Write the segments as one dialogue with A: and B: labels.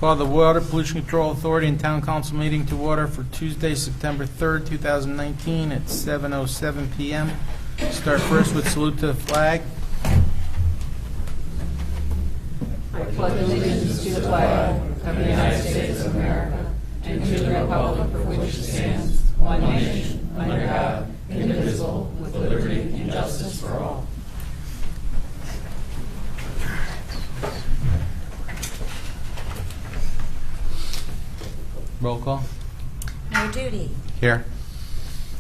A: Call the Water Pollution Control Authority and Town Council meeting to order for Tuesday, September 3rd, 2019 at 7:07 p.m. Start first with salute to the flag.
B: I pledge allegiance to the flag of the United States of America and to the republic for which it stands, one nation, under God, indivisible, with liberty and justice for all.
A: Roll call.
C: Mayor Duty.
A: Here.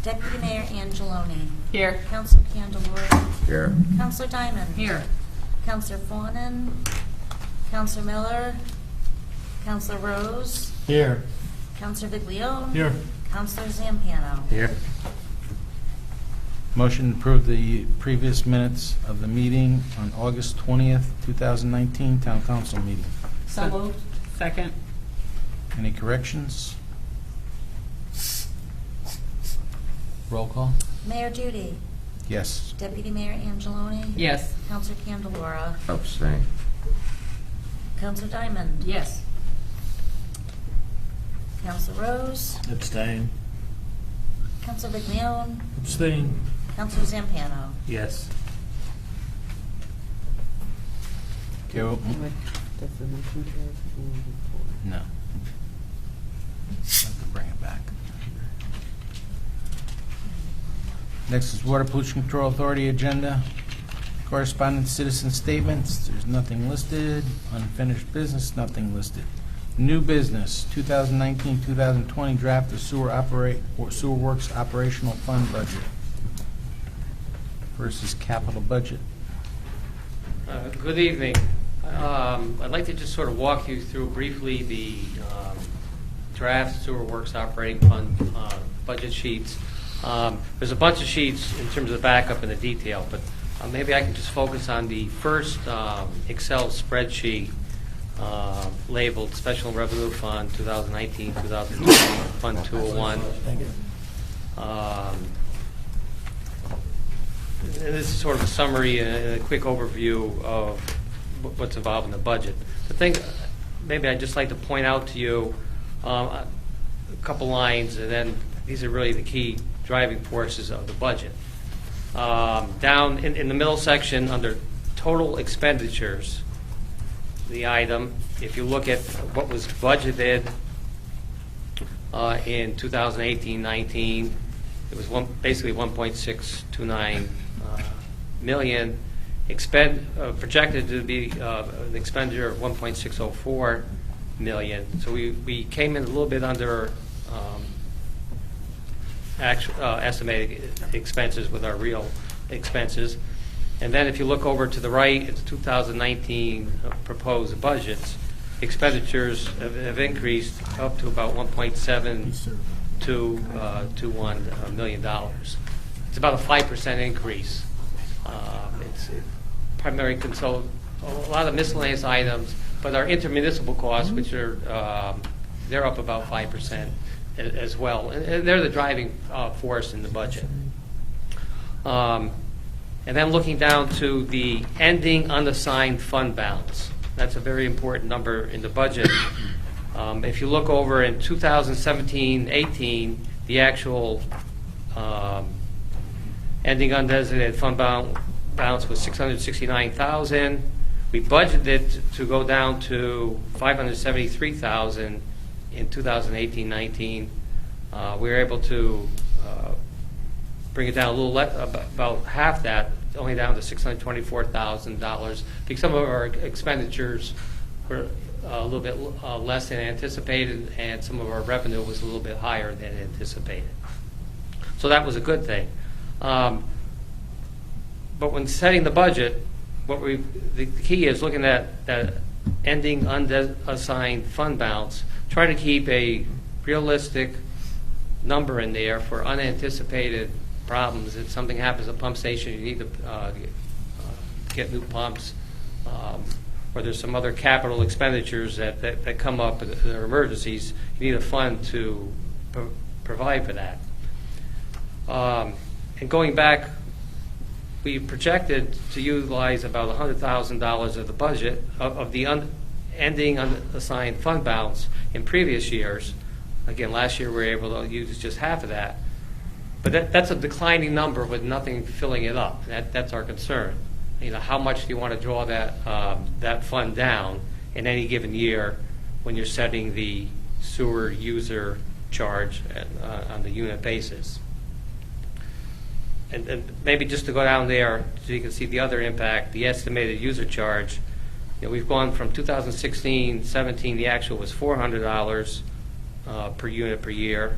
C: Deputy Mayor Angeloni.
B: Here.
C: Councilor Candelora.
A: Here.
C: Councilor Diamond.
B: Here.
C: Councilor Fawnin. Councilor Miller. Councilor Rose.
A: Here.
C: Councilor Viglione.
A: Here.
C: Councilor Zampano.
A: Here. Motion to approve the previous minutes of the meeting on August 20th, 2019, Town Council meeting.
B: So moved. Second.
A: Any corrections? Roll call.
C: Mayor Duty.
A: Yes.
C: Deputy Mayor Angeloni.
B: Yes.
C: Councilor Candelora.
D: Abstain.
C: Councilor Diamond.
B: Yes.
C: Councilor Rose.
E: Abstain.
C: Councilor Viglione.
E: Abstain.
C: Councilor Zampano.
E: Yes.
A: Okay, well,
F: Does the motion carry?
A: no. Have to bring it back. Next is Water Pollution Control Authority agenda. Correspondence, citizen statements, there's nothing listed. Unfinished business, nothing listed. New business, 2019-2020 draft of sewer works operational fund budget versus capital budget.
G: Good evening. I'd like to just sort of walk you through briefly the draft sewer works operating fund budget sheets. There's a bunch of sheets in terms of the backup and the detail, but maybe I can just focus on the first Excel spreadsheet labeled Special Revenue Fund 2019-2020 Fund 201. And this is sort of a summary and a quick overview of what's involved in the budget. The thing maybe I'd just like to point out to you a couple lines, and then these are really the key driving forces of the budget. Down in the middle section under total expenditures, the item, if you look at what was budgeted in 2018-19, it was basically 1.629 million. Projected to be an expenditure of 1.604 million. So we came in a little bit under estimated expenses with our real expenses. And then if you look over to the right, it's 2019 proposed budgets. Expenditures have increased up to about $1.721 million. It's about a 5% increase. It's primary consult, a lot of miscellaneous items, but our intermunicipal costs, which are they're up about 5% as well, and they're the driving force in the budget. And then looking down to the ending unassigned fund balance, that's a very important number in the budget. If you look over in 2017-18, the actual ending undesignated fund balance was $669,000. We budgeted to go down to $573,000 in 2018-19. We were able to bring it down a little about half that, only down to $624,000, because some of our expenditures were a little bit less than anticipated, and some of our revenue was a little bit higher than anticipated. So that was a good thing. But when setting the budget, the key is looking at that ending unassigned fund balance, trying to keep a realistic number in there for unanticipated problems. If something happens at a pump station, you need to get new pumps, or there's some other capital expenditures that come up that are emergencies, you need a fund to provide for that. And going back, we projected to utilize about $100,000 of the budget, of the ending unassigned fund balance in previous years. Again, last year we were able to use just half of that. But that's a declining number with nothing filling it up. That's our concern. How much do you want to draw that fund down in any given year when you're setting the sewer user charge on the unit basis? And maybe just to go down there so you can see the other impact, the estimated user charge. We've gone from 2016-17, the actual was $400 per unit per year.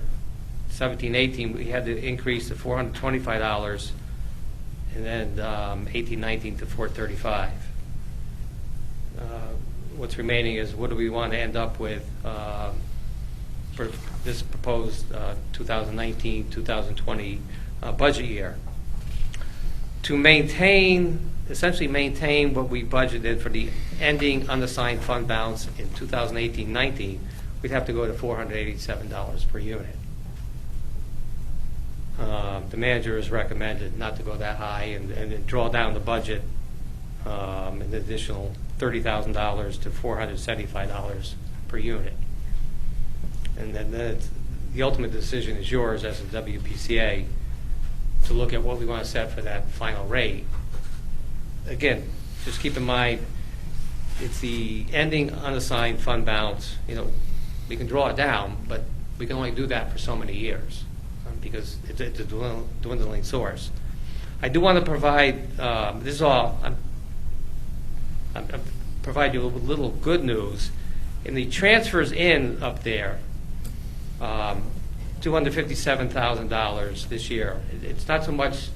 G: 17-18, we had to increase to $425, and then 18-19 to $435. What's remaining is what do we want to end up with for this proposed 2019-2020 budget year. To essentially maintain what we budgeted for the ending unassigned fund balance in 2018-19, we'd have to go to $487 per unit. The manager has recommended not to go that high and draw down the budget an additional $30,000 to $475 per unit. And then the ultimate decision is yours as a WPCA to look at what we want to set for that final rate. Again, just keep in mind, it's the ending unassigned fund balance. We can draw it down, but we can only do that for so many years because it's a dwindling source. I do want to provide, this is all, I'm provide you with a little good news. In the transfers in up there, $257,000 this year. It's not so much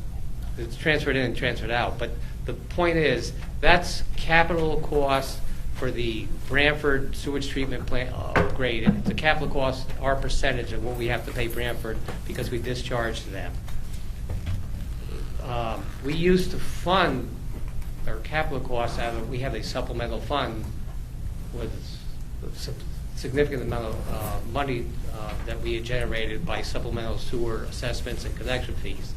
G: it's transferred in and transferred out, but the point is that's capital costs for the Branford sewage treatment plant upgrade. It's a capital cost, our percentage of what we have to pay Branford because we discharged them. We used to fund our capital costs out of, we have a supplemental fund with a significant amount of money that we had generated by supplemental sewer assessments and connection fees.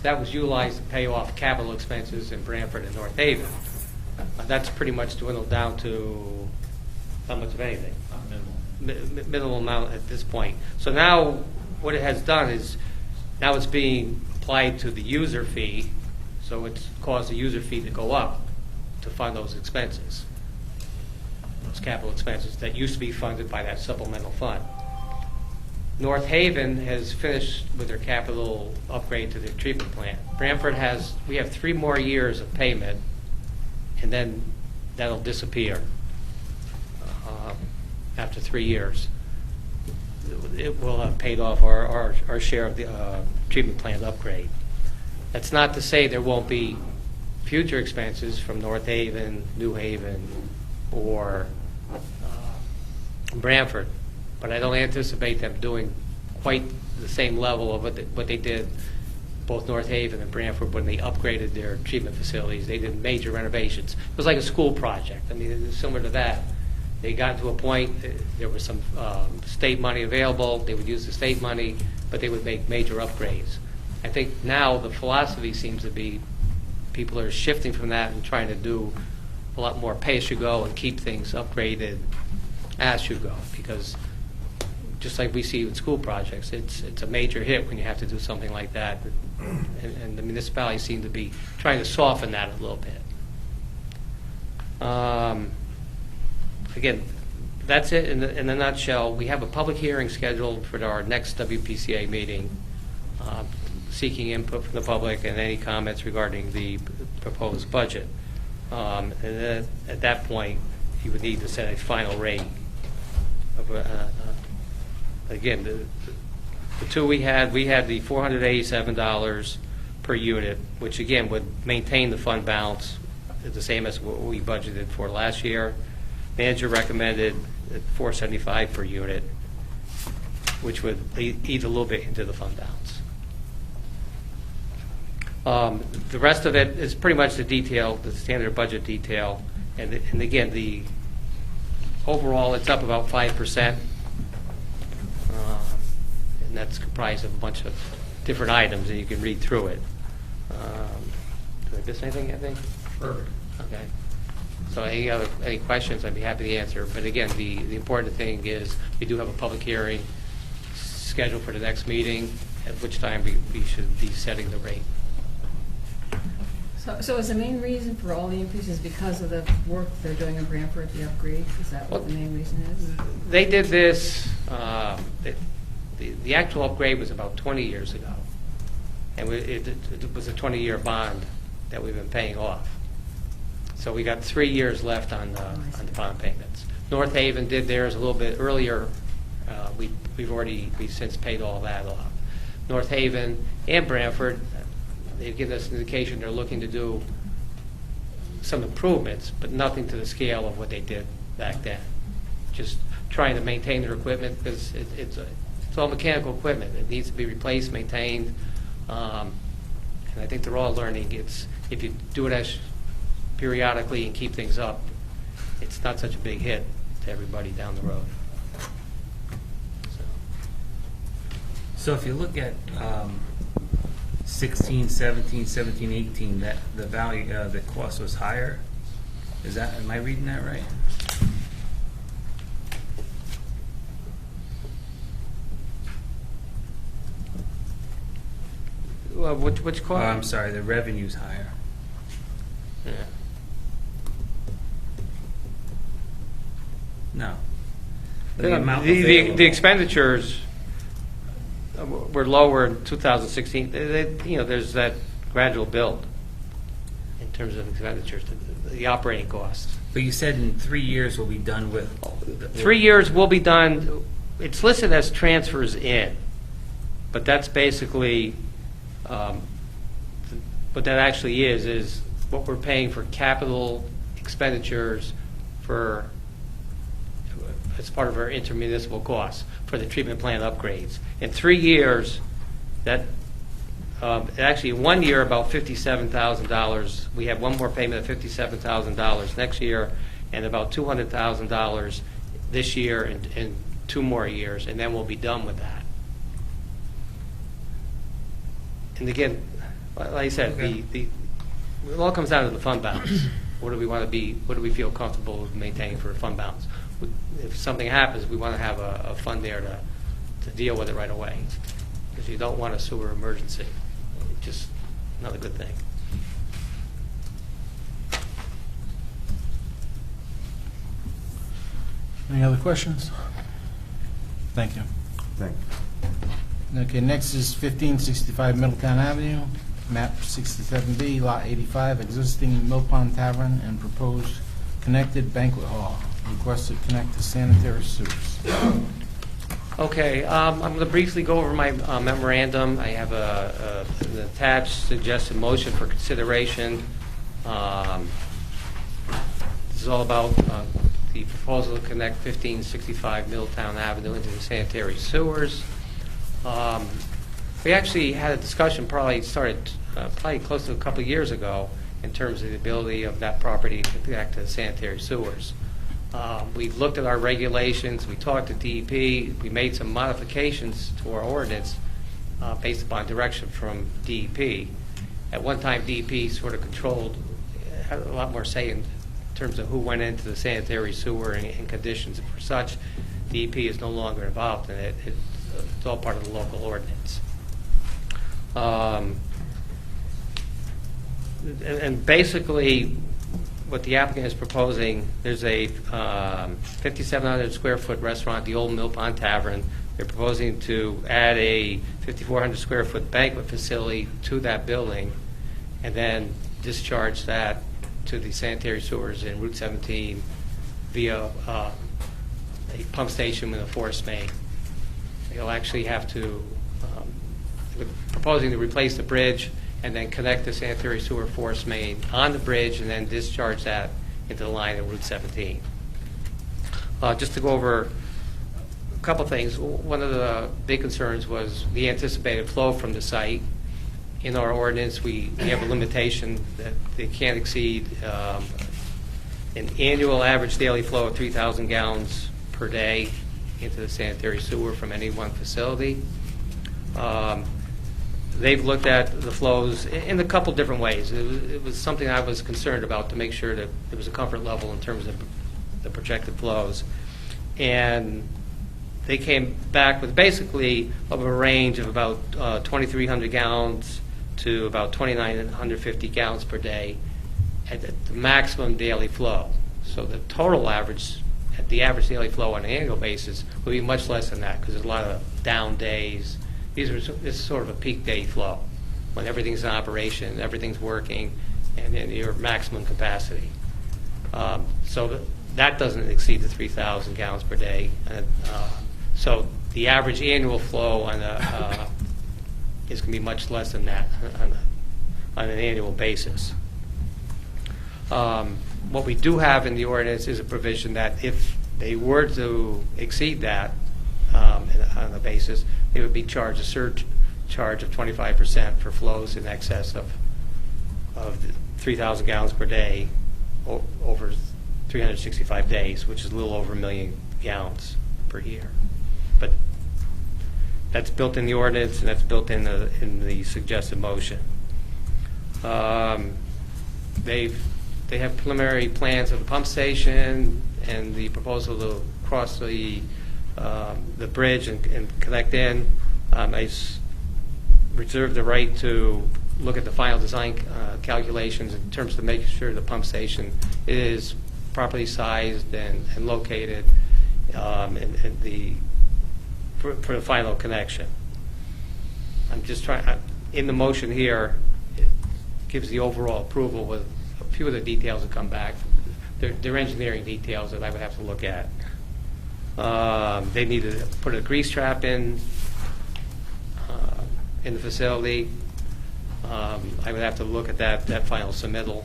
G: That was utilized to pay off capital expenses in Branford and North Haven. That's pretty much dwindled down to not much of anything. Minimal amount at this point. So now what it has done is now it's being applied to the user fee, so it's caused the user fee to go up to fund those expenses, those capital expenses that used to be funded by that supplemental fund. North Haven has finished with their capital upgrade to their treatment plant. Branford we have 3 more years of payment, and then that'll disappear after 3 years. It will have paid off our share of the treatment plant upgrade. That's not to say there won't be future expenses from North Haven, New Haven, or Branford, but I don't anticipate them doing quite the same level of what they did, both North Haven and Branford, when they upgraded their treatment facilities. They did major renovations. It was like a school project. I mean, it was similar to that. They got to a point, there was some state money available. They would use the state money, but they would make major upgrades. I think now the philosophy seems to be people are shifting from that and trying to do a lot more pay-as-you-go and keep things upgraded as you go, because just like we see in school projects, it's a major hit when you have to do something like that, and the municipalities seem to be trying to soften that a little bit. Again, that's it in a nutshell. We have a public hearing scheduled for our next WPCA meeting, seeking input from the public and any comments regarding the proposed budget. And then at that point, you would need to set a final rate. Again, the two we had the $487 per unit, which again would maintain the fund balance the same as what we budgeted for last year. Manager recommended $475 per unit, which would eat a little bit into the fund balance. The rest of it is pretty much the detail, the standard budget detail, and again, the overall it's up about 5%, and that's comprised of a bunch of different items, and you can read through it. Did I miss anything, I think?
A: Perfect.
G: Okay. So any questions, I'd be happy to answer. But again, the important thing is we do have a public hearing scheduled for the next meeting, at which time we should be setting the rate.
B: So is the main reason for all the increases because of the work they're doing in Branford, the upgrades? Is that what the main reason is?
G: They did this, the actual upgrade was about 20 years ago. And it was a 20-year bond that we've been paying off. So we got 3 years left on the bond payments. North Haven did theirs a little bit earlier. We've since paid all that off. North Haven and Branford, they've given us an indication they're looking to do some improvements, but nothing to the scale of what they did back then. Just trying to maintain their equipment, because it's all mechanical equipment. It needs to be replaced, maintained, and I think they're all learning. If you do it as periodically and keep things up, it's not such a big hit to everybody down the road.
D: So if you look at 16, 17, 17, 18, that the value, the cost was higher. Am I reading that right?
G: Which
D: Oh,
G: cost?
D: I'm sorry, the revenue's higher.
G: Yeah.
D: No.
G: The expenditures were lower in 2016. There's that gradual build in terms of expenditures, the operating costs.
D: But you said in 3 years we'll be done with.
G: 3 years will be done. It's listed as transfers in, but that's basically what that actually is what we're paying for capital expenditures as part of our intermunicipal costs for the treatment plant upgrades. In 3 years, that actually 1 year about $57,000. We have one more payment of $57,000 next year, and about $200,000 this year, and 2 more years, and then we'll be done with that. And again, like I said,
D: Okay.
G: it all comes down to the fund balance. What do we want to be? What do we feel comfortable with maintaining for a fund balance? If something happens, we want to have a fund there to deal with it right away, because you don't want a sewer emergency. It's just not a good thing.
A: Any other questions? Thank you.
E: Thank
A: Okay, next is 1565 Middletown Avenue, map 67B, lot 85, existing Mill Pond Tavern and proposed connected banquet hall. Request to connect to sanitary sewers.
G: Okay, I'm going to briefly go over my memorandum. I have an attached suggested motion for consideration. This is all about the proposal to connect 1565 Middletown Avenue into the sanitary sewers. We actually had a discussion, probably close to a couple of years ago, in terms of the ability of that property to connect to the sanitary sewers. We looked at our regulations, we talked to DEP, we made some modifications to our ordinance based upon direction from DEP. At one time, DEP sort of had a lot more say in terms of who went into the sanitary sewer and conditions for such. DEP is no longer involved in it. It's all part of the local ordinance. And basically, what the applicant is proposing, there's a 5,700 square foot restaurant, the old Mill Pond Tavern. They're proposing to add a 5,400 square foot banquet facility to that building, and then discharge that to the sanitary sewers in Route 17 via a pump station with a force main. They'll actually have to, we're proposing to replace the bridge and then connect the sanitary sewer force main on the bridge and then discharge that into the line of Route 17. Just to go over a couple things. One of the big concerns was the anticipated flow from the site. In our ordinance, we have a limitation that they can't exceed an annual average daily flow of 3,000 gallons per day into the sanitary sewer from any one facility. they've looked at the flows in a couple different ways. It was something I was concerned about to make sure that there was a comfort level in terms of the projected flows. And they came back with basically of a range of about 2,300 gallons to about 2,950 gallons per day at the maximum daily flow. So the total average, at the average daily flow on an annual basis, would be much less than that because there's a lot of down days. This is sort of a peak day flow when everything's in operation, everything's working, and then your maximum capacity. So that doesn't exceed the 3,000 gallons per day. So the average annual flow on is going to be much less than that on an annual basis. What we do have in the ordinance is a provision that if they were to exceed that on a basis, they would be charged a surcharge of 25% for flows in excess of 3,000 gallons per day over 365 days, which is a little over 1 million gallons per year. But that's built in the ordinance, and that's built in the suggested motion. They have preliminary plans of the pump station and the proposal to cross the bridge and connect in. I reserve the right to look at the final design calculations in terms of making sure the pump station is properly sized and located for the final connection. I'm just trying, in the motion here, it gives the overall approval with a few of the details that come back. They're engineering details that I would have to look at. They need to put a grease trap in the facility. I would have to look at that final submittal.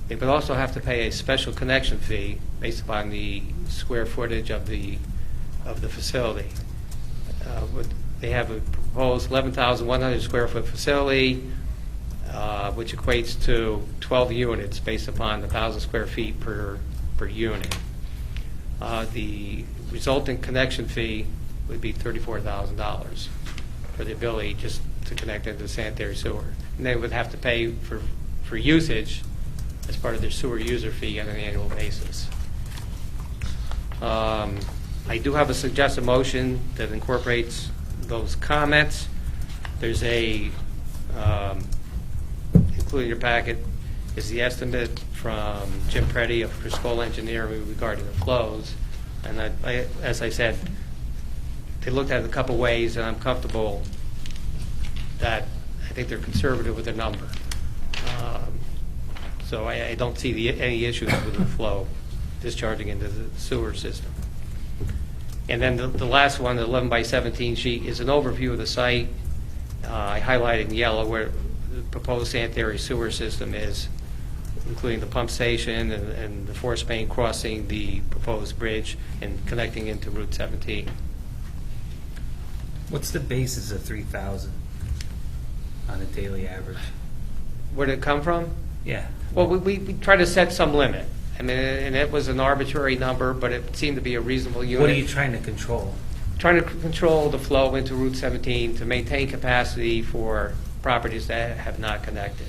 G: They would also have to pay a special connection fee based upon the square footage of the facility. They have a proposed 11,100 square foot facility, which equates to 12 units based upon 1,000 square feet per unit. The resulting connection fee would be $34,000 for the ability just to connect into the sanitary sewer. And they would have to pay for usage as part of their sewer user fee on an annual basis. I do have a suggested motion that incorporates those comments. There's included in your packet is the estimate from Jim Preddy of Criscola Engineering regarding the flows. And as I said, they looked at it a couple ways, and I'm comfortable that I think they're conservative with their number. So I don't see any issues with the flow discharging into the sewer system. And then the last one, the 11 by 17 sheet, is an overview of the site. I highlighted in yellow where the proposed sanitary sewer system is, including the pump station and the force main crossing the proposed bridge and connecting into Route 17.
D: What's the basis of 3,000 on a daily average?
G: Where did it come from?
D: Yeah.
G: Well, we try to set some limit. I mean, and it was an arbitrary number, but it seemed to be a reasonable unit.
D: What are you trying to control?
G: Trying to control the flow into Route 17 to maintain capacity for properties that have not connected.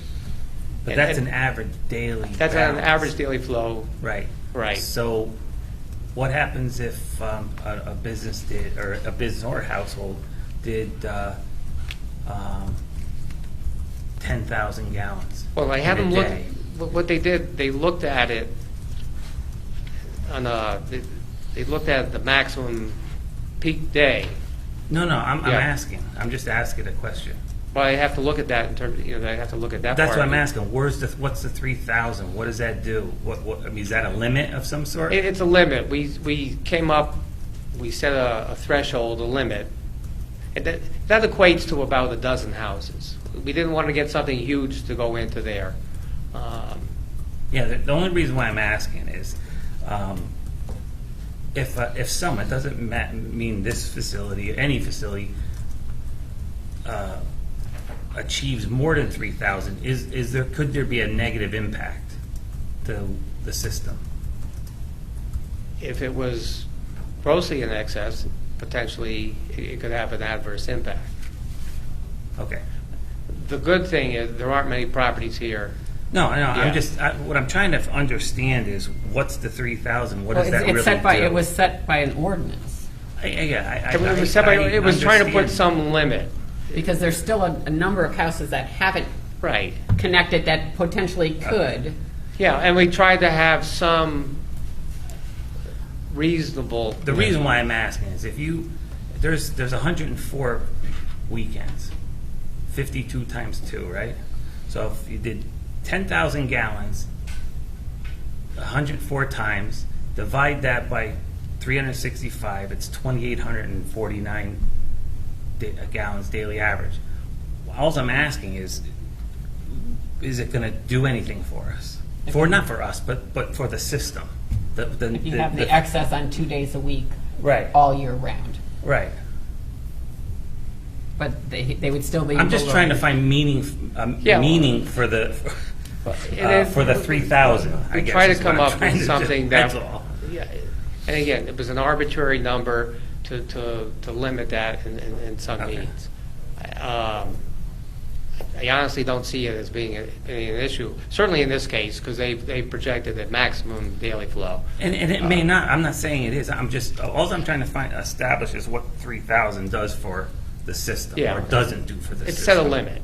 D: But that's an average daily.
G: That's
D: balance.
G: an average daily flow.
D: Right.
G: Right.
D: So what happens if a business did, or a business or a household did 10,000 gallons?
G: Well, I had
D: in a
G: them look.
D: day?
G: What they did, they looked at it on they looked at the maximum peak day.
D: No, I'm
G: Yeah.
D: asking. I'm just asking a question.
G: Well, I have to look at that in terms. I have to look at that.
D: That's
G: part
D: what I'm
G: of it.
D: asking. What's the 3,000? What does that do? What I mean, is that a limit of some sort?
G: It's a limit. We came up. We set a threshold, a limit, and that equates to about a dozen houses. We didn't want to get something huge to go into there.
D: Yeah, the only reason why I'm asking is if some, it doesn't mean this facility, any facility, achieves more than 3,000, could there be a negative impact to the system?
G: If it was grossly in excess, potentially it could have an adverse impact.
D: Okay.
G: The good thing is there aren't many properties here.
D: No,
G: Yeah.
D: I'm just, what I'm trying to understand is what's the 3,000? What
B: Well,
D: does that really
B: it's set by,
D: do?
B: it was set by an ordinance,
G: It was trying to put
D: understand.
G: some limit.
B: because there's still a number of houses that haven't
G: Right.
B: connected that potentially could.
G: Yeah, and we tried to have some reasonable.
D: The reason why I'm asking is if you, there's 104 weekends, 52 times 2, right? So if you did 10,000 gallons, 104 times, divide that by 365, it's 2,849 gallons daily average. All I'm asking is it going to do anything for us? Not for us, but for the system.
B: If you have the excess on 2 days a week,
D: Right.
B: all year round.
D: Right.
B: But they would still be.
D: I'm just
B: below.
D: trying to find meaning for the for the 3,000. I
G: We
D: guess
G: try to
D: is what
G: come
D: I'm
G: up
D: trying
G: with
D: to do.
G: something
D: That's
G: that.
D: all.
G: Yeah, and again, it was an arbitrary number to limit that in some
D: Okay.
G: means. I honestly don't see it as being an issue, certainly in this case, because they projected a maximum daily flow.
D: And it may not. I'm not saying it is. I'm just all I'm trying to establish is what 3,000 does for the system
G: Yeah.
D: or doesn't do for the
G: It
D: system.
G: set a limit.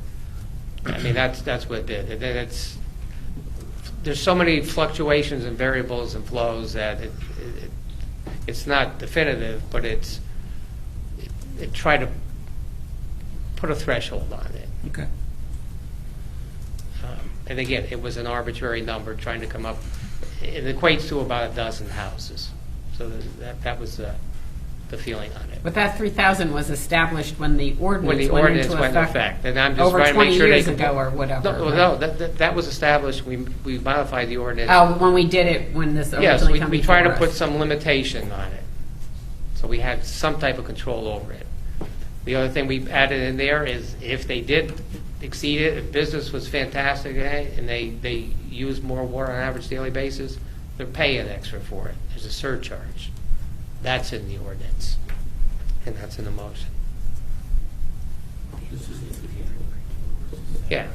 G: I mean, that's what it did. And then there's so many fluctuations and variables and flows that it's not definitive, but it tried to put a threshold on it.
D: Okay.
G: And again, it was an arbitrary number trying to come up, it equates to about a dozen houses. So that was the feeling on it.
B: But that 3,000 was established when the
G: When
B: ordinance
G: the
B: went
G: ordinance
B: into
G: went into
B: effect.
G: effect. And I'm just
B: Over
G: trying to make
B: 20
G: sure they
B: years
G: could-
B: ago or whatever.
G: No, that was established, we modified the ordinance.
B: Oh, when we did it, when this
G: Yes,
B: originally
G: we
B: come
G: we
B: before
G: tried to
B: us.
G: put some limitation on it. So we had some type of control over it. The other thing we added in there is if they did exceed it, if business was fantastic and they used more water on an average daily basis, they're paying extra for it. There's a surcharge. That's in the ordinance, and that's in the motion. Yeah.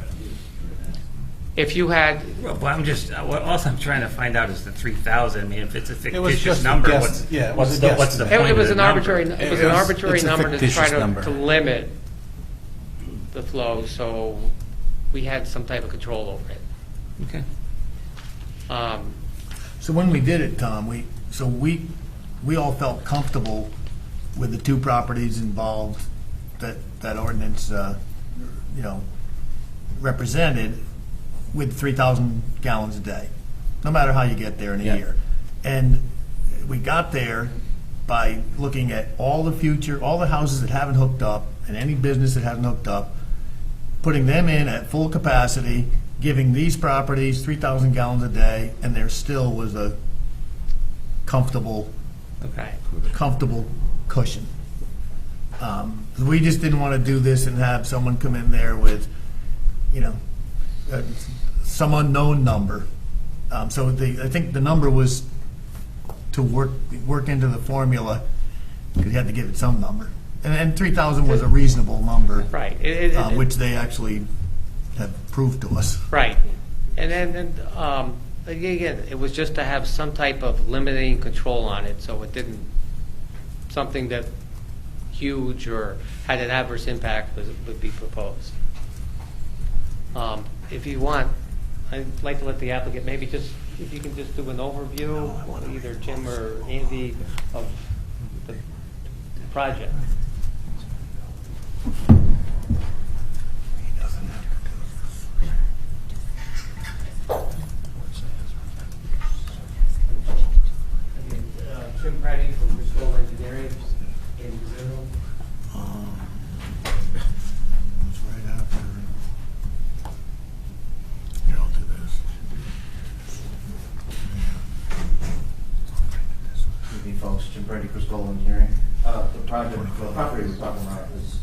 G: If you had,
D: Well, I'm just all I'm trying to find out is the 3,000. I mean, if it's a
A: It was
D: fictitious
A: just a
D: number,
A: guess. Yeah, it was a
D: what's the
A: guesstimate.
D: point
G: it was
D: of
G: an
D: the number?
G: arbitrary, it was an arbitrary
A: It's a
G: number to try
A: fictitious number.
G: to limit the flow, so we had some type of control over it.
D: Okay.
E: So when we did it, Tom, we all felt comfortable with the two properties involved that ordinance, represented with 3,000 gallons a day, no matter how you get there in a
A: Yeah.
E: year. And we got there by looking at all the houses that haven't hooked up and any business that hasn't hooked up, putting them in at full capacity, giving these properties 3,000 gallons a day, and there still was a comfortable
G: Okay.
E: cushion. We just didn't want to do this and have someone come in there with, some unknown number. So I think the number was to work into the formula, because you had to give it some number. And 3,000 was a reasonable number.
G: Right.
E: Which they actually have proved to us.
G: Right. And then, again, it was just to have some type of limiting control on it, so it didn't, something that huge or had an adverse impact would be proposed. If you want, I'd like to let the applicant, maybe just, if you can just do an overview, either Jim or Andy, of the project. Jim Preddy from Bristol Engineering in Brazil.
E: It's right after. Here, I'll do this.
H: Evening, folks. Jim Brady, Crystal Engineering. The property we're talking about is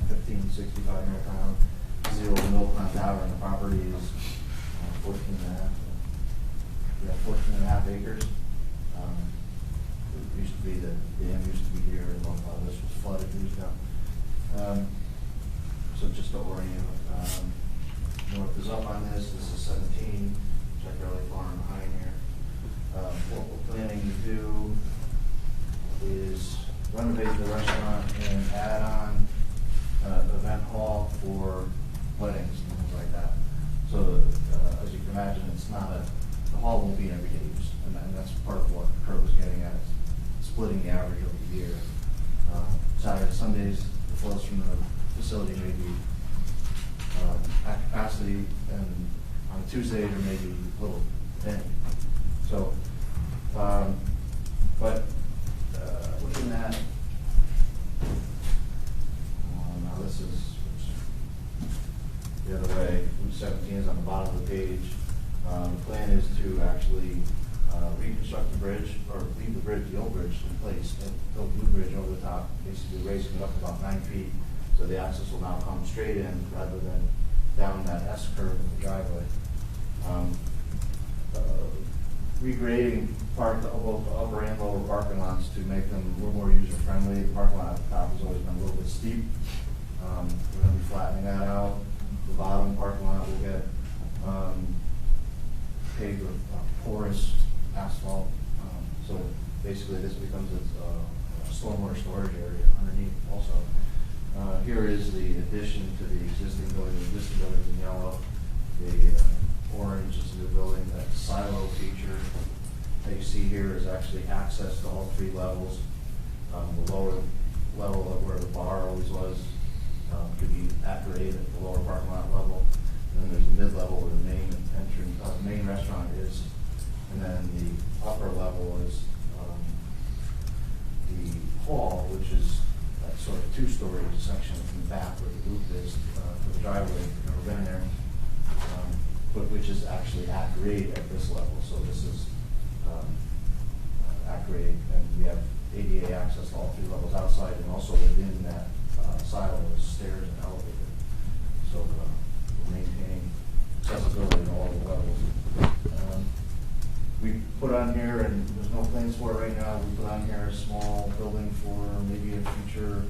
H: 1565 Mill Pond. Zero Mill Pond Tower, and the property is 14 and a half acres. used to be, the dam used to be here, and a lot of this was flooded years ago. So just to orient you, north is up on this is 17, check really far behind here. What we're planning to do is renovate the restaurant and add on event hall for weddings and things like that. So as you can imagine, it's not the hall won't be everyday use, and that's part of what Kurt was getting at, is splitting the average over the year. Saturdays, Sundays, the flows from the facility may be at capacity, and on Tuesday there may be a little thin. So, but looking at, now this is the other way, Route 17 is on the bottom of the page. The plan is to actually reconstruct the bridge, or leave the old bridge in place, and build a new bridge over the top, basically raising it up about 9 feet, so the access will now come straight in rather than down that S curve of the driveway. Regrading both the upper and lower parking lots to make them a little more user-friendly. The parking lot at the top has always been a little bit steep. We're going to be flattening that out. The bottom parking lot will get paved with porous asphalt. So basically this becomes a stormwater storage area underneath also. Here is the addition to the existing building. The existing building is in yellow. The orange is the building. That silo feature that you see here is actually access to all 3 levels. The lower level of where the bar always was could be at grade at the lower parking lot level. And then there's the mid-level where the main entrance, the main restaurant is. And then the upper level is the hall, which is that sort of 2-story section from the back where the roof is for the driveway, if you've never been there, but which is actually at grade at this level. So this is at grade, and we have ADA access to all 3 levels outside, and also within that silo is stairs and elevator. So we're maintaining accessibility in all the levels. We put on here, and there's no plans for it right now, we put on here a small building for maybe a future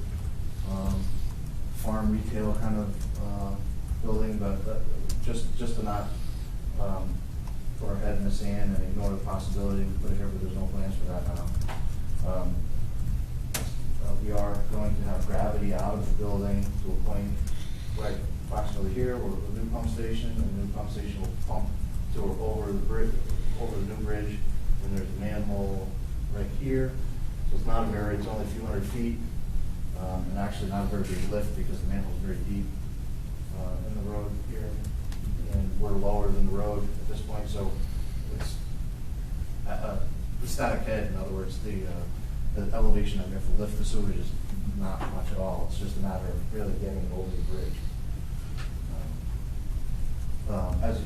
H: farm retail kind of building, but just to not put our head in the sand and ignore the possibility. We put it here, but there's no plans for that now. We are going to have gravity out of the building to a point right approximately here, where the new pump station, and the new pump station will pump to over the bridge, over the new bridge, and there's a manhole right here. So it's not it's only a few hundred feet, and actually not a very big lift because the manhole is very deep in the road here, and we're lower than the road at this point, so it's the static head. In other words, the elevation that we have to lift the sewage is not much at all. It's just a matter of really getting it over the bridge. As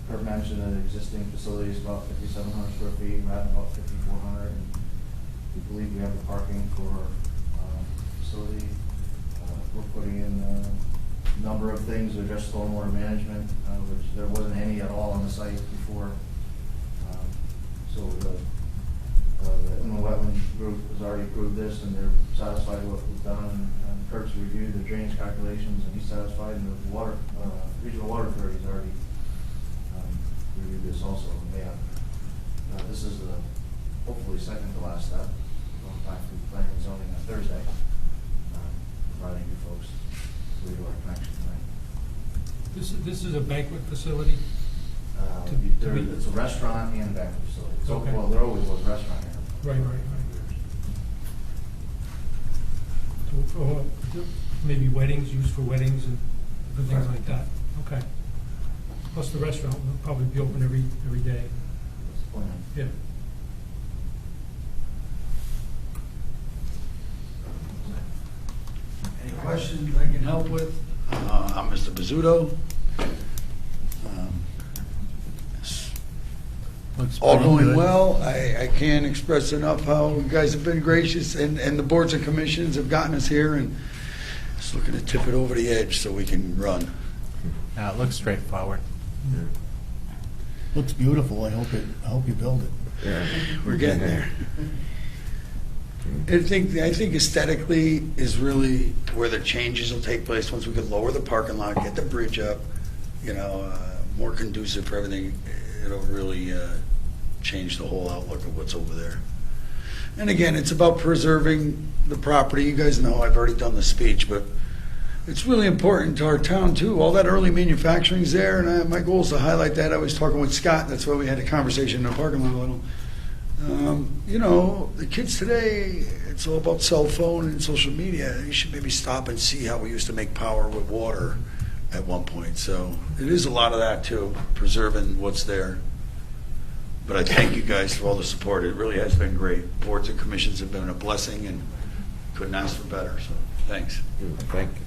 H: Kurt mentioned, an existing facility is about 5,700 square feet. We're at about 5,400. And we believe we have the parking for facility. We're putting in a number of things to address stormwater management, which there wasn't any at all on the site before. So the inland wetland group has already approved this, and they're satisfied with what we've done. And Kurt's reviewed the drainage calculations, and he's satisfied. And the regional water authority has already reviewed this also. Yeah, this is the hopefully second to last step. Going back to planning and zoning on Thursday, providing you folks with your connection tonight.
I: This is a banquet facility?
H: It's a restaurant and banquet facility. So,
I: Okay.
H: well, there always was a restaurant here.
I: Right. So, maybe weddings, used for weddings and things
H: Right.
I: like that. Okay. Plus the restaurant will probably be open every day.
H: That's the plan.
I: Yeah.
J: Any questions I can help with? I'm Mr. Bizzuto.
A: Looks
J: All
A: pretty
J: going
A: good.
J: well. I can't express enough how you guys have been gracious, and the boards and commissions have gotten us here, and just looking to tip it over the edge so we can run.
A: It looks straightforward.
E: Looks beautiful. I hope you build it.
J: We're getting there. I think aesthetically is really where the changes will take place once we can lower the parking lot, get the bridge up, more conducive for everything. It'll really change the whole outlook of what's over there. And again, it's about preserving the property. You guys know I've already done the speech, but it's really important to our town too. All that early manufacturing's there, and my goal is to highlight that. I was talking with Scott. That's why we had a conversation in the parking lot a little. The kids today, it's all about cell phone and social media. You should maybe stop and see how we used to make power with water at one point. So it is a lot of that too, preserving what's there. But I thank you guys for all the support. It really has been great. Boards and commissions have been a blessing and couldn't ask for better. So thanks.
A: Thank you.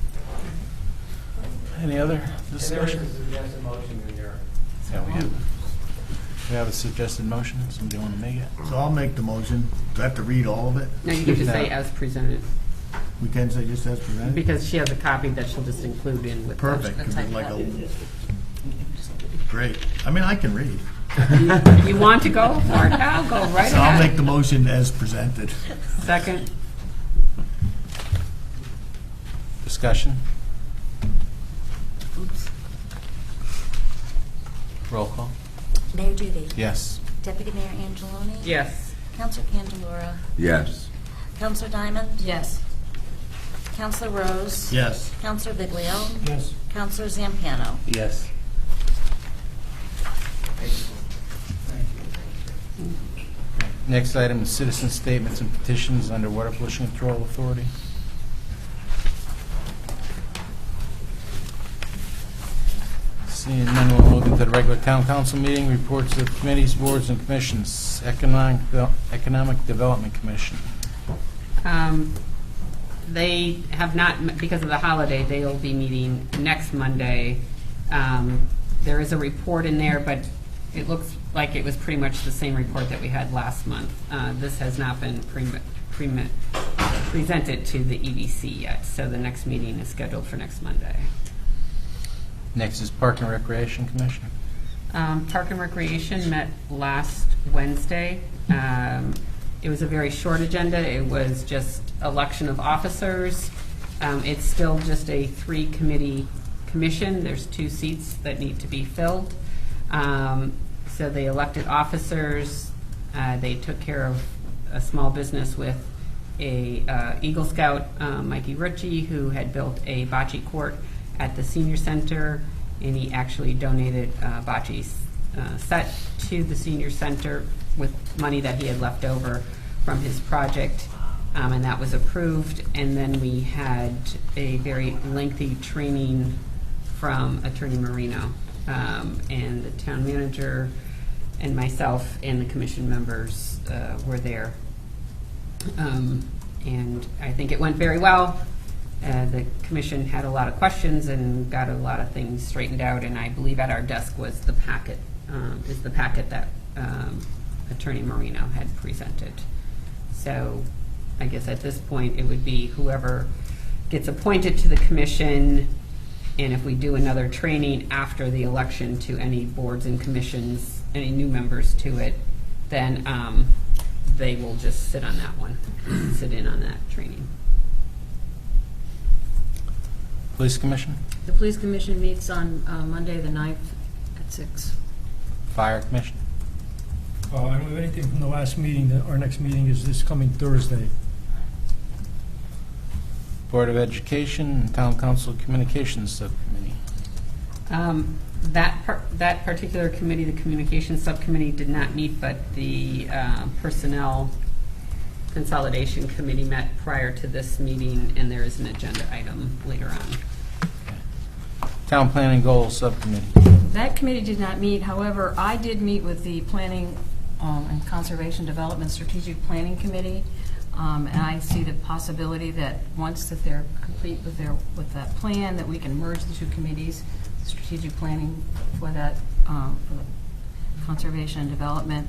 A: Any other discussion?
G: And there is a suggested motion in your.
A: Yeah, we do. We have a suggested motion. Somebody want to make it?
E: So I'll make the motion. Do I have to read all of it?
F: No, you can just say
A: No.
F: as presented,
E: We can say just as presented?
F: because she has a copy that she'll just include in with. the-
E: Perfect, 'cause it's like great. I mean, I can read.
F: You want to go for it now? Go right
E: So I'll make
F: ahead.
E: the motion as presented.
F: Second,
A: Discussion? Roll call?
C: Mayor Duty.
A: Yes.
C: Deputy Mayor Angeloni.
F: yes.
C: Counselor Candelora.
K: Yes.
C: Counselor Diamond.
B: Yes.
C: Counselor Rose.
E: Yes.
C: Counselor Viglione.
I: Yes.
C: Counselor Zampano.
D: Yes.
A: Next item is citizen statements and petitions under Water Pollution Control Authority. Seeing none, we'll move into the regular town council meeting. Reports of committees, boards, and commissions. Economic Development Commission.
F: They have not, because of the holiday, they will be meeting next Monday. There is a report in there, but it looks like it was pretty much the same report that we had last month. This has not been presented to the EDC yet, so the next meeting is scheduled for next Monday.
A: Next is Park and Recreation Commission.
F: Park and Recreation met last Wednesday. It was a very short agenda. It was just election of officers. It's still just a 3-committee commission. There's 2 seats that need to be filled. So they elected officers. They took care of a small business with a Eagle Scout, Mikey Ritchie, who had built a bocce court at the senior center, and he actually donated a bocce set to the senior center with money that he had left over from his project, and that was approved. And then we had a very lengthy training from Attorney Marino, and the town manager and myself and the commission members were there. And I think it went very well. The commission had a lot of questions and got a lot of things straightened out, and I believe at our desk was the packet, that Attorney Marino had presented. So I guess at this point, it would be whoever gets appointed to the commission, and if we do another training after the election to any boards and commissions, any new members to it, then they will just sit on that one, sit in on that training.
A: Police Commission.
B: The Police Commission meets on Monday, the 9th at 6.
A: Fire Commission.
I: I don't have anything from the last meeting. Our next meeting is this coming Thursday.
A: Board of Education and Town Council Communications Subcommittee.
F: That particular committee, the Communications Subcommittee, did not meet, but the Personnel Consolidation Committee met prior to this meeting, and there is an agenda item later on.
A: Town Planning Goals Subcommittee.
B: That committee did not meet. However, I did meet with the Planning and Conservation Development Strategic Planning Committee, and I see the possibility that once that they're complete with that plan, that we can merge the 2 committees, strategic planning for that, for the conservation and development.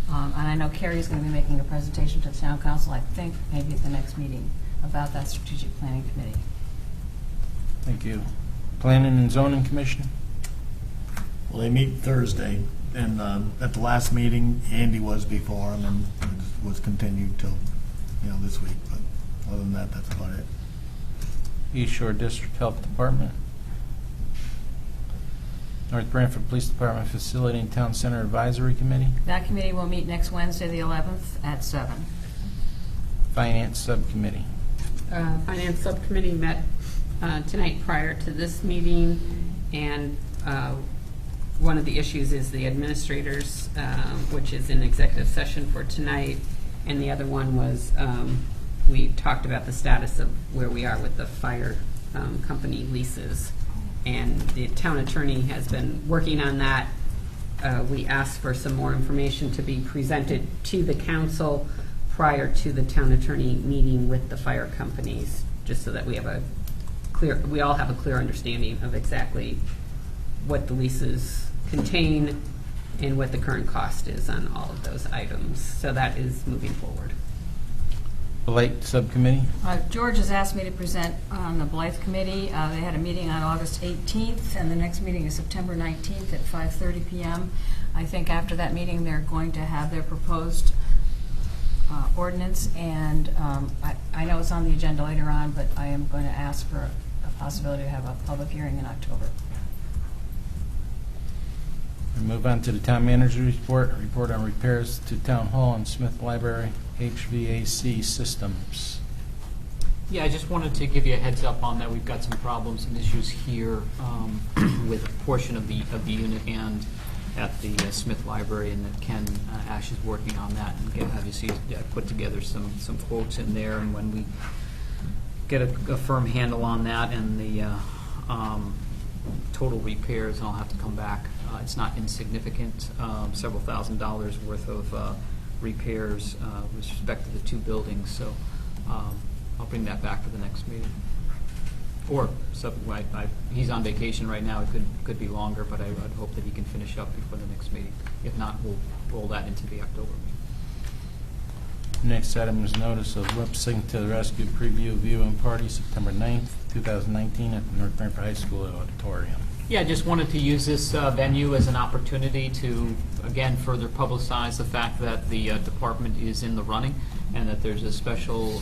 B: And I know Carrie's going to be making a presentation to the town council, I think, maybe at the next meeting, about that strategic planning committee.
A: Thank you. Planning and Zoning Commission.
E: Well, they meet Thursday, and at the last meeting, Andy was before him, and it was continued till this week, but other than that, that's about it.
A: East Shore District Health Department. North Branford Police Department Facility and Town Center Advisory Committee.
B: That committee will meet next Wednesday, the 11th, at 7.
A: Finance Subcommittee.
F: Finance Subcommittee met tonight prior to this meeting, and one of the issues is the administrators, which is in executive session for tonight, and the other one was we talked about the status of where we are with the fire company leases, and the town attorney has been working on that. We asked for some more information to be presented to the council prior to the town attorney meeting with the fire companies, just so that we all have a clear understanding of exactly what the leases contain and what the current cost is on all of those items. So that is moving forward.
A: Blight Subcommittee.
B: George has asked me to present on the Blythe Committee. They had a meeting on August 18th, and the next meeting is September 19th at 5:30 p.m. I think after that meeting, they're going to have their proposed ordinance, and I know it's on the agenda later on, but I am going to ask for a possibility to have a public hearing in October.
A: We move on to the Town Manager's Report on repairs to Town Hall and Smith Library HVAC systems.
K: Yeah, I just wanted to give you a heads up on that. We've got some problems and issues here with a portion of the unit and at the Smith Library, and that Ken Ash is working on that and obviously put together some quotes in there. And when we get a firm handle on that and the total repairs, I'll have to come back. It's not insignificant, several $1,000s worth of repairs with respect to the two buildings. So I'll bring that back for the next meeting. Or he's on vacation right now. It could be longer, but I'd hope that he can finish up before the next meeting. If not, we'll roll that into the October meeting.
A: Next item is notice of Lip Sync to the Rescue Preview Viewing Party, September 9th, 2019 at the North Branford High School Auditorium.
K: Yeah, I just wanted to use this venue as an opportunity to, again, further publicize the fact that the department is in the running and that there's a special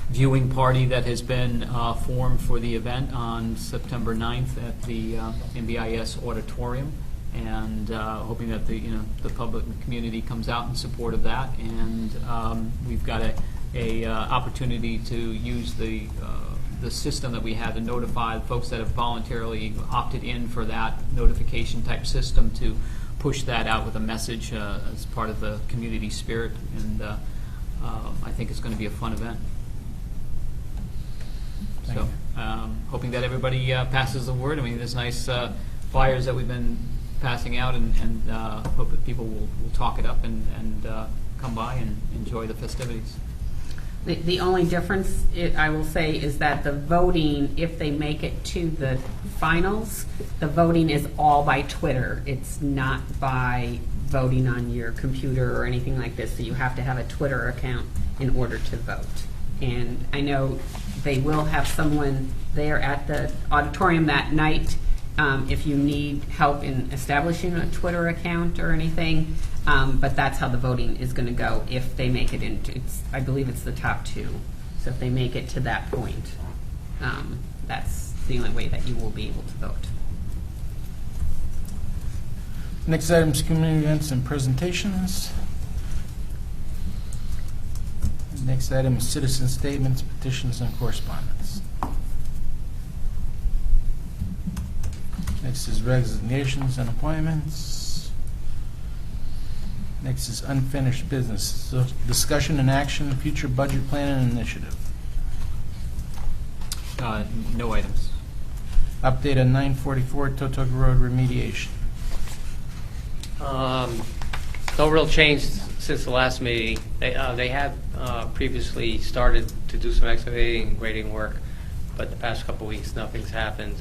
K: viewing party that has been formed for the event on September 9th at the MBIS Auditorium, and hoping that the public and community comes out in support of that. And we've got a opportunity to use the system that we have to notify folks that have voluntarily opted in for that notification type system to push that out with a message as part of the community spirit. And I think it's going to be a fun event.
A: Thank
K: So hoping that everybody passes the word. I mean, there's nice flyers that we've been passing out, and hope that people will talk it up and come by and enjoy the festivities.
F: The only difference, I will say, is that the voting, if they make it to the finals, the voting is all by Twitter. It's not by voting on your computer or anything like this. So you have to have a Twitter account in order to vote. And I know they will have someone there at the auditorium that night if you need help in establishing a Twitter account or anything. But that's how the voting is going to go if they make it into, I believe it's the top two. So if they make it to that point, that's the only way that you will be able to vote.
A: Next item is community events and presentations. Next item is citizen statements, petitions, and correspondence. Next is resignations and appointments. Next is unfinished business. So discussion and action, future budget plan and initiative.
K: No items.
A: Update on 944 Totoga Road remediation.
G: No real change since the last meeting. They had previously started to do some excavating and grading work, but the past couple of weeks nothing's happened.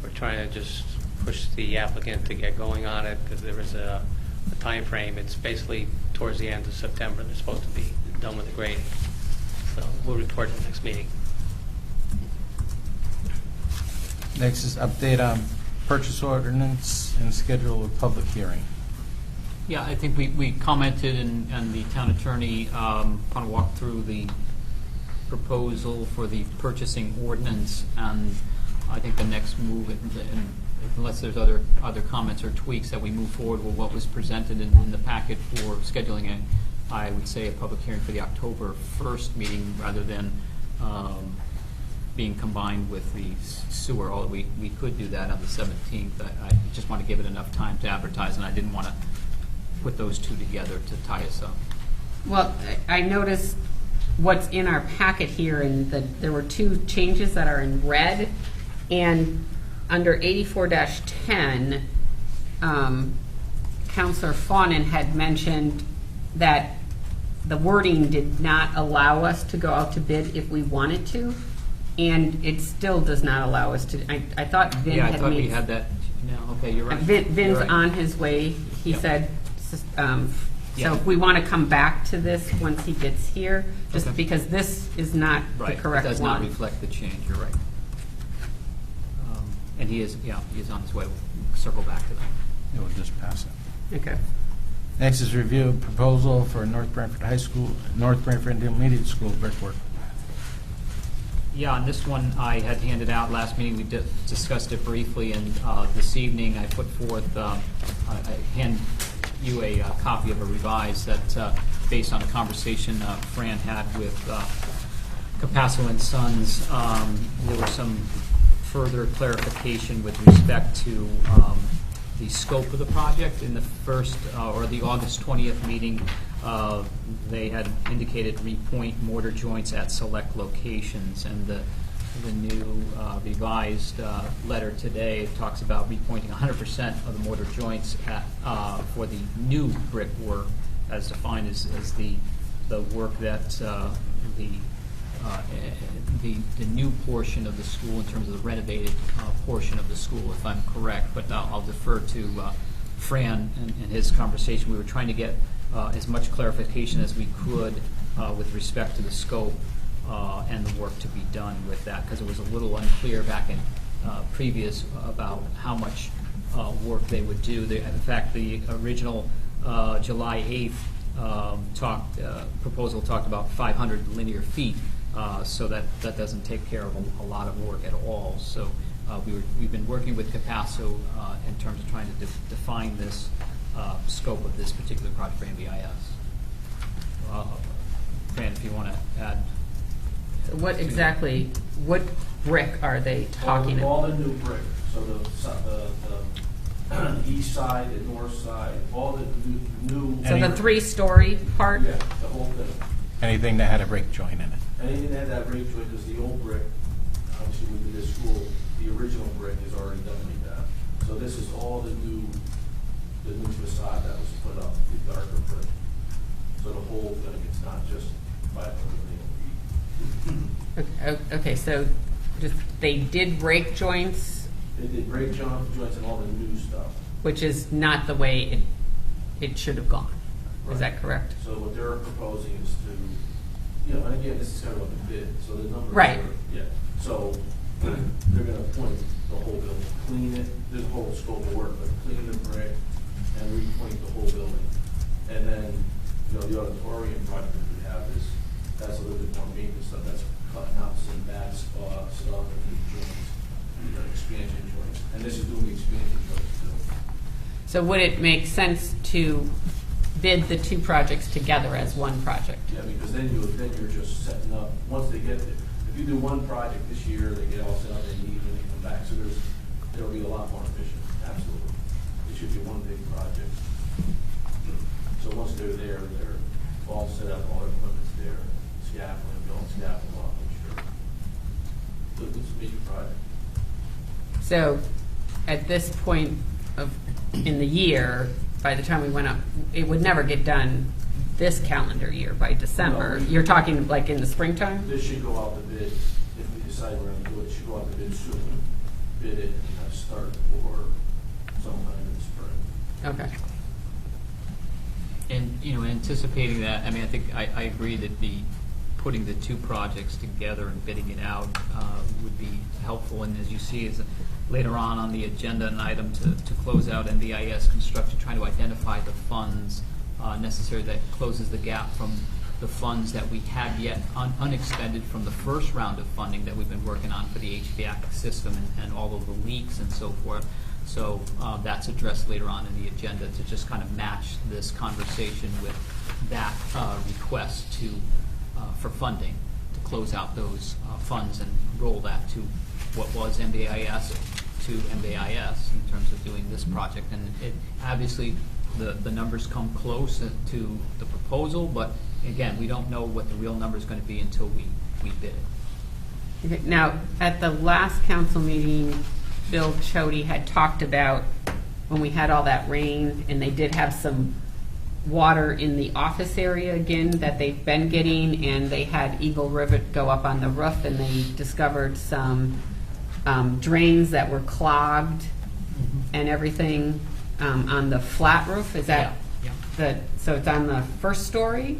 G: We're trying to just push the applicant to get going on it because there is a time frame. It's basically towards the end of September. They're supposed to be done with the grading. So we'll report at the next meeting.
A: Next is update on purchase ordinance and schedule of public hearing.
K: Yeah, I think we commented, and the town attorney kind of walked through the proposal for the purchasing ordinance, and I think the next move, and unless there's other comments or tweaks, that we move forward with what was presented in the packet for scheduling I would say, a public hearing for the October 1st meeting rather than being combined with the sewer, although we could do that on the 17th. I just want to give it enough time to advertise, and I didn't want to put those two together to tie us up.
F: Well, I noticed what's in our packet here, and there were two changes that are in red, and under 84-10, Counselor Fawnin had mentioned that the wording did not allow us to go out to bid if we wanted to, and it still does not allow us to. I thought Vin
K: Yeah, I
F: had
K: thought
F: made.
K: we had that. No, okay, you're right.
F: Vin's
K: You're right.
F: on his way. He
K: Yep.
F: said,
K: Yeah.
F: so if we want to come back to this once he gets here, just
K: Okay.
F: because this is not
K: Right,
F: the correct
K: it does not
F: one.
K: reflect the change, you're right. And he is on his way. We'll circle back to that.
A: It will just pass it.
F: Okay.
A: Next is review of proposal for North Branford High School, North Branford Intermediate School brickwork.
K: Yeah, on this one, I had handed out last meeting, we discussed it briefly, and this evening I put forth, I hand you a copy of a revise that, based on a conversation Fran had with Capasso and Sons, there was some further clarification with respect to the scope of the project. In the first, or the August 20th meeting, they had indicated repoint mortar joints at select locations, and the new revised letter today talks about repointing 100% of the mortar joints at, for the new brickwork, as defined as the work that the new portion of the school, in terms of the renovated portion of the school, if I'm correct. But I'll defer to Fran and his conversation. We were trying to get as much clarification as we could with respect to the scope and the work to be done with that, because it was a little unclear back in previous about how much work they would do. In fact, the original July 8th proposal talked about 500 linear feet. So that doesn't take care of a lot of work at all. So we've been working with Capasso in terms of trying to define this scope of this particular project for MBIS. Fran, if you want to add.
F: So what brick are they talking about?
H: All the new brick, so the east side, the north side, all the new.
F: So the 3-story part?
H: Yeah, the whole thing.
A: Anything that had a break joint in it.
H: Anything that had that break joint, because the old brick, obviously with this school, the original brick is already done like that. So this is all the new facade that was put up, the darker brick. So the whole thing, it's not just 500 linear feet.
F: Okay, so they did break joints,
H: They did break joints and all the new stuff.
F: which is not the way it should have gone. Is that correct?
H: So what they're proposing is to, and again, this is kind of what the bid, so the numbers
F: Right.
H: are, yeah. So they're gonna point the whole building, clean it, there's a whole scope of work, but clean the brick and repoint the whole building. And then, the auditorium project that we have that's a little bit more maintenance stuff, that's cutting out some bad spots, stuff, and the joints, the expansion joints. And this is doing the expansion joints too.
F: So would it make sense to bid the two projects together as one project?
H: Yeah, because then you're just setting up, once they get there, if you do one project this year, they get all set up, they leave, and they come back, so it'll be a lot more efficient, absolutely. It should be one big project. So once they're there, they're all set up, all their equipment's there, scaffolding, building scaffolding off, I'm sure. So it's a big project.
F: So at this point in the year, by the time we went up, it would never get done this calendar year by December.
H: No.
F: You're talking like in the springtime?
H: This should go out to bid, if we decide we're gonna do it, it should go out to bid soon, bid it and kind of start for sometime in the spring.
F: Okay.
K: And, anticipating that, I think I agree that putting the two projects together and bidding it out would be helpful. And as you see, later on the agenda, an item to close out NBIS construction, trying to identify the funds necessary that closes the gap from the funds that we had yet unexpended from the first round of funding that we've been working on for the HVAC system and all of the leaks and so forth. So that's addressed later on in the agenda to just kind of match this conversation with that request for funding to close out those funds and roll that to what was MBIS to MBIS in terms of doing this project. And it obviously the numbers come close to the proposal, but again, we don't know what the real number is going to be until we bid it.
F: Okay, now, at the last council meeting, Bill Chody had talked about when we had all that rain, and they did have some water in the office area again that they've been getting, and they had Eagle Rivet go up on the roof, and they discovered some drains that were clogged and everything on the flat roof. Is that so it's on the first story?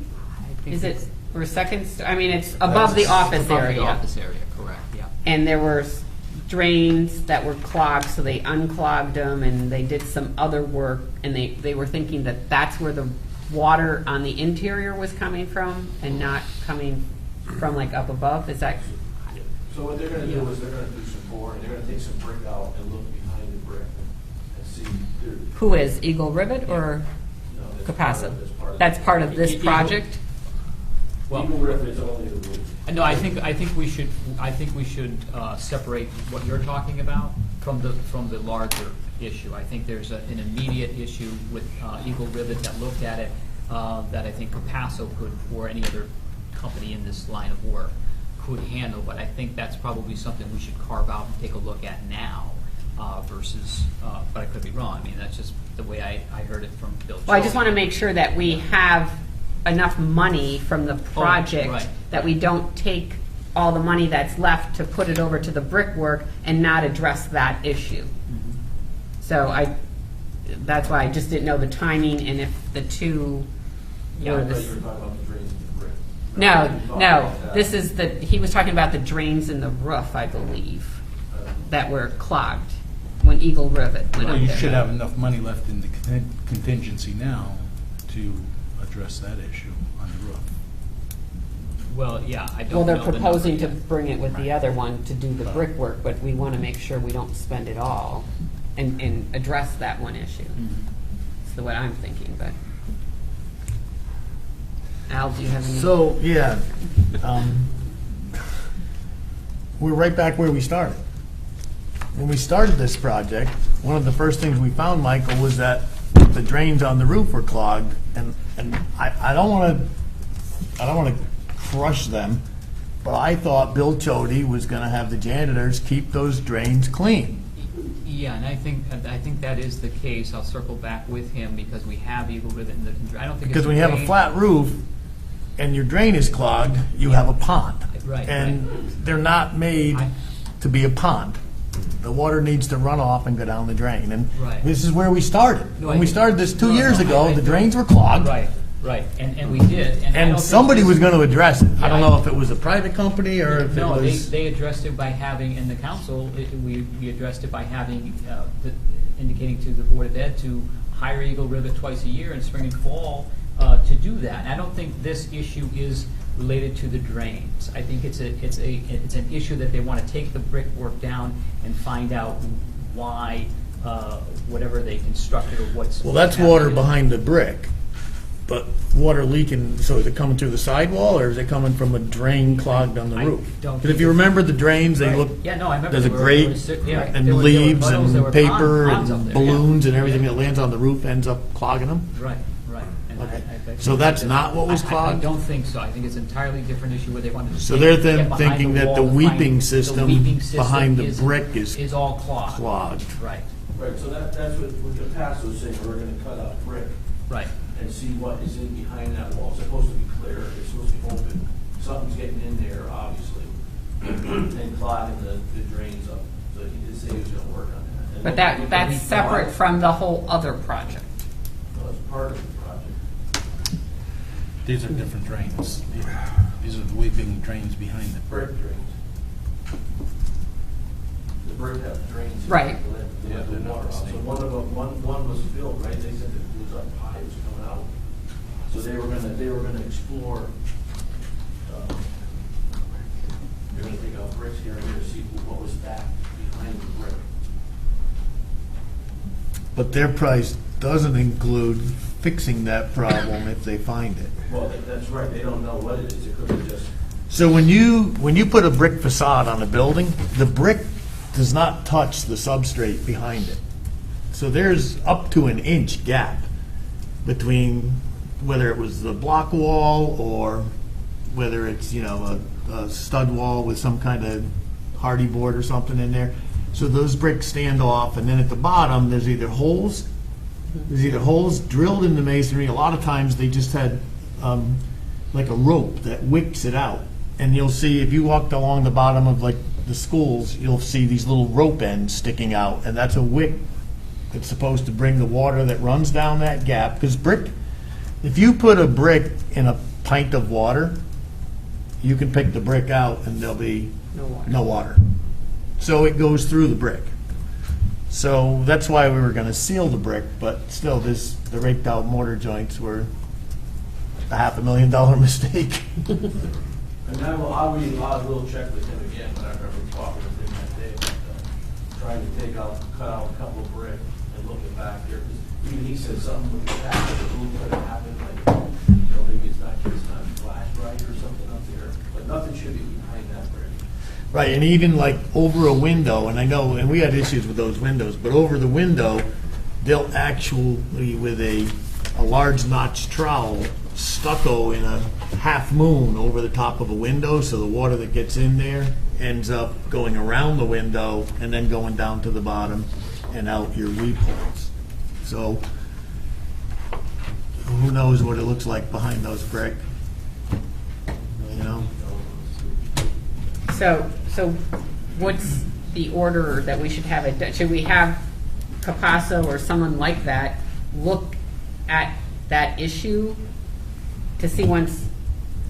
F: Is it, or second, I mean, it's above the office area.
K: Above the office area, correct, yeah.
F: And there were drains that were clogged, so they unclogged them, and they did some other work, and they were thinking that that's where the water on the interior was coming from, and not coming from like up above. Is that?
H: So what they're gonna do is they're gonna do some boring, they're gonna take some brick out and look behind the brick and see.
F: Who is, Eagle Rivet or Capasso? That's part of this project?
K: Well,
H: Eagle Rivet is only the roof.
K: no, I think we should separate what you're talking about from the larger issue. I think there's an immediate issue with Eagle Rivet that looked at it that I think Capasso could, or any other company in this line of work, could handle. But I think that's probably something we should carve out and take a look at now versus, but I could be wrong. I mean, that's just the way I heard it from Bill.
F: Well, I just want to make sure that we have enough money from the project
K: right.
F: that we don't take all the money that's left to put it over to the brickwork and not address that issue. So that's why I just didn't know the timing and if the two.
H: Yeah, I thought you were talking about the drains in the brick.
F: No. This is he was talking about the drains in the roof, I believe, that were clogged when Eagle Rivet went
A: Well,
F: up
A: you
F: there.
A: should have enough money left in the contingency now to address that issue on the roof.
K: Well, yeah, I don't
F: Well, they're
K: know the
F: proposing to
K: number yet.
F: bring it with the other one to do the brickwork, but we want to make sure we don't spend it all and address that one issue. That's what I'm thinking, but. Al, do you have any?
E: So, yeah, we're right back where we started. When we started this project, one of the first things we found, Michael, was that the drains on the roof were clogged, and I don't want to crush them, but I thought Bill Chody was going to have the janitors keep those drains clean.
K: Yeah, and I think that is the case. I'll circle back with him because we have Eagle Rivet in the. I don't think
E: Because
K: it's
E: when you have a
K: drain-
E: flat roof and your drain is clogged, you have a pond.
K: Right,
E: And they're not made to be a pond. The water needs to run off and go down the drain. And
K: Right.
E: this is where we started.
K: No,
E: When
K: I
E: we
K: think-
E: started this 2
K: no,
E: years
K: no,
E: ago,
K: I
E: the
K: think-
E: drains were clogged.
K: Right, and we did. And I don't
E: And
K: think
E: somebody
K: this-
E: was going to address it. I don't
K: Yeah,
E: know if it was a private company or if it
K: No,
E: was.
K: they addressed it by having, in the council, we addressed it by having, indicating to the Board of Ed to hire Eagle Rivet twice a year in spring and fall to do that. And I don't think this issue is related to the drains. I think it's an issue that they want to take the brickwork down and find out why, whatever they constructed or what's.
E: Well, that's
K: happening.
E: water behind the brick. But water leaking, so is it coming through the sidewall or is it coming from a drain clogged on the
K: I
E: roof?
K: don't
E: Because if
K: think
E: you
K: it's-
E: remember the drains, they
K: Right.
E: look,
K: Yeah, no, I remember.
E: there's a
K: there were-
E: grate
K: there was- yeah,
E: and
K: there were
E: leaves
K: puddles, there
E: and
K: were
E: paper
K: ponds up
E: and
K: there, yeah.
E: balloons and everything
K: Yeah.
E: that lands on the roof ends up clogging them?
K: Right. And
E: Okay.
K: I
E: So that's not what was
K: I
E: clogged?
K: don't think so. I think it's an entirely different issue where they wanted to.
E: So they're
K: get
E: then
K: behind
E: thinking that
K: wall
E: the
K: to find
E: weeping
K: the
E: system
K: weeping system
E: behind the brick is
K: all clogged.
E: clogged.
K: Right,
H: Right, so that's what the past was saying, we're gonna cut out brick
K: right.
H: and see what is in behind that wall. It's supposed to be clear, it's supposed to be open. Something's getting in there, obviously, and clogging the drains up. So he did say he was gonna work on that. And
F: But
H: we-
F: that's
H: we-
F: separate from the whole other project.
H: Well, it's part of the project.
A: These are different drains. These are the weeping drains behind the brick.
H: Brick drains. The brick that drains.
F: Right.
H: Yeah, the water out. So one of them, one was filled, right? They said it was up high, it was coming out. So they were gonna explore, they're gonna take out bricks here and there to see what was back behind the brick.
E: But their price doesn't include fixing that problem if they find it.
H: Well, that's right, they don't know what it is, it could be just.
E: So when you put a brick facade on a building, the brick does not touch the substrate behind it. So there's up to an inch gap between whether it was the block wall or whether it's, a stud wall with some kind of hardy board or something in there. So those bricks stand off, and then at the bottom, there's either holes drilled in the masonry. A lot of times they just had like a rope that wicks it out. And you'll see, if you walked along the bottom of like the schools, you'll see these little rope ends sticking out, and that's a wick that's supposed to bring the water that runs down that gap. Because if you put a brick in a pint of water, you can pick the brick out and there'll be no water. So it goes through the brick. So that's why we were gonna seal the brick, but still, the raked out mortar joints were a $500,000 mistake.
H: And then I will check with him again, but I remember talking with him that day about trying to cut out a couple of brick and looking back there. 'Cause even he said something with the back of the roof could have happened, like, maybe it's not flashed right or something up there. But nothing should be behind that brick.
E: Right, and even like over a window, and we had issues with those windows, but over the window, they'll actually, with a large notch trowel, stucco in a half moon over the top of a window, so the water that gets in there ends up going around the window and then going down to the bottom and out your weep holes. So who knows what it looks like behind those brick,
F: So what's the order that we should have it done? Should we have Capasso or someone like that look at that issue to see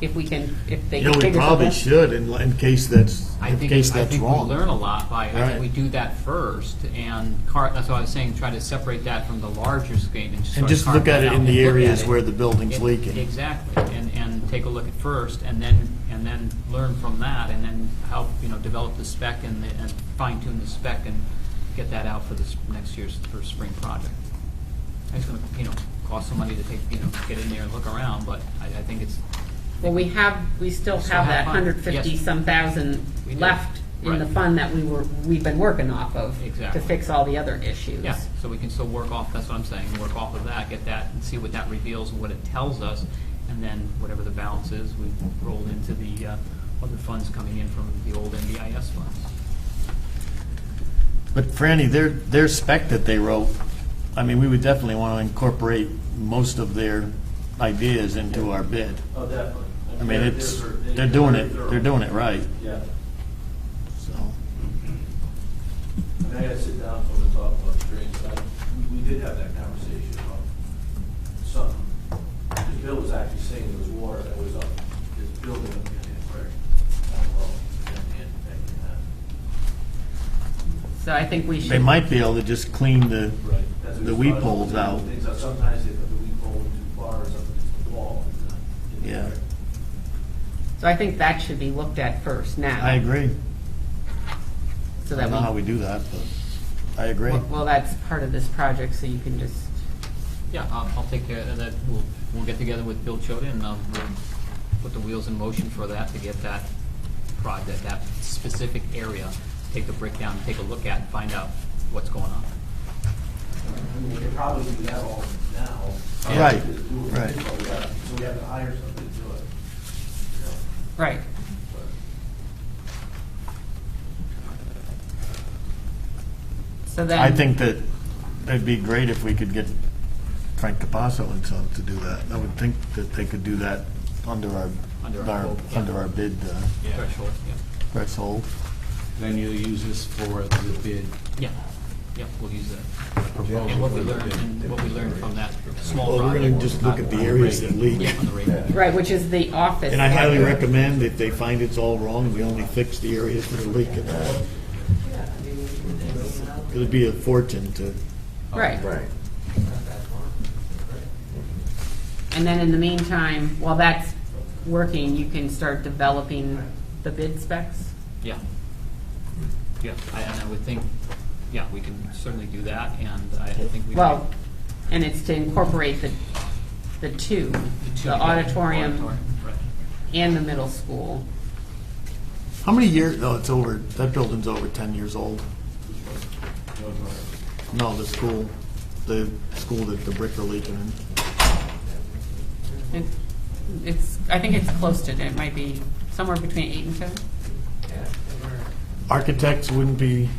F: if they can
E: we
F: figure
E: probably
F: something?
E: should in case that's
K: I think
E: wrong.
K: we learn a lot by, I
E: Right.
K: think we do that first, and that's why I was saying, try to separate that from the larger scheme and
E: And just look at it in the areas where the building's
K: It-
E: leaking.
K: Exactly, and take a look at first, and then learn from that, and then help, develop the spec and fine tune the spec and get that out for next year's first spring project. It's gonna, cost some money to get in there and look around, but I think it's.
F: Well, we still
K: Still
F: have
K: have
F: that
K: fun.
F: 150-some thousand
K: We do.
F: left in the
K: Right.
F: fund that we've been working off of
K: Exactly.
F: to fix all the other issues.
K: Yeah, so we can still work off, that's what I'm saying, work off of that, get that, and see what that reveals, what it tells us, and then whatever the balance is, we roll into the other funds coming in from the old NDIS funds.
E: But Franny, their spec that they wrote, we would definitely want to incorporate most of their ideas into our bid.
H: Oh, definitely.
E: They're doing it right.
H: Yeah.
E: So,
H: I gotta sit down from the top of the drains. We did have that conversation about something. Because Bill was actually saying there was water that was up this building up in the brick down low.
F: So I think we should.
E: they might be able to just clean
H: Right. That's what
E: the
H: it's
E: weep
H: about.
E: holes out.
H: Things that sometimes they put the weep hole in too far or something, it's the wall. It's not in the
E: Yeah.
H: brick.
F: So I think that should be looked at first now.
E: I agree.
F: So
E: I
F: that
E: don't know how we do that, but I agree.
F: Well, that's part of this project, so you can just.
K: Yeah, I'll take care of that, we'll get together with Bill Choda, and we'll put the wheels in motion for that, to get that project, that specific area, take the brick down, take a look at, and find out what's going on.
H: We could probably do that all now.
E: Right,
H: Just do it.
E: right.
H: So we have to hire somebody to do it.
F: Right. So then.
E: I think that it'd be great if we could get Frank Capasso and some to do that. I would think that they could do that under our bid
K: Threshold, yeah.
E: threshold.
A: Then you'll use this for the bid.
K: Yeah, we'll use that.
A: Proposal
K: And what we
A: for the
K: learned,
A: bid.
K: and what we learned from that small
E: Well, we're
K: project.
E: gonna just look at the areas that leak.
K: Yeah, on the radar.
F: Right, which is the office.
E: And I highly recommend, if they find it's all wrong, we only fix the areas that are leaking. It'd be a fortune to,
F: Right.
H: Right.
F: And then in the meantime, while that's working, you can start developing the bid specs.
K: Yeah. Yeah, and I would think, yeah, we can certainly do that, and I think we.
F: Well, and it's to incorporate the two, the auditorium
K: Right.
F: and the middle school.
E: how many years, no, it's over, that building's over 10 years old. No, the school that the brick are leaking in.
F: It's, I think it's close to it. It might be somewhere between 8 and 10.
E: Architects wouldn't be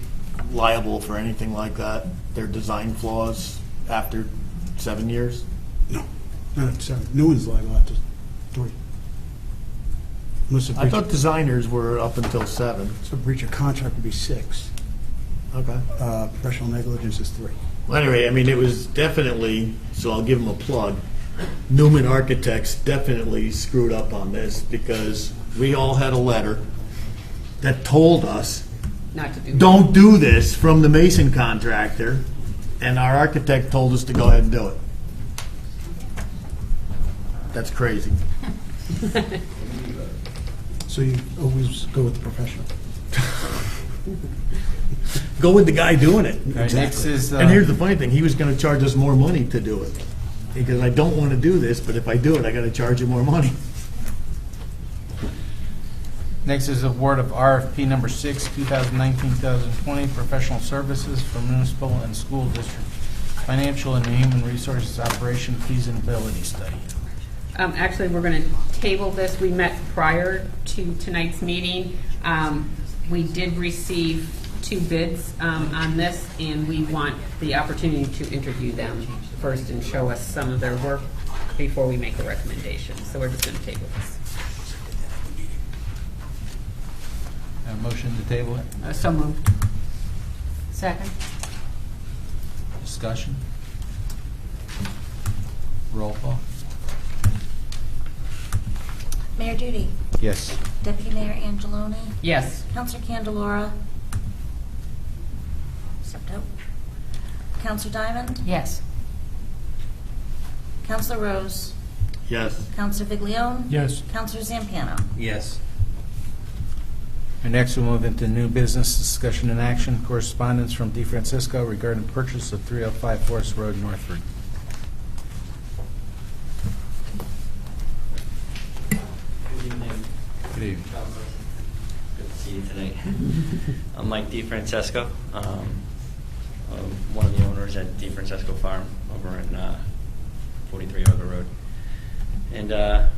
E: liable for anything like that, their design flaws after 7 years?
L: No, not at 7. New one's liable after 3. Unless a
E: I
L: breach,
E: thought designers were up until 7.
L: so breach of contract would be 6.
E: Okay.
L: Professional negligence is 3.
E: Well, anyway, I mean, it was definitely, so I'll give them a plug. Newman Architects definitely screwed up on this because we all had a letter that told us,
F: Not to do.
E: don't do this from the mason contractor, and our architect told us to go ahead and do it. That's crazy.
L: So you always go with the professional.
E: Go with the guy doing it.
A: All right, next is,
E: And here's the funny thing, he was gonna charge us more money to do it. Because I don't wanna do this, but if I do it, I gotta charge you more money.
A: next is award of RFP number 6, 2019-2020, professional services for municipal and school district financial and human resources operation feasibility study.
F: Actually, we're going to table this. We met prior to tonight's meeting. We did receive 2 bids on this, and we want the opportunity to interview them first and show us some of their work before we make a recommendation. So we're just going to table this.
A: A motion to table it?
F: So moved.
C: Second.
A: Discussion? Roll call?
C: Mayor Duty.
A: Yes.
C: Deputy Mayor Angeloni.
F: Yes.
C: Counselor Candelora. Except out. Counselor Diamond.
F: Yes.
C: Counselor Rose.
E: Yes.
C: Counselor Viglione.
I: Yes.
C: Counselor Zampiano.
D: Yes.
A: And next we'll move into new business discussion and action, correspondence from DeFrancisco regarding purchase of 305 Forest Road, Northford. Good evening.
M: Good to see you tonight. I'm Mike DeFrancesco, one of the owners at DeFrancesco Farm over in 43 Arbor Road. And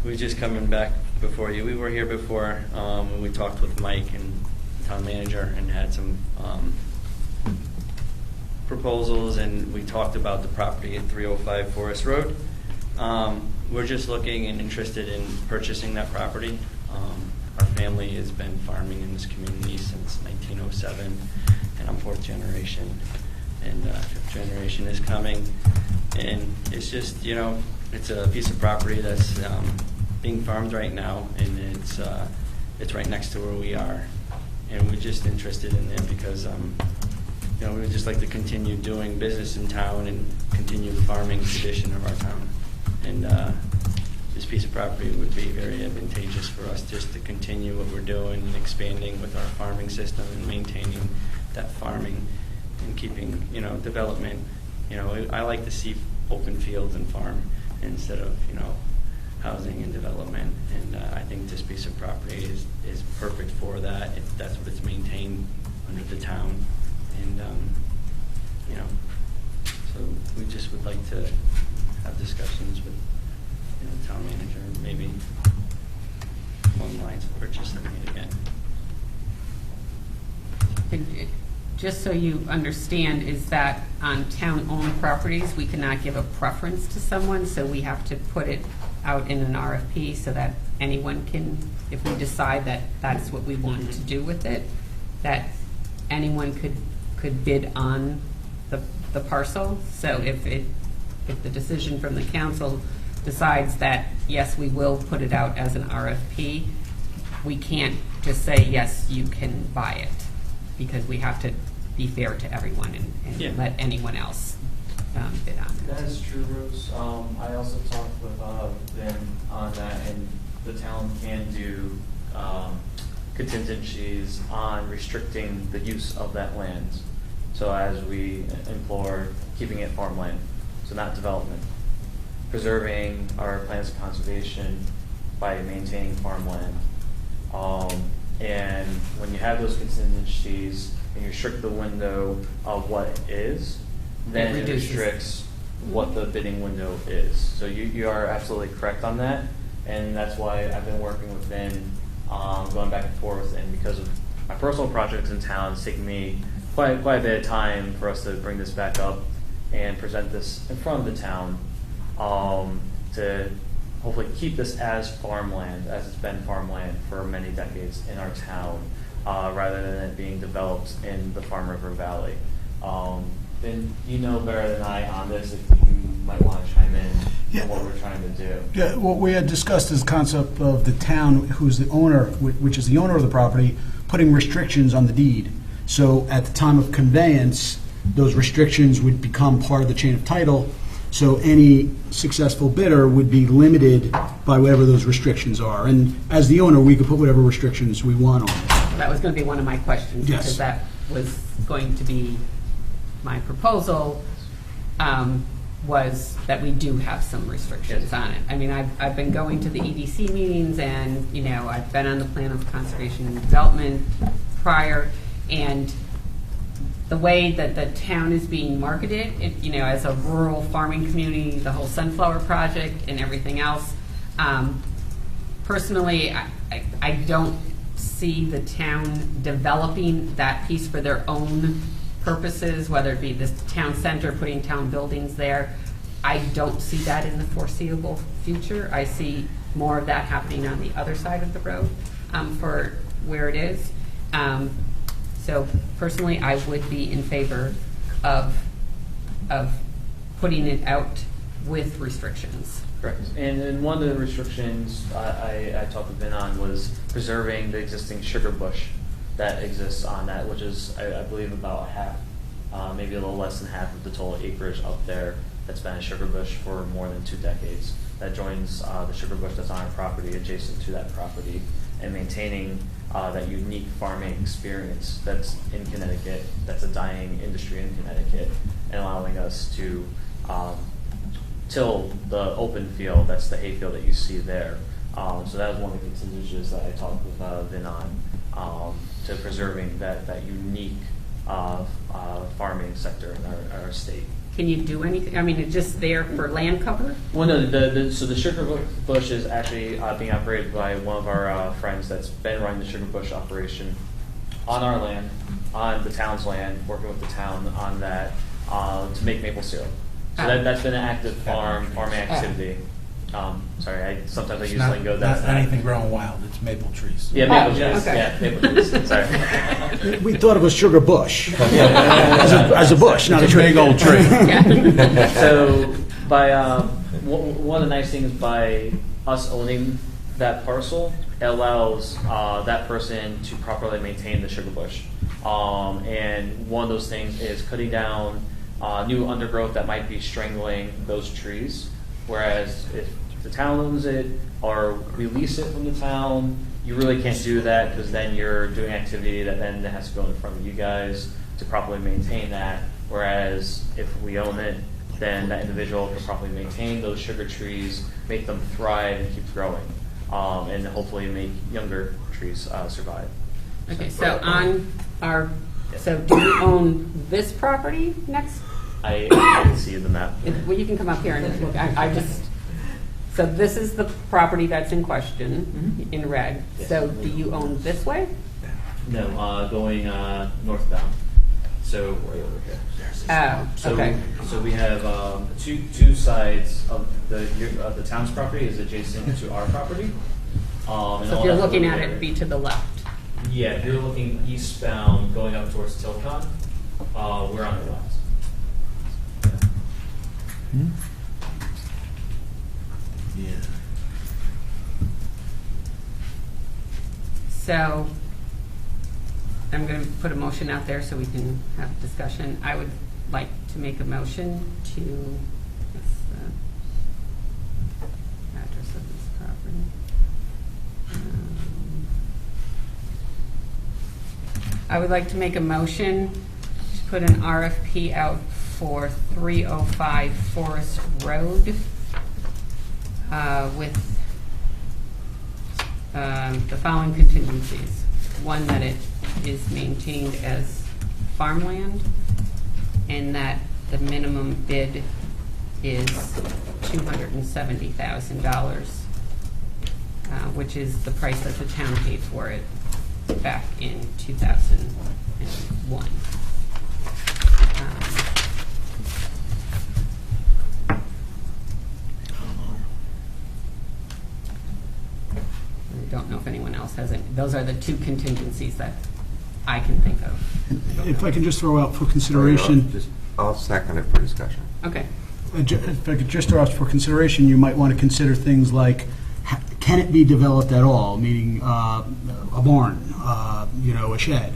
M: we're just coming back before you. We were here before when we talked with Mike and the town manager and had some proposals, and we talked about the property at 305 Forest Road. We're just looking and interested in purchasing that property. Our family has been farming in this community since 1907, and I'm 4th generation, and 5th generation is coming. And it's just, you know, it's a piece of property that's being farmed right now, and it's right next to where we are. And we're just interested in it because, you know, we would just like to continue doing business in town and continue the farming tradition of our town. And this piece of property would be very advantageous for us just to continue what we're doing and expanding with our farming system and maintaining that farming and keeping, you know, development. You know, I like to see open fields and farm instead of, you know, housing and development. And I think this piece of property is perfect for that if that's what it's maintained under the town. And, you know, so we just would like to have discussions with, you know, town manager, maybe along the lines of purchasing it again.
F: Just so you understand, is that on town-owned properties, we cannot give a preference to someone, so we have to put it out in an RFP so that anyone can, if we decide that that's what we want to do with it, that anyone could bid on the parcel. So if the decision from the council decides that, yes, we will put it out as an RFP, we can't just say, yes, you can buy it, because we have to be fair to everyone
M: Yeah.
F: and let anyone else bid on
M: That
F: it.
M: is true, Rose. I also talked with Vin on that, and the town can do contingencies on restricting the use of that land. So as we implore, keeping it farmland, so not development. Preserving our plans of conservation by maintaining farmland. And when you have those contingencies and you restrict the window of what it is, then it
F: reduces.
M: restricts what the bidding window is. So you are absolutely correct on that, and that's why I've been working with Vin, going back and forth, and because of my personal projects in town, it's taken me quite a bit of time for us to bring this back up and present this in front of the town, to hopefully keep this as farmland, as it's been farmland for many decades in our town, rather than it being developed in the Farm River Valley. Ben, you know better than I on this, if you might want to chime in
L: Yeah.
M: on what we're trying to do.
L: Yeah, what we had discussed is the concept of the town, who's the owner, which is the owner of the property, putting restrictions on the deed. So at the time of conveyance, those restrictions would become part of the chain of title. So any successful bidder would be limited by whatever those restrictions are. And as the owner, we could put whatever restrictions we want on it.
F: That was going to be one of my questions,
L: Yes.
F: because that was going to be my proposal, was that we do have some restrictions on it. I mean, I've been going to the EDC meetings, and, you know, I've been on the plan of conservation and development prior, and the way that the town is being marketed, you know, as a rural farming community, the whole sunflower project and everything else, personally, I don't see the town developing that piece for their own purposes, whether it be this town center, putting town buildings there. I don't see that in the foreseeable future. I see more of that happening on the other side of the road, for where it is. So personally, I would be in favor of putting it out with restrictions.
M: Correct. And one of the restrictions I talked with Ben on was preserving the existing sugar bush that exists on that, which is, I believe, about half, maybe a little less than half of the total acreage up there that's been a sugar bush for more than 2 decades. That joins the sugar bush that's on our property, adjacent to that property, and maintaining that unique farming experience that's in Connecticut, that's a dying industry in Connecticut, and allowing us to till the open field, that's the hay field that you see there. So that was one of the contingencies that I talked with Vin on, to preserving that unique farming sector in our state.
F: Can you do anything? I mean, it's just there for land cover?
M: Well, no, so the sugar bush is actually being operated by one of our friends that's been running the sugar bush operation on our land, on the town's land, working with the town on that to make maple syrup. So that's been an active farming activity. Sorry, sometimes I use lingo that's
A: not anything growing wild. It's maple trees.
M: Yeah, maple trees.
F: okay.
M: Yeah, maple trees. Sorry.
L: We thought it was sugar bush, as a bush, not a tree.
A: Big old tree.
M: So by one of the nice things by us owning that parcel, it allows that person to properly maintain the sugar bush. And one of those things is cutting down new undergrowth that might be strangling those trees. Whereas if the town owns it or release it from the town, you really can't do that, because then you're doing activity that then has to go in front of you guys to properly maintain that. Whereas if we own it, then that individual can properly maintain those sugar trees, make them thrive and keep growing, and hopefully make younger trees survive.
F: Okay, so on our, so do you own this property next?
M: I can see the map.
F: Well, you can come up here and look. I just, so this is the property that's in question in red.
M: Yes.
F: So do you own this way?
M: No, going northbound. So right over here.
F: Oh,
M: So,
F: okay.
M: so we have two sides of the town's property is adjacent to our property.
F: So if you're looking at it, be to the left.
M: Yeah, if you're looking eastbound, going up towards Tilcon, we're on the left.
A: Yeah.
F: So I'm going to put a motion out there so we can have a discussion. I would like to make a motion to, what's the address of this property? I would like to make a motion to put an RFP out for 305 Forest Road with the following contingencies. One, that it is maintained as farmland, and that the minimum bid is $270,000, which is the price that the town paid for it back in 2001. I don't know if anyone else has any. Those are the two contingencies that I can think of.
L: If I can just throw out for consideration.
N: I'll second it for discussion.
F: Okay.
L: If I could just throw out for consideration, you might want to consider things like, can it be developed at all? Meaning a barn, a shed.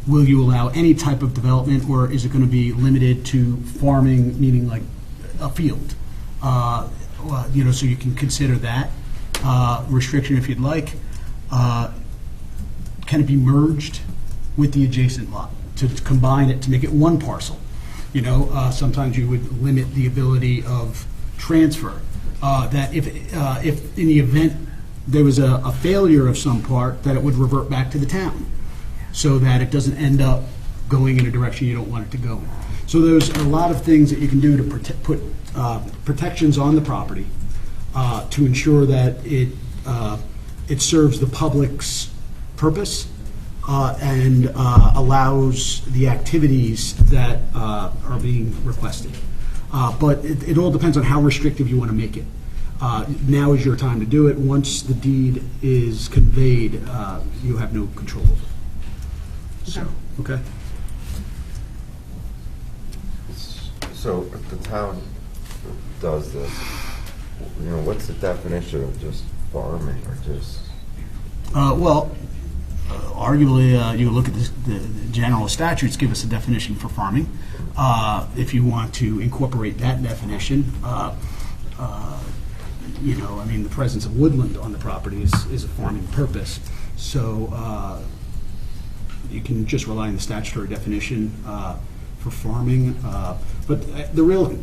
L: Will you allow any type of development, or is it going to be limited to farming, meaning like a field? So you can consider that restriction if you'd like. Can it be merged with the adjacent lot to combine it, to make it one parcel? Sometimes you would limit the ability of transfer. That if in the event there was a failure of some part, that it would revert back to the town, so that it doesn't end up going in a direction you don't want it to go in. So there's a lot of things that you can do to put protections on the property to ensure that it serves the public's purpose and allows the activities that are being requested. But it all depends on how restrictive you want to make it. Now is your time to do it. Once the deed is conveyed, you have no control over it. So, okay?
N: So if the town does this, what's the definition of just farming or just?
L: Arguably, you look at the general statutes give us a definition for farming. If you want to incorporate that definition, the presence of woodland on the property is a farming purpose. So you can just rely on the statutory definition for farming. But the real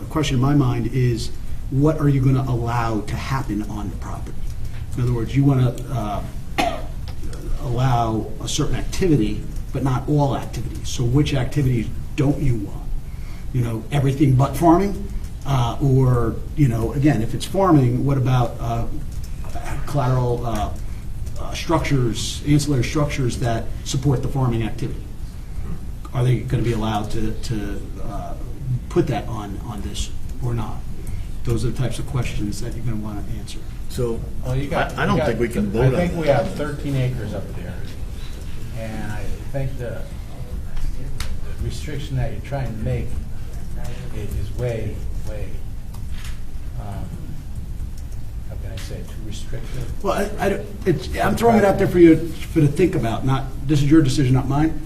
L: question in my mind is, what are you going to allow to happen on the property? In other words, you want to allow a certain activity, but not all activities. So which activities don't you want? Everything but farming? Or, again, if it's farming, what about collateral structures, ancillary structures that support the farming activity? Are they going to be allowed to put that on this or not? Those are the types of questions that you're going to want to answer.
E: So I don't think we can vote on that.
A: I think we have 13 acres up there, and I think the restriction that you're trying to make is way, how can I say, too restrictive.
L: Well, I'm throwing it out there for you to think about. This is your decision, not mine.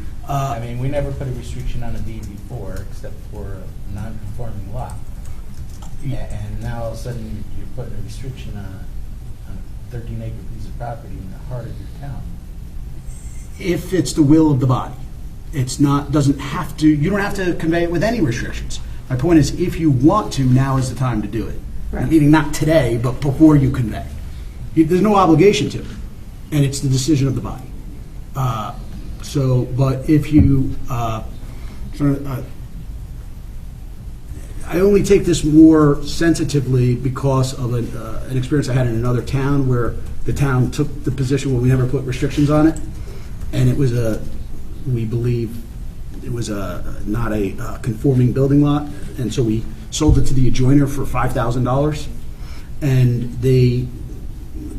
A: We never put a restriction on a deed before, except for a non-conforming lot. And now all of a sudden you're putting a restriction on a 13-acre piece of property in the heart of your town.
L: If it's the will of the body, it's not. Doesn't have to. You don't have to convey it with any restrictions. My point is, if you want to, now is the time to do it.
F: Right.
L: Meaning not today, but before you convey. There's no obligation to, and it's the decision of the body. But if you, I only take this more sensitively because of an experience I had in another town where the town took the position where we never put restrictions on it, and it was we believe it was not a conforming building lot, and so we sold it to the adjoiner for $5,000, and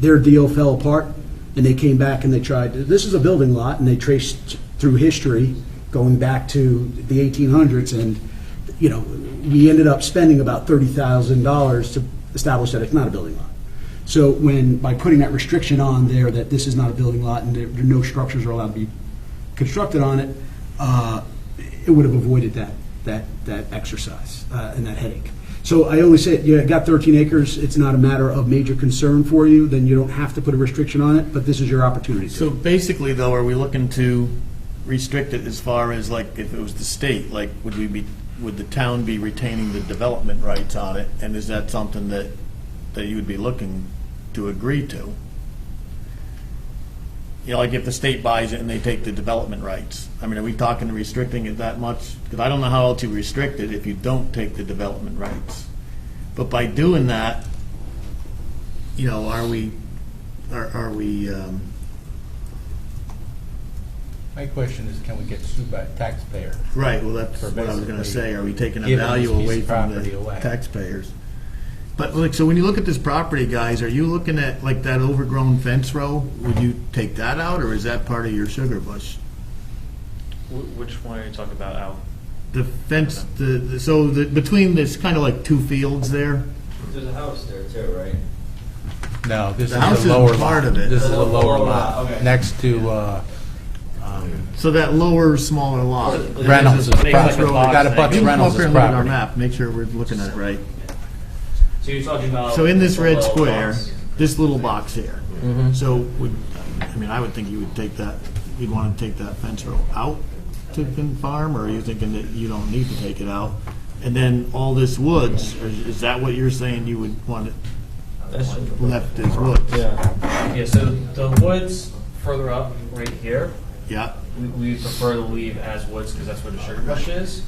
L: their deal fell apart, and they came back and they tried. This is a building lot, and they traced through history going back to the 1800s, and we ended up spending about $30,000 to establish that it's not a building lot. So by putting that restriction on there that this is not a building lot and no structures are allowed to be constructed on it, it would have avoided that exercise and that headache. So I only say, you got 13 acres, it's not a matter of major concern for you, then you don't have to put a restriction on it, but this is your opportunity.
E: So basically, though, are we looking to restrict it as far as, like, if it was the state, like, would the town be retaining the development rights on it? And is that something that you would be looking to agree to? You know, like if the state buys it and they take the development rights. I mean, are we talking restricting it that much? Because I don't know how else you restrict it if you don't take the development rights. But by doing that, you know, are we
A: My question is, can we get sued by a taxpayer?
E: right, well, that's
A: For
E: what I was going to
A: basically
E: say. Are we taking a
A: giving
E: value
A: this piece
E: away
A: of
E: from
A: property
E: the
A: away?
E: taxpayers? But like, so when you look at this property, guys, are you looking at like that overgrown fence row? Would you take that out, or is that part of your sugar bush?
M: Which one are you talking about, Al?
E: The fence, between this kind of like two fields there.
M: There's a house there too, right?
A: No, this
E: The house
A: is
E: is
A: the lower
E: part
A: lot.
E: of it.
A: This is the lower
M: Lower
A: lot,
M: lot, okay.
A: next to
E: So that lower, smaller lot.
A: Reynolds'
D: Makes like a
A: property. We
D: box
A: got a
D: thing.
A: Bucks
E: You can come up
A: Reynolds'
E: here and look at our
A: property.
E: map, make sure we're looking at it right.
M: So you're talking about.
E: So in this
M: the
E: red
M: little
E: square,
M: box?
E: this little box here.
A: Mm-hmm.
E: So I would think you would take that, you'd want to take that fence row out to farm, or are you thinking that you don't need to take it out? And then all this woods, is that what you're saying you would want it
M: That's-
E: left as woods?
O: Yeah, so the woods further up, right here,
E: Yeah,
O: we prefer to leave as woods because that's where the sugar bush is.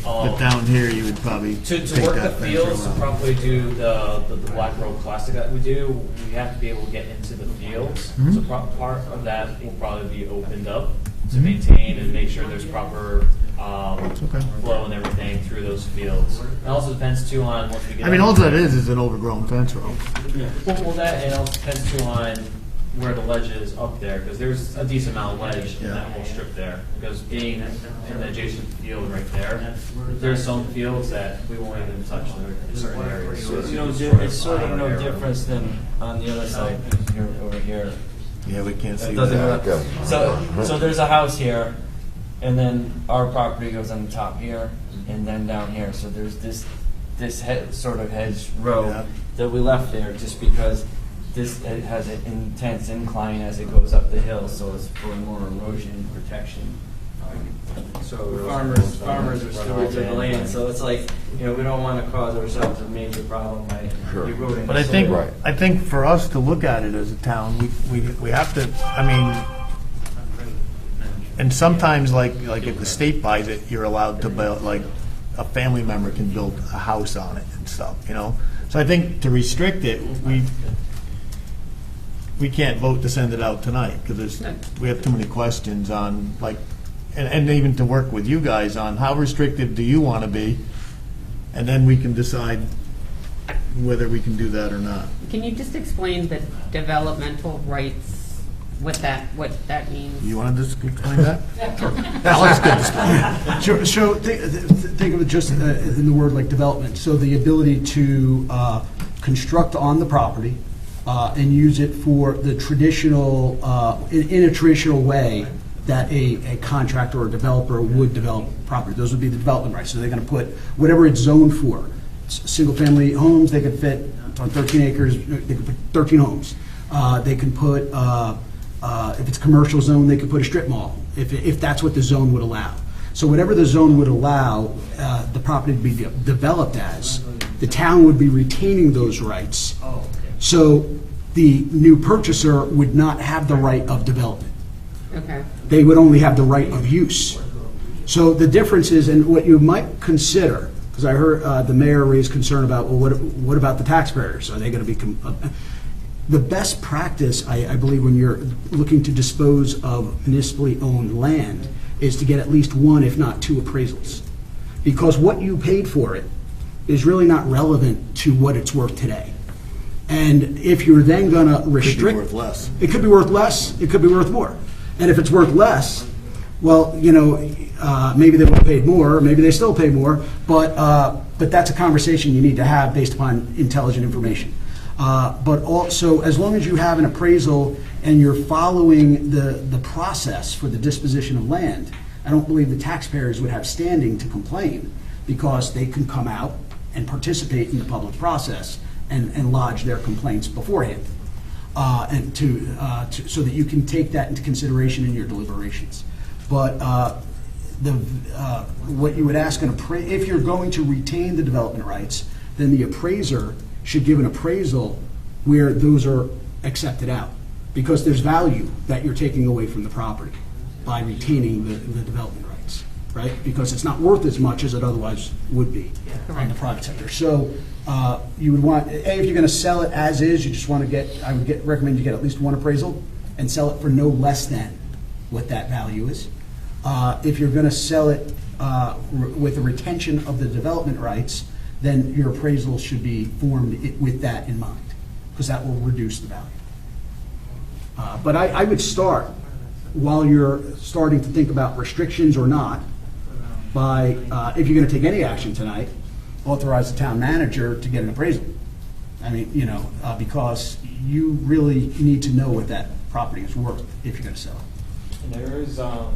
E: but down here you would probably
O: To
E: take
O: work the
E: that fence
O: fields,
E: row
O: to
E: out.
O: probably do the black road classic that we do, we have to be able to get into the fields.
E: Mhm.
O: So part of that will probably be opened up to
E: Mhm.
O: maintain and make sure there's proper
E: okay.
O: flow and everything through those fields. It also depends too on once we get.
E: I mean,
O: up-
E: all that is an overgrown fence row.
O: Well, that, and it also depends too on where the ledge is up there, because there's a decent amount of ledge in that whole strip there. Because being in the adjacent field right there, there's some fields that we won't even touch in certain areas. So
M: You know,
O: destroy
M: it's sort of
O: a
M: no
O: lot area.
M: difference than on the other side, here, over here.
E: Yeah, we can't see
M: It doesn't
E: that.
M: go- So there's a house here, and then our property goes on the top here, and then down here. So there's this sort of hedge row
E: Yeah.
M: that we left there just because it has an intense incline as it goes up the hill, so it's for more erosion protection. So farmers are stewards of the land, so it's like, you know, we don't want to cause ourselves a major problem by eroding.
E: But I
M: the
E: think,
M: soil.
N: Right.
E: I think for us to look at it as a town, we have to, I mean, and sometimes like if the state buys it, you're allowed to build, like, a family member can build a house on it and stuff, you know? So I think to restrict it, we can't vote to send it out tonight, because we have too many questions on, like, and even to work with you guys on how restrictive do you want to be, and then we can decide whether we can do that or not.
F: Can you just explain the developmental rights, what that means?
E: You want to just explain that? Alex could explain.
L: Sure. So think of it just in the word like development. So the ability to construct on the property and use it for the traditional, in a traditional way that a contractor or a developer would develop property. Those would be the development rights. So they're going to put whatever it's zoned for. Single-family homes, they could fit on 13 acres, they could put 13 homes. They can put, if it's commercial zone, they could put a strip mall, if that's what the zone would allow. So whatever the zone would allow the property to be developed as, the town would be retaining those rights. So the new purchaser would not have the right of development.
F: Okay.
L: They would only have the right of use. So the difference is, and what you might consider, because I heard the mayor raise concern about, well, what about the taxpayers? Are they going to be... The best practice, I believe, when you're looking to dispose of municipally owned land is to get at least one, if not two, appraisals. Because what you paid for it is really not relevant to what it's worth today. And if you're then going to restrict...
E: Could be worth less.
L: It could be worth less, it could be worth more. And if it's worth less, well, you know, maybe they would have paid more, maybe they still pay more, but that's a conversation you need to have based upon intelligent information. But also, as long as you have an appraisal and you're following the process for the disposition of land, I don't believe the taxpayers would have standing to complain, because they can come out and participate in the public process and lodge their complaints beforehand, and so that you can take that into consideration in your deliberations. But what you would ask if you're going to retain the development rights, then the appraiser should give an appraisal where those are accepted out, because there's value that you're taking away from the property by retaining the development rights, right? Because it's not worth as much as it otherwise would be on the private sector. So you would want, if you're going to sell it as is, you just want to recommend you get at least one appraisal and sell it for no less than what that value is. If you're going to sell it with a retention of the development rights, then your appraisal should be formed with that in mind, because that will reduce the value. But I would start, while you're starting to think about restrictions or not, by, if you're going to take any action tonight, authorize the town manager to get an appraisal. I mean, because you really need to know what that property is worth if you're going to sell it.
O: And there is, I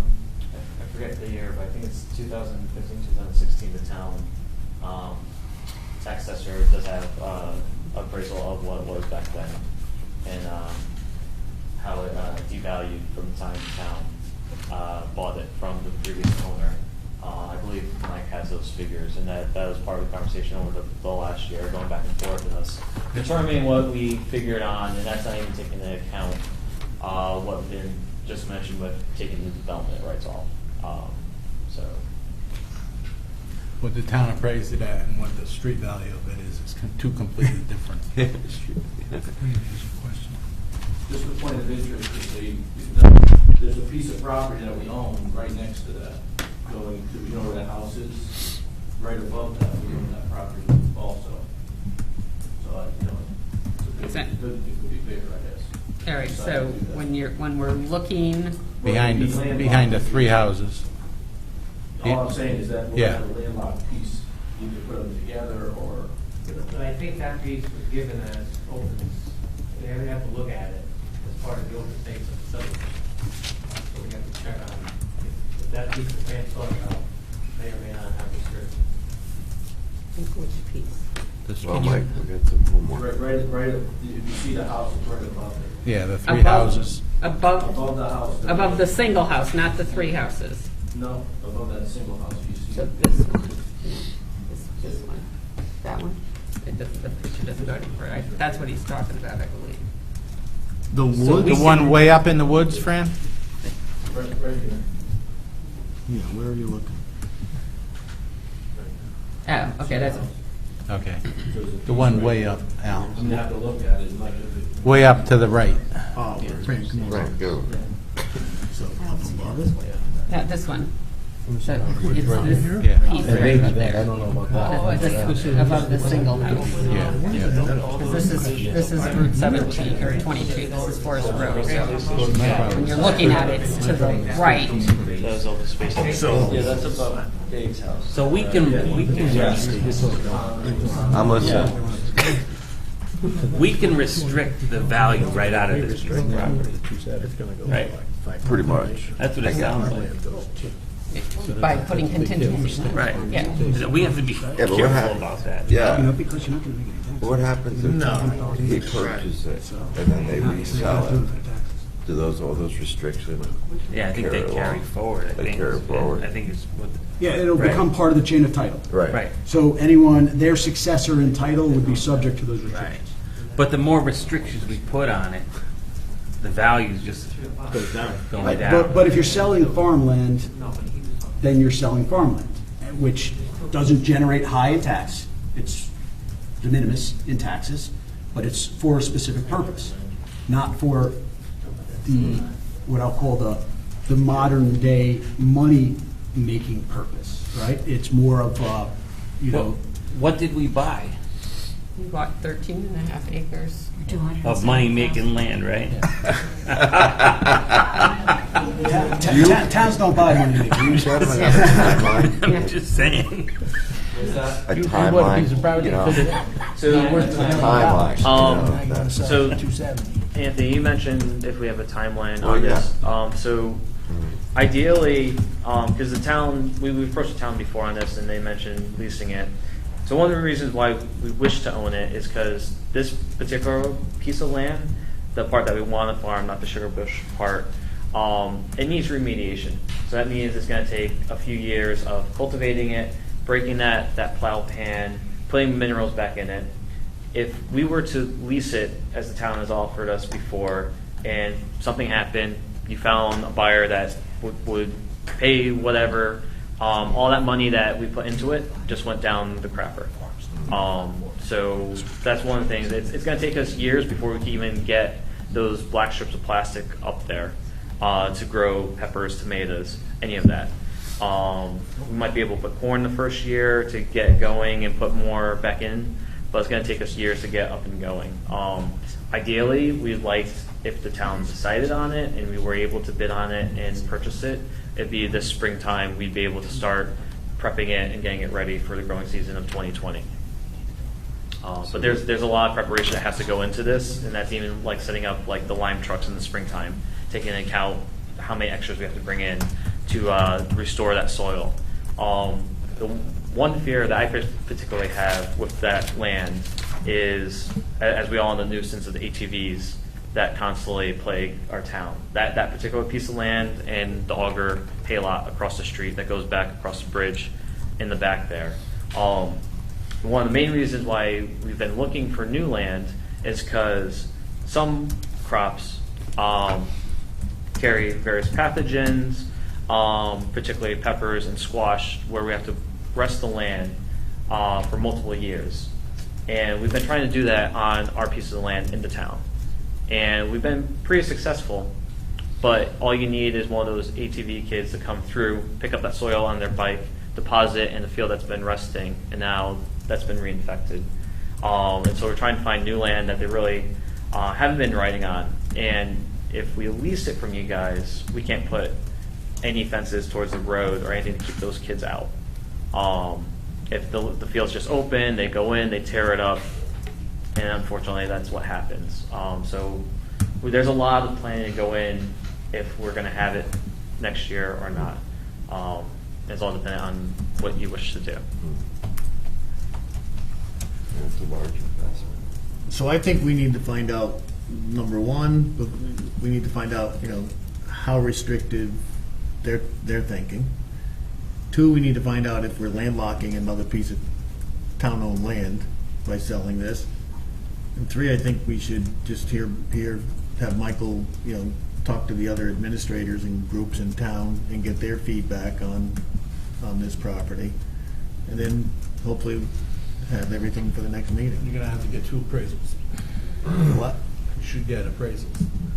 O: forget the year, but I think it's 2015, 2016, the town tax assessor does have appraisal of what it was back then, and how it devalued from the time the town bought it from the previous owner. I believe Mike has those figures, and that was part of the conversation over the last year, going back and forth, and us determining what we figured on, and that's not even taking into account what been just mentioned with taking the development rights off. So,
A: What the town appraised it at and what the street value of it is two completely different.
P: Just a point of interest, there's a piece of property that we own right next to that, going to, where that house is, right above that, we own that property also. So, it could be bigger, I guess.
F: All right, so when we're looking,
A: Behind the three houses.
P: All I'm saying is that we'll
A: Yeah.
P: have a landlocked piece, either put them together or.
G: But I think that piece was given as open, they have to look at it as part of the open space of the facility. So we have to check on if that piece of land talking about may or may not have restrictions.
F: which piece?
N: Well, Mike, we got some homework.
P: Right, if you see the house, it's right above it.
A: Yeah, the three
F: Above-
A: houses.
P: Above the house.
F: Above the single house, not the three houses.
P: No, above that single house you see.
F: So this one, this one, that one? The picture doesn't go any further. That's what he's talking about, I believe.
E: The
A: The one way up in the woods, Fran?
P: Right here.
E: Yeah, where are you looking?
F: Oh, okay, that's,
A: Okay. The one way up, Al.
P: You have to look at it, like,
A: Way up to the right.
E: Oh, Frank, come on.
N: Right, go.
E: So, up above it?
F: this one. So
A: Yeah.
F: it's this piece right up there.
I: don't know about that.
F: This- Above the single house.
A: Yeah.
F: 'Cause this is Route 17 or 22, this is Forest Road. So when you're looking at it, it's to the right.
M: Those open spaces.
E: So-
M: Yeah, that's above Dave's house.
D: So we can
N: I'm listening.
D: we can restrict the value right out of this piece of property. Right.
N: Pretty much.
D: That's what it sounds like.
F: By putting contingencies.
D: Right.
F: Yeah.
D: We have to be
N: Yeah, but what
D: careful
N: happened?
D: about that.
N: Yeah.
L: Because you're not going to make any taxes.
N: What happens if he purchases it and then they resell it? Do all those restrictions?
D: Yeah, I think they carry forward.
N: They carry forward.
D: I think it's what.
L: Yeah, it'll
D: Right.
L: become part of the chain of title.
D: Right.
L: So anyone, their successor in title would be subject to those
D: Right.
L: restrictions.
D: But the more restrictions we put on it, the value's just going down.
L: But if you're selling farmland, then you're selling farmland, which doesn't generate high in tax. It's de minimis in taxes, but it's for a specific purpose, not for the, what I'll call the modern day money-making purpose, right? It's more of,
D: What did we buy?
F: We bought 13 and a half acres.
D: Of money-making land, right?
L: Towns don't buy money.
D: I'm just saying.
N: a
A: You bought a piece of
N: timeline,
A: property
N: you know?
A: because
O: So,
A: worth $1 million.
N: Timeline,
A: Now
N: you know,
A: you're gonna sell
O: so-
A: it for 270.
O: Anthony, you mentioned if we have a timeline
N: Well,
O: on
N: yeah.
O: this. So ideally, because the town, we approached the town before on this and they mentioned leasing it. So one of the reasons why we wish to own it is because this particular piece of land, the part that we want to farm, not the sugar bush part, it needs remediation. So that means it's going to take a few years of cultivating it, breaking that plow pan, putting minerals back in it. If we were to lease it, as the town has offered us before, and something happened, you found a buyer that would pay whatever, all that money that we put into it just went down the crapper. So that's one of the things. It's going to take us years before we can even get those black strips of plastic up there to grow peppers, tomatoes, any of that. We might be able to put corn the first year to get going and put more back in, but it's going to take us years to get up and going. Ideally, we'd like, if the town decided on it and we were able to bid on it and purchase it, it'd be this springtime we'd be able to start prepping it and getting it ready for the growing season of 2020. But there's a lot of preparation that has to go into this, and that's even like setting up like the lime trucks in the springtime, taking into account how many extras we have to bring in to restore that soil. The one fear that I particularly have with that land is, as we all know, the nuisance of the ATVs that constantly plague our town. That particular piece of land and the auger hay lot across the street that goes back across the bridge in the back there. One of the main reasons why we've been looking for new land is because some crops carry various pathogens, particularly peppers and squash, where we have to rest the land for multiple years. And we've been trying to do that on our piece of land in the town. And we've been pretty successful, but all you need is one of those ATV kids to come through, pick up that soil on their bike, deposit in the field that's been resting, and now that's been reinfected. And so we're trying to find new land that they really haven't been riding on. And if we lease it from you guys, we can't put any fences towards the road or anything to keep those kids out. If the field's just open, they go in, they tear it up, and unfortunately that's what happens. So there's a lot of planning to go in if we're going to have it next year or not. It's all dependent on what you wish to do.
N: It's a large investment.
E: So I think we need to find out, number one, we need to find out, how restrictive they're thinking. Two, we need to find out if we're landlocking another piece of town-owned land by selling this. And three, I think we should just have Michael, talk to the other administrators and groups in town and get their feedback on this property. And then hopefully have everything for the next meeting.
I: You're gonna have to get 2 appraisals.
E: What?
I: You should get appraisals,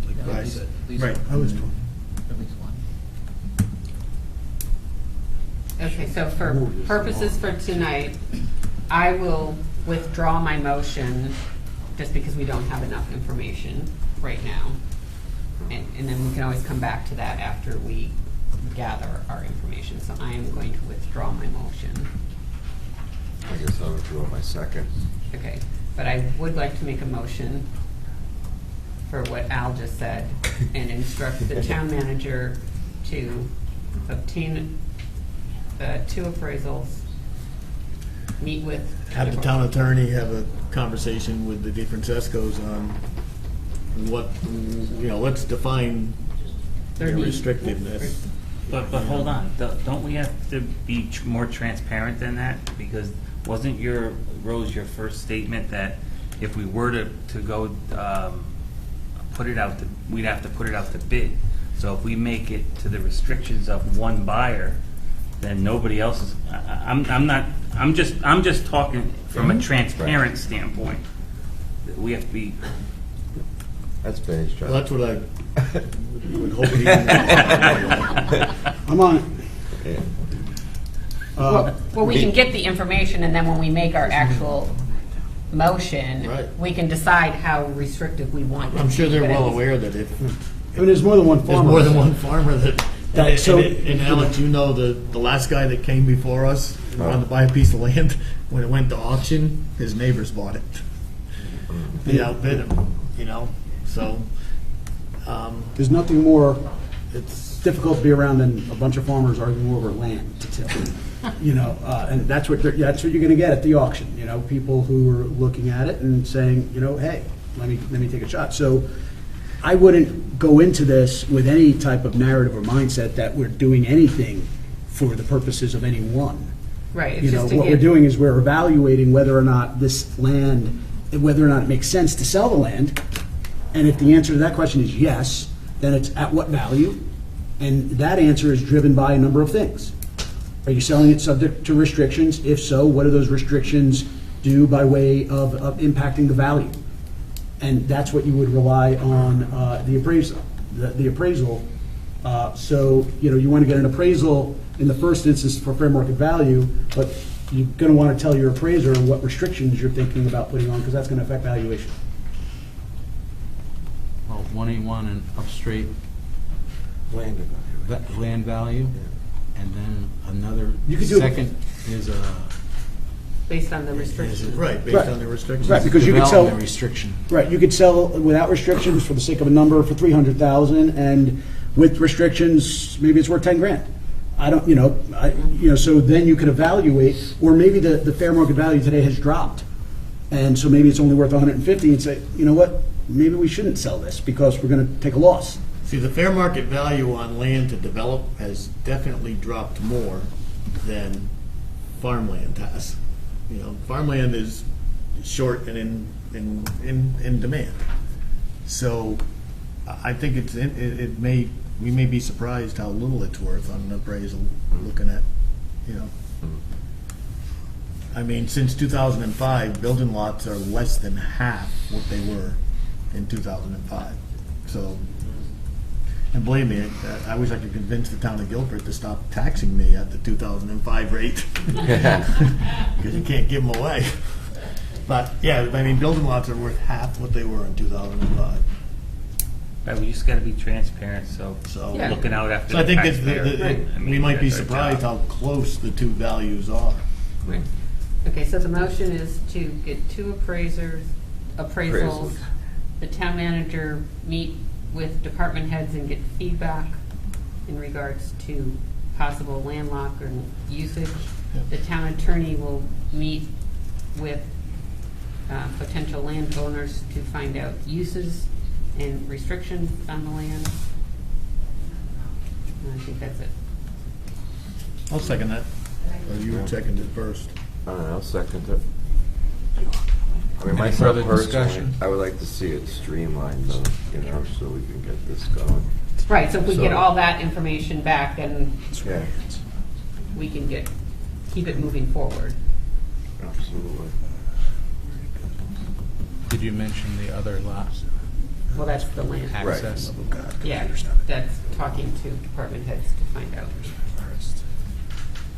I: like
E: Right.
I: I said.
E: Right, I was told.
K: At least one.
F: Okay, so for purposes for tonight, I will withdraw my motion just because we don't have enough information right now. And then we can always come back to that after we gather our information. So I am going to withdraw my motion.
N: I guess I'll withdraw my second.
F: Okay, but I would like to make a motion for what Al just said and instruct the town manager to obtain 2 appraisals, meet with.
E: Have the town attorney have a conversation with the different CESCOs on what, let's define
F: Their need.
E: restrictiveness.
D: But hold on, don't we have to be more transparent than that? Because wasn't Rose, your first statement that if we were to go put it out, we'd have to put it out to bid? So if we make it to the restrictions of one buyer, then nobody else is. I'm just talking from a transparent standpoint. We have to be.
N: That's Benny's job.
E: Well, that's what I would hope he
L: I'm on it.
N: Yeah.
F: Well, we can get the information, and then when we make our actual motion,
E: Right.
F: we can decide how restrictive we want it
E: I'm
F: to
E: sure
F: be,
E: they're
F: but
E: well
F: it's-
E: aware that if
L: I mean, there's more than one
E: there's
L: farmer.
E: more than one farmer that.
L: That- so-
E: And Alex, the last guy that came before us, wanted to buy a piece of land. When it went to auction, his neighbors bought it. They outbid him, you know, so.
L: There's nothing more, it's difficult to be around than a bunch of farmers arguing over land. You know, and that's what you're going to get at the auction, you know, people who are looking at it and saying, you know, hey, let me take a shot. So I wouldn't go into this with any type of narrative or mindset that we're doing anything for the purposes of anyone.
F: Right. It's
L: You know,
F: just to
L: what
F: get-
L: we're doing is we're evaluating whether or not this land, whether or not it makes sense to sell the land. And if the answer to that question is yes, then it's at what value? And that answer is driven by a number of things. Are you selling it subject to restrictions? If so, what do those restrictions do by way of impacting the value? And that's what you would rely on the appraisal. The appraisal. So, you know, you want to get an appraisal in the first instance for fair market value, but you're going to want to tell your appraiser what restrictions you're thinking about putting on, because that's going to affect valuation.
A: Well, 181 and up straight
N: Land value.
A: land value, and then another
L: You could do-
A: second is a
F: Based on the restrictions.
E: Right, based on the restrictions.
L: Right, because you could sell.
A: development restriction.
L: Right, you could sell without restrictions for the sake of a number for 300,000, and with restrictions, maybe it's worth 10 grand. I don't, you know, so then you could evaluate, or maybe the fair market value today has dropped, and so maybe it's only worth 150, and say, you know what, maybe we shouldn't sell this because we're going to take a loss.
E: See, the fair market value on land to develop has definitely dropped more than farmland has. You know, farmland is short and in demand. So I think we may be surprised how little it's worth on an appraisal, looking at, you know. I mean, since 2005, building lots are less than half what they were in 2005. So, and believe me, I wish I could convince the town of Guilford to stop taxing me at the 2005 rate. Because you can't give them away. But, yeah, I mean, building lots are worth half what they were in 2005.
D: Right, we just gotta be transparent, so
F: Yeah.
D: looking out after
E: So I
D: the
E: think
D: taxpayer. I mean,
E: we might be
D: that's our
E: surprised
D: job.
E: how close the two values are.
F: Okay, so the motion is to get two appraisals,
N: Appraisals.
F: the town manager meet with department heads and get feedback in regards to possible landlock or usage. The town attorney will meet with potential landowners to find out uses and restrictions on the land. And I think that's it.
E: I'll second that. Or you would second it first.
N: I'll second it. I mean,
A: Any
N: myself
A: further
N: personally,
A: discussion?
N: I would like to see it streamlined though, you know, so we can get this going.
F: Right, so if we get
N: So-
F: all that information back, then
N: Yeah,
F: we can keep it moving forward.
N: absolutely.
A: Did you mention the other lots?
F: Well, that's the land.
A: Access?
F: Yeah, that's talking to department heads to find out,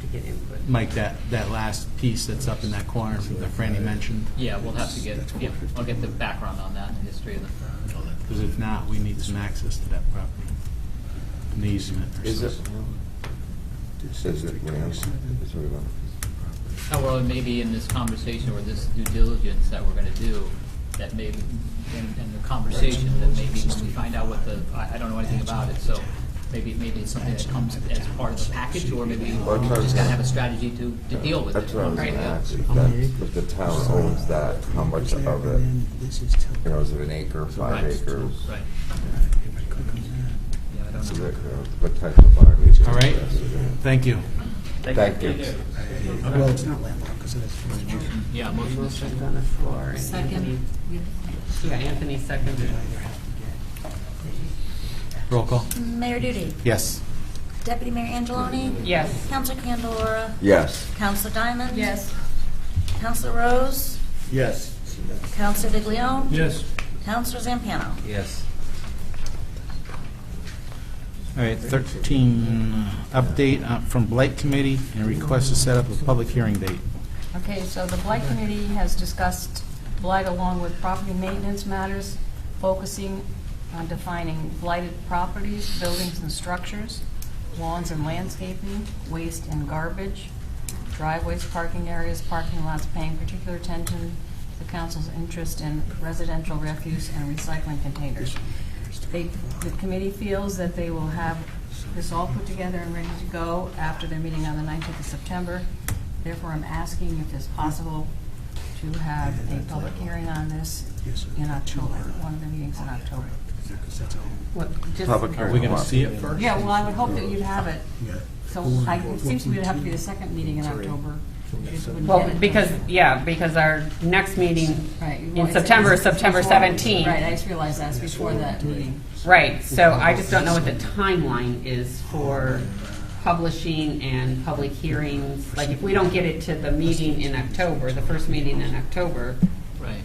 F: to get input.
A: Mike, that last piece that's up in that corner that Franny mentioned,
K: Yeah, we'll have to get, I'll get the background on that, the history of the.
A: because if not, we need some access to that property. An easement or
N: Is it?
A: something.
N: Is it, you know, is it about-
K: Oh, well, maybe in this conversation or this due diligence that we're gonna do, that maybe, in the conversation, that maybe when we find out what the, I don't know anything about it, so maybe it's something that comes as part of the package, or maybe
N: Well,
K: we just gotta have a strategy to deal with it.
N: That's what I was
F: Right.
N: gonna ask, if the town owns that, how much of it, you know, is it an acre, 5
K: Right.
N: acres?
K: Right. Yeah, I don't
N: Is
K: know.
N: it, what type of farm is it?
A: All right, thank you.
N: Thank you.
L: Well, it's not landlocked, because it is.
K: Yeah, motion is
F: Motion's on the floor. and
C: Second.
F: Anthony- Yeah, Anthony seconded.
A: Roll call?
C: Mayor Duty.
A: Yes.
C: Deputy Mayor Angeloni.
F: Yes.
C: Counselor Candelora.
N: Yes.
C: Counselor Diamond.
B: Yes.
C: Counselor Rose.
E: Yes.
C: Counselor Viglione.
I: Yes.
C: Counselor Zampano.
D: Yes.
A: All right, 13, update from Blight Committee and request to set up a public hearing date.
B: Okay, so the Blight Committee has discussed blight along with property maintenance matters, focusing on defining blighted properties, buildings and structures, lawns and landscaping, waste and garbage, driveways, parking areas, parking lots, paying particular attention to the council's interest in residential refuse and recycling containers. The committee feels that they will have this all put together and ready to go after their meeting on the 19th of September. Therefore, I'm asking if it's possible to have a public hearing on this in October, one of the meetings in October.
N: Public
A: Are we going to see it first?
B: Yeah, well, I would hope that you'd have it. So it seems to me to have to be the second meeting in October.
F: Well, because our next meeting
B: Right.
F: in September is September 17th.
B: Right, I just realized that's before that meeting.
F: Right, so I just don't know what the timeline is for publishing and public hearings. Like, if we don't get it to the meeting in October, the first meeting in October,
K: Right.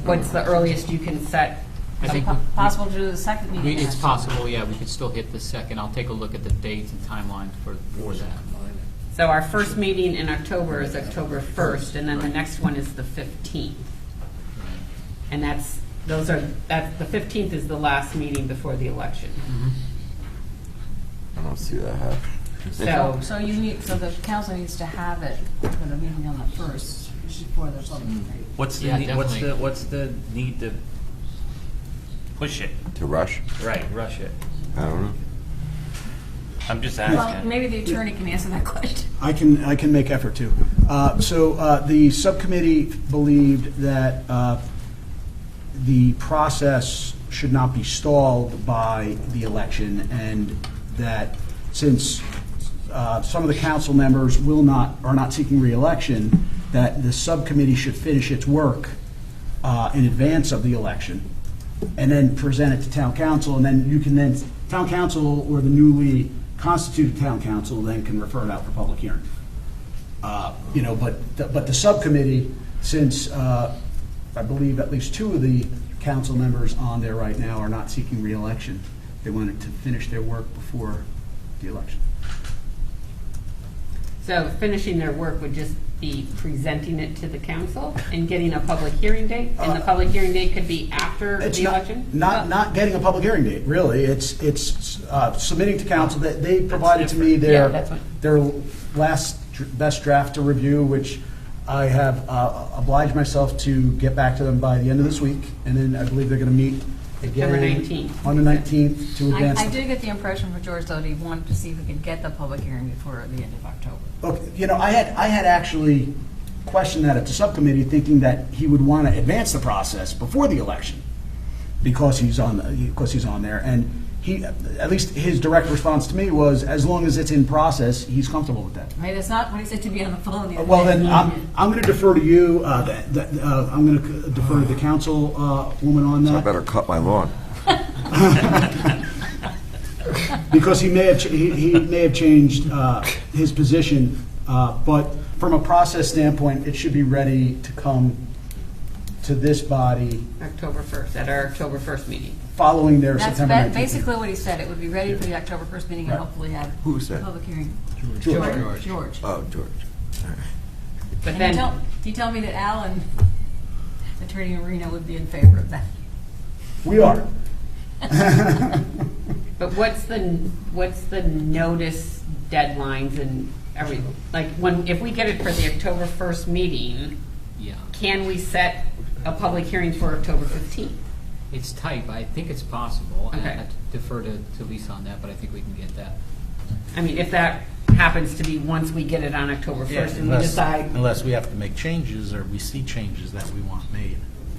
F: what's the earliest you can set?
K: I think
B: Possible to do the second meeting? in
K: it's
B: October.
K: possible, yeah, we could still hit the second. I'll take a look at the dates and timelines for that.
F: So our first meeting in October is October 1st, and then the next one is the 15th. And the 15th is the last meeting before the election.
N: I don't see that happening.
B: So the council needs to have it for the meeting on the 1st before the public hearing.
D: What's the
K: Yeah,
D: need,
K: definitely.
D: what's the need to push it?
N: To rush?
D: Right, rush it.
N: I don't know.
D: I'm just
B: Well,
D: asking.
B: maybe the attorney can answer that question.
L: I can make effort too. So the subcommittee believed that the process should not be stalled by the election, and that since some of the council members are not seeking re-election, that the subcommittee should finish its work in advance of the election, and then present it to town council, and then town council or the newly constituted town council then can refer it out for public hearing. But the subcommittee, since I believe at least two of the council members on there right now are not seeking re-election, they wanted to finish their work before the election.
F: So finishing their work would just be presenting it to the council and getting a public hearing date? And the public hearing date could be after
L: It's
F: the
L: not-
F: election?
L: Not getting a public hearing date, really. It's submitting to council. That they provided to me
F: Yeah, that's fine.
L: their best draft to review, which I have obliged myself to get back to them by the end of this week, and then I believe they're going to meet
F: September
L: again
F: 19th.
L: on the 19th to advance.
B: I did get the impression from George, though, that he wanted to see if we could get the public hearing before the end of October.
L: Okay, I had actually questioned that at the subcommittee, thinking that he would want to advance the process before the election because he's on there, and he, at least his direct response to me was, as long as it's in process, he's comfortable with that.
B: Right, that's not what he said to me on the phone the other
L: Well,
B: day.
L: then, I'm going to defer to you, I'm going to defer to the council woman on
N: So I
L: that,
N: better cut my lawn.
L: because he may have changed his position, but from a process standpoint, it should be ready to come to this body
F: October 1st, at our October 1st meeting.
L: following their
B: That's
L: September 19th.
B: basically what he said. It would be ready for the October 1st meeting and
L: Right.
B: hopefully have
N: Who
B: a
N: said?
B: public hearing.
L: George.
N: Oh, George.
F: But
B: And
F: then,
B: he told me that Al and Attorney Marino would be in favor of that.
L: We are.
F: but what's the notice deadlines and everything? Like, if we get it for the October 1st meeting,
K: Yeah.
F: can we set a public hearing for October 15th?
K: It's tight, but I think it's possible. And I
F: Okay.
K: have to defer to Lisa on that, but I think we can get that.
F: I mean, if that happens to be once we get it on October 1st and we decide.
A: Unless we have to make changes or we see changes that we want made.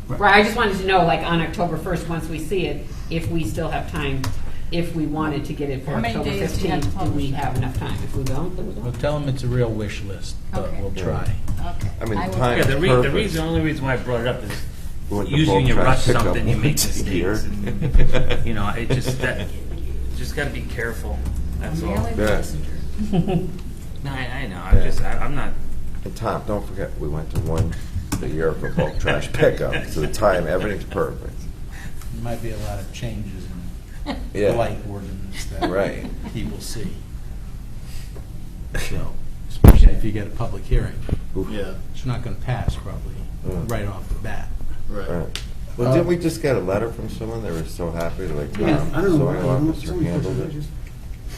F: Right, I just wanted to know, like, on October 1st, once we see it, if we still have time, if we wanted to get it for
B: How many
F: October
B: days do you have to
F: 15th, do we
B: publish?
F: have enough time? If we don't, then we
A: We'll
F: don't.
A: tell them it's a real wish list, but
B: Okay.
A: we'll try.
B: Okay.
N: I mean,
B: will-
N: time-
D: Yeah, the
N: Perfect.
D: only reason why I brought it up is
N: We went to
D: usually when you
N: bulk
D: rush
N: trash pickup
D: something, you make
N: once a year.
D: mistakes. And, it just got to be careful. That's all.
B: Really,
N: Yeah.
B: messenger.
D: No, I know.
N: Yeah.
D: I'm not.
N: And Tom, don't forget, we went to one a year for bulk trash pickup, so the time, everything's perfect.
A: There might be a lot of changes in
N: Yeah.
A: blight ordinance that
N: Right.
A: people see. So, especially if you get a public hearing,
H: Yeah,
A: it's not going to pass probably right off the bat.
H: right.
N: Right. Well, didn't we just get a letter from someone? They were so happy, like,
L: Yeah, I don't know.
N: zoning officer
L: Somebody
N: handled
L: posted
N: it,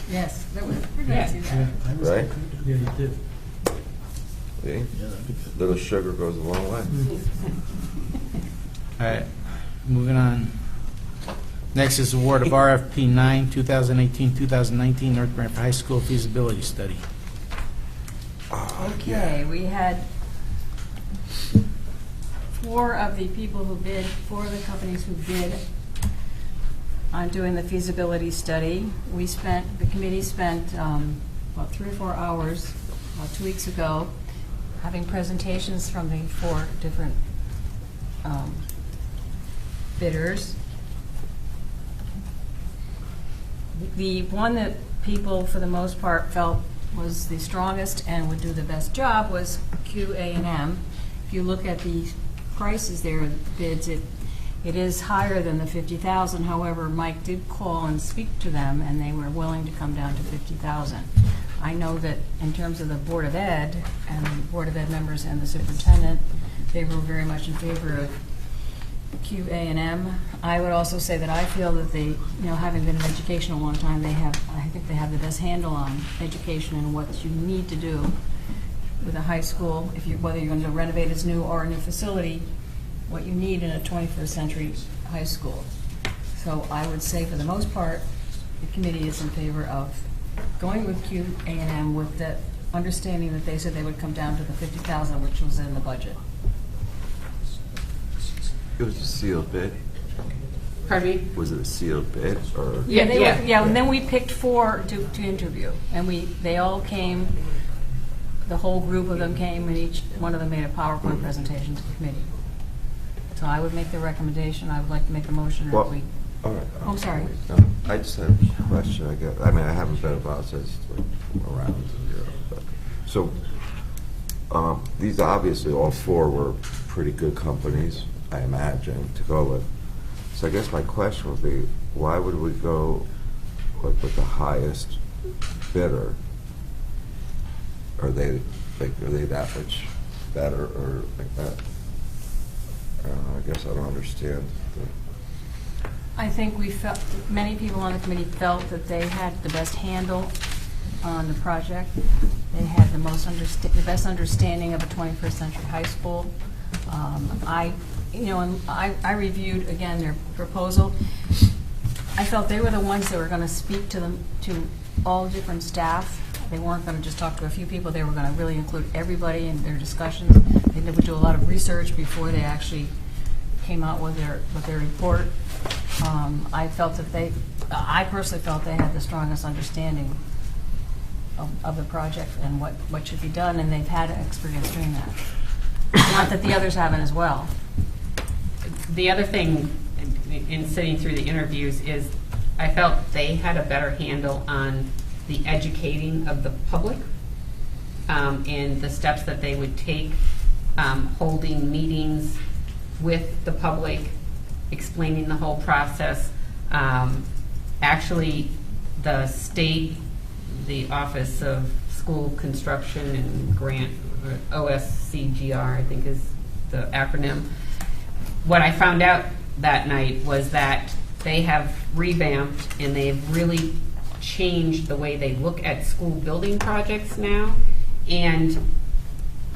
B: Yes, that was, we're going to see that.
N: right?
I: Yeah, you did.
N: See? Little sugar goes a long way.
A: All right, moving on. Next is award of RFP 9, 2018-2019 North Branford High School feasibility study.
B: Okay, we had 4 of the people who bid, 4 of the companies who bid on doing the feasibility study. The committee spent about 3 or 4 hours, about 2 weeks ago, having presentations from the 4 different bidders. The one that people, for the most part, felt was the strongest and would do the best job was QA&M. If you look at the prices there, bids, it is higher than the 50,000. However, Mike did call and speak to them, and they were willing to come down to 50,000. I know that in terms of the Board of Ed and the Board of Ed members and the superintendent, they were very much in favor of QA&M. I would also say that I feel that they, having been in education a long time, I think they have the best handle on education and what you need to do with a high school, whether you're going to renovate as new or a new facility, what you need in a 21st century high school. So I would say for the most part, the committee is in favor of going with QA&M with the understanding that they said they would come down to the 50,000, which was in the budget.
N: It was a sealed bid?
F: Pardon me?
N: Was it a sealed bid, or?
B: Yeah, and then we picked 4 to interview, and they all came, the whole group of them came, and each one of them made a PowerPoint presentation to the committee. So I would make the recommendation, I would like to make a motion that we...
N: All right.
B: Oh, sorry.
N: No, I just had a question, I guess. I mean, I haven't been about since around zero. But, so, these obviously, all 4 were pretty good companies, I imagine, to go with. So I guess my question would be, why would we go with the highest bidder? Are they that much better, or like that? I guess I don't understand.
B: I think many people on the committee felt that they had the best handle on the project. They had the best understanding of a 21st century high school. I reviewed again their proposal. I felt they were the ones that were going to speak to all different staff. They weren't going to just talk to a few people. They were going to really include everybody in their discussions. They would do a lot of research before they actually came out with their report. I personally felt they had the strongest understanding of the project and what should be done, and they've had experience doing that. Not that the others haven't as well.
F: The other thing in sitting through the interviews is I felt they had a better handle on the educating of the public and the steps that they would take, holding meetings with the public, explaining the whole process. Actually, the state, the Office of School Construction and Grant, OSCGR, I think is the acronym. What I found out that night was that they have revamped and they've really changed the way they look at school building projects now. And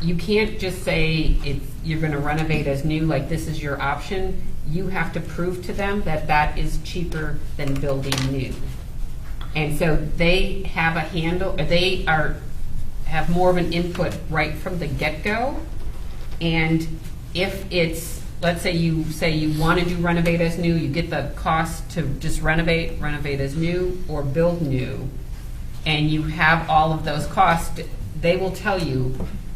F: you can't just say you're going to renovate as new, like this is your option. You have to prove to them that that is cheaper than building new. And so they have a handle, have more of an input right from the get-go. And if it's, let's say you want to do renovate as new, you get the cost to just renovate as new, or build new, and you have all of those costs, they will tell you,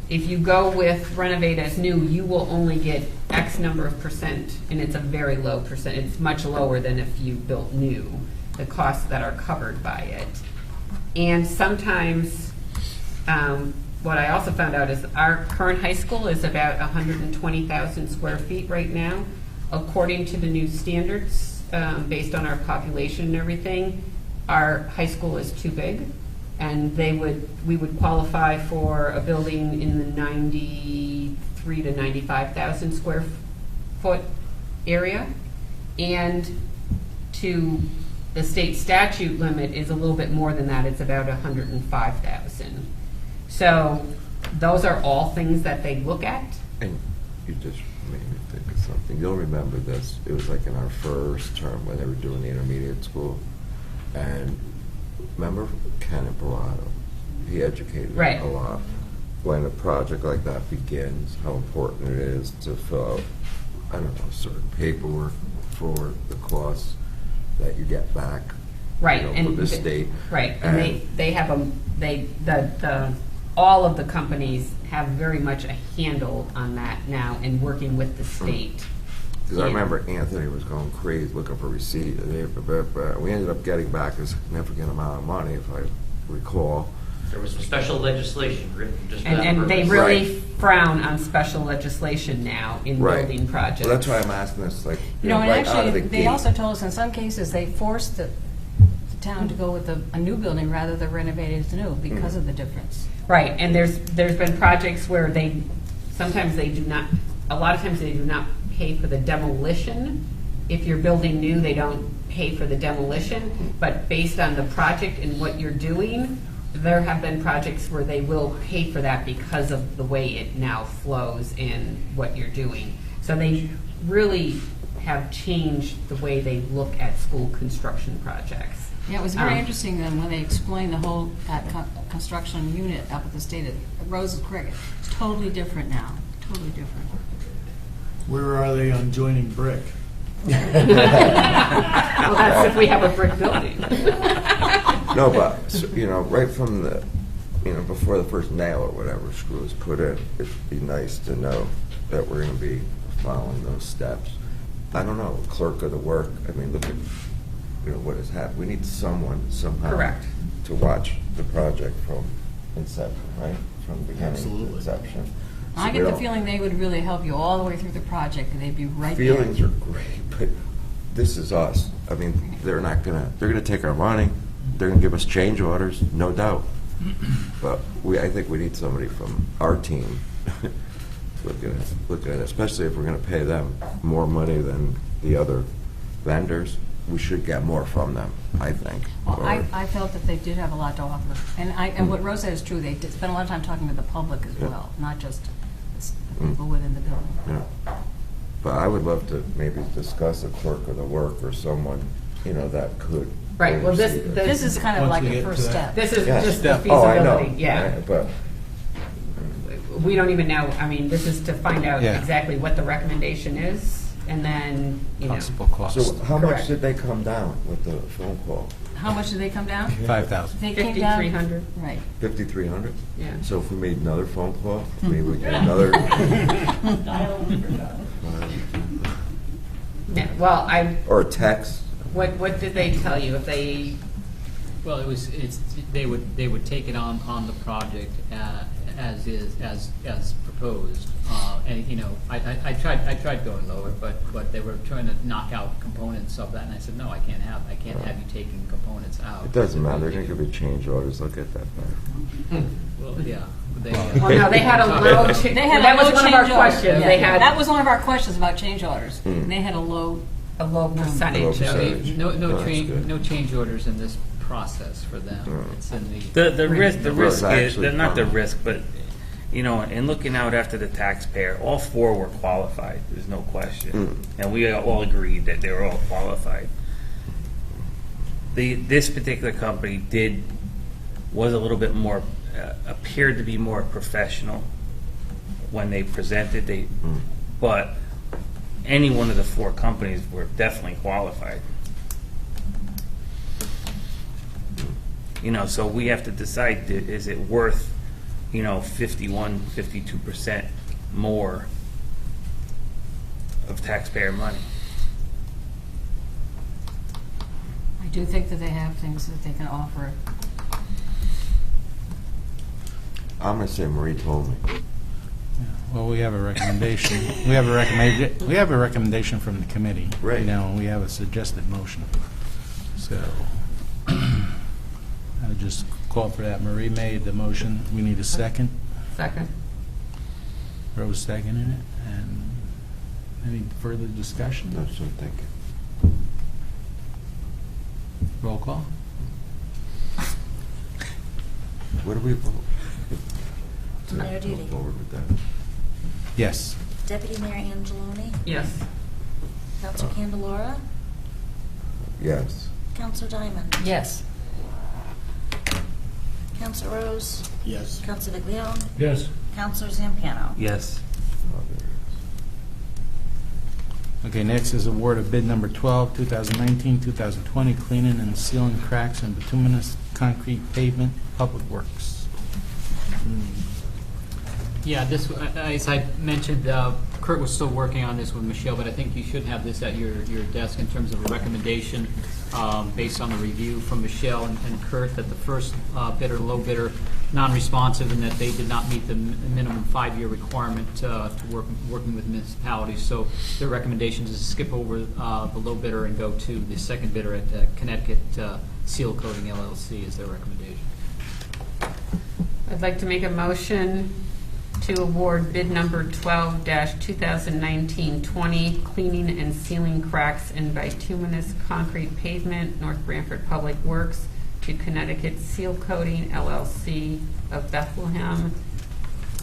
F: if you go with renovate as new, you will only get X number of percent, and it's a very low percent. It's much lower than if you built new, the costs that are covered by it. And sometimes, what I also found out is our current high school is about 120,000 square feet right now. According to the new standards, based on our population and everything, our high school is too big. And we would qualify for a building in the 93 to 95,000 square foot area. And to the state statute limit is a little bit more than that. It's about 105,000. So those are all things that they look at.
N: And you just made me think of something. You'll remember this. It was like in our first term when they were doing the intermediate school. And remember Ken Barato? He educated
F: Right.
N: a lot. When a project like that begins, how important it is to fill out, I don't know, certain paperwork for the costs that you get back.
F: Right,
N: you know,
F: and
N: from the state.
F: Right, and they have all of the companies have very much a handle on that now in working with the state.
N: Because I remember Anthony was going crazy looking for receipts. We ended up getting back a significant amount of money, if I recall.
M: There was some special legislation written just for that
F: And they
M: purpose.
F: really frown on special legislation now in
N: Right.
F: building projects.
N: Well, that's why I'm asking this, like,
B: You know, and
N: right out of
B: actually,
N: the
B: they
N: gate.
B: also told us in some cases, they forced the town to go with a new building rather than renovated to new because of the difference.
F: Right, and there's been projects where sometimes they do not, a lot of times they do not pay for the demolition. If you're building new, they don't pay for the demolition, but based on the project and what you're doing, there have been projects where they will pay for that because of the way it now flows in what you're doing. So they really have changed the way they look at school construction projects.
B: Yeah, it was very interesting then when they explained the whole construction unit up at the state. Rose is correct. It's totally different now. Totally different.
E: Where are they on joining brick?
F: Well, that's if we have a brick building.
N: No, but, you know, right from the, you know, before the first nail or whatever screw is put in, it'd be nice to know that we're going to be following those steps. I don't know, clerk of the work, I mean, look at, you know, what has happened. We need someone somehow
F: Correct.
N: to watch the project from inception, right? From beginning
E: Absolutely.
N: to inception.
B: I
N: So
B: get
N: we
B: the
N: don't-
B: feeling they would really help you all the way through the project, and they'd be right there.
N: Feelings are great, but this is us. I mean, they're gonna take our money, they're gonna give us change orders, no doubt. But I think we need somebody from our team to look at it, especially if we're gonna pay them more money than the other vendors. We should get more from them, I think.
B: Well,
N: Or-
B: I felt that they did have a lot to offer. And what Rose said is true. They did spend a lot of time talking to the public as
N: Yeah.
B: well, not just the people within the building.
N: Yeah. But I would love to maybe discuss a clerk of the work or someone, you know, that could.
F: Right, well,
N: oversee
B: This is kind of
A: Once
B: like
A: we
B: a
A: get
B: first
A: to that.
B: step.
F: This is
N: Yeah.
F: just the
N: Oh, I know.
F: feasibility, yeah.
N: Right, but
F: We don't even know, I mean, this is to find out
A: Yeah.
F: exactly what the recommendation is, and then, you know.
A: Possible cost.
N: so how much
F: Correct.
N: did they come down with the phone call?
B: How much did they come down?
A: 5,000.
B: They came down.
F: 5,300.
B: Right.
N: 5,300?
F: Yeah.
N: So if we made another phone call, maybe we get another.
F: Yeah, well,
N: Or a text.
F: what did they tell you? If they,
K: Well, they would take it on the project as is, as proposed. And, you know, I tried going lower, but they were trying to knock out components of that, and I said, no, I can't have you taking components out.
N: It doesn't matter, they're gonna give you change orders, they'll get that back.
K: Well, yeah.
F: well, no, they had a low,
B: They had
F: that
B: a
F: was
B: low
F: one of our
B: change order.
F: questions.
B: Yeah.
F: They had
B: That was one of our questions about change orders. And they had a low.
F: a low percentage
N: Low
F: of.
N: percentage.
K: No
N: Oh, that's good.
K: no change orders in this process for them.
N: Mm.
K: It's in the.
D: The risk is,
N: actually
D: not the
N: fine.
D: risk, but, you know, in looking out after the taxpayer, all four were qualified, there's no question. And we all agreed that they were all qualified. This particular company was a little bit more, appeared to be more professional when they presented, but any one of the four companies were definitely qualified. You know, so we have to decide, is it worth, you know, 51, 52% more of taxpayer money?
B: I do think that they have things that they can offer.
N: I'm gonna say Marie told me.
A: Well, we have a recommendation. We have a recommendation from the committee.
N: Right.
A: You know, and we have a suggested motion. So I would just call for that. Marie made the motion. We need a second.
F: Second.
A: Rose seconded it. And any further discussion?
N: That's what I'm thinking.
A: Roll call.
N: What do we vote?
C: Mayor
N: Move
C: Duty.
N: forward with that.
A: Yes.
C: Deputy Mayor Angeloni.
F: Yes.
C: Counselor Candelora.
N: Yes.
C: Counselor Diamond.
B: Yes.
C: Counselor Rose.
E: Yes.
C: Counselor Viglione.
I: Yes.
C: Counselor Zampano.
D: Yes.
N: Oh, there it
A: Okay, next is award of bid number 12, 2019-2020, cleaning and sealing cracks and bituminous concrete pavement, Public Works.
K: Yeah, this, as I mentioned, Kurt was still working on this with Michelle, but I think you should have this at your desk in terms of a recommendation based on the review from Michelle and Kurt that the first bidder, low bidder, non-responsive, and that they did not meet the minimum 5-year requirement to working with municipalities. So their recommendation is to skip over the low bidder and go to the second bidder at Connecticut Seal Coating LLC is their recommendation.
F: I'd like to make a motion to award bid number 12-2019-20, cleaning and sealing cracks in bituminous concrete pavement, North Branford Public Works, to Connecticut Seal Coating LLC of Bethlehem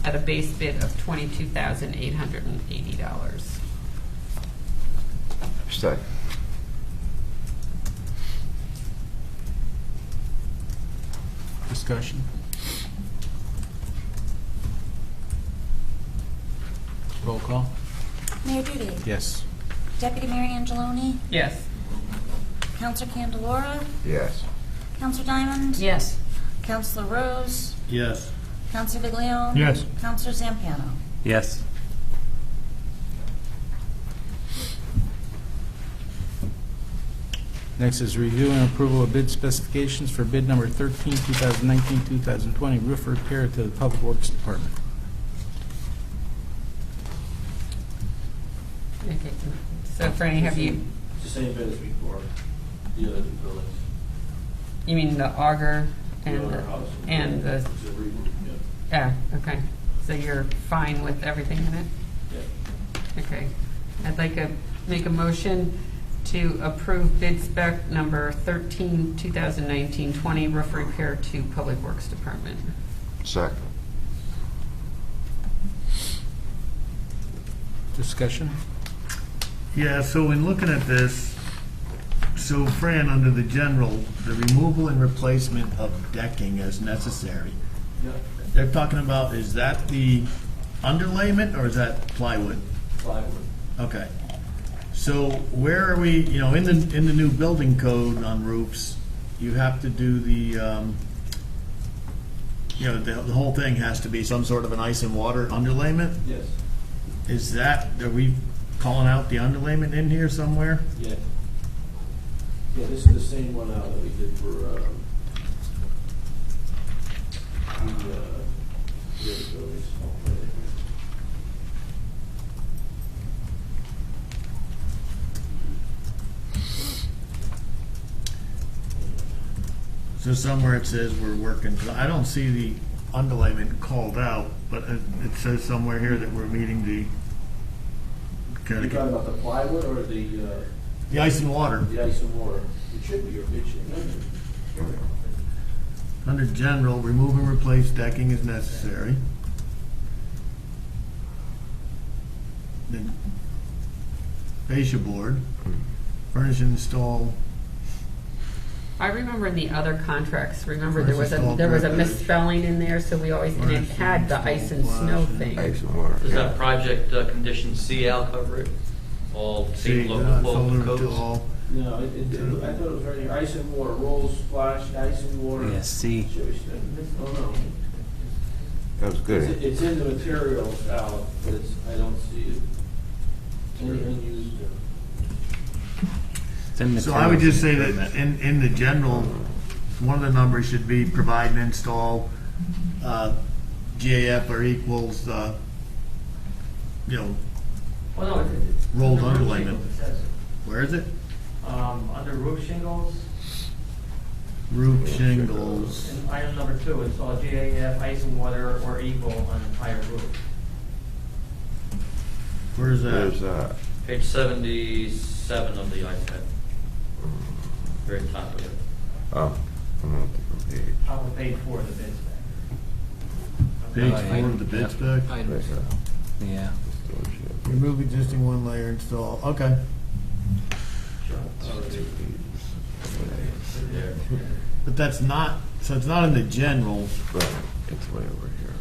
F: at a base bid of $22,880.
N: Second.
A: Discussion? Roll call?
C: Mayor Duty.
A: Yes.
C: Deputy Mayor Angeloni.
F: Yes.
C: Counselor Candelora.
N: Yes.
C: Counselor Diamond.
B: Yes.
C: Counselor Rose.
E: Yes.
C: Counselor Viglione.
I: Yes.
C: Counselor Zampano.
D: Yes.
A: Next is review and approval of bid specifications for bid number 13, 2019-2020, roof repair to the Public Works Department.
F: Okay. So Franny, have you,
P: It's the same bid as before, the other two buildings.
F: you mean the auger
P: The
F: and
P: other house.
F: the,
P: It's a re- yeah.
F: okay. So you're fine with everything in it?
P: Yeah.
F: Okay. I'd like to make a motion to approve bid spec number 13, 2019-20, roof repair to Public Works Department.
N: Second.
A: Discussion?
E: Yeah, so in looking at this, so Fran, under the general, the removal and replacement of decking as necessary.
P: Yeah,
E: They're talking about, is that the underlayment or is that plywood?
P: plywood.
E: Okay. So where are we, you know, in the new building code on roofs, you have to do the, you know, the whole thing has to be some sort of an ice and water underlayment?
P: Yes,
E: Is that, are we calling out the underlayment in here somewhere?
P: yeah. Yeah, this is the same one that we did for, the other buildings.
E: So somewhere it says we're working, 'cause I don't see the underlayment called out, but it says somewhere here that we're meeting the,
P: You're talking about the plywood or
E: the ice and water.
P: the ice and water? It should be, or it should.
E: Under general, remove and replace decking is necessary. Then fascia board, furnish and install.
F: I remember in the other contracts, remember
E: First install
F: there was a
E: brick.
F: misspelling in there, so we always, and it
E: First
F: had the ice and
E: install
F: snow
E: flash.
F: thing.
N: Ice and water.
M: Does
N: yeah.
M: that project condition C, Al cover it? All
E: See,
M: same local
E: folder to
M: codes?
E: all.
P: No, I thought it was right here, ice and water, rolls, splash, ice and water.
D: Yes, C.
P: Oh, no.
N: That was good.
P: It's in the materials, Al, but I don't see it. Anything used.
D: It's in
E: So I would just say
D: materials.
E: that in the general, one of the numbers should be provide and install, GAF or equals, you know,
O: Well, no, it's
E: rolled
O: under roof
E: underlayment.
O: shingles, it says it.
E: Where is it?
O: Under roof shingles,
E: Roof shingles.
O: in item number 2, install GAF, ice and water or equal on entire roof.
E: Where's
N: There's
E: that?
M: Page 77 of the iPad. Very top of it.
N: Oh, I'm on a different page.
O: On page 4 of the bid spec.
E: Page 4 of the bid spec.
K: Item-
N: Right here.
A: Yeah.
E: Remove existing one layer, install, okay. But that's not, so it's not in the general,
N: Right, it's way over here.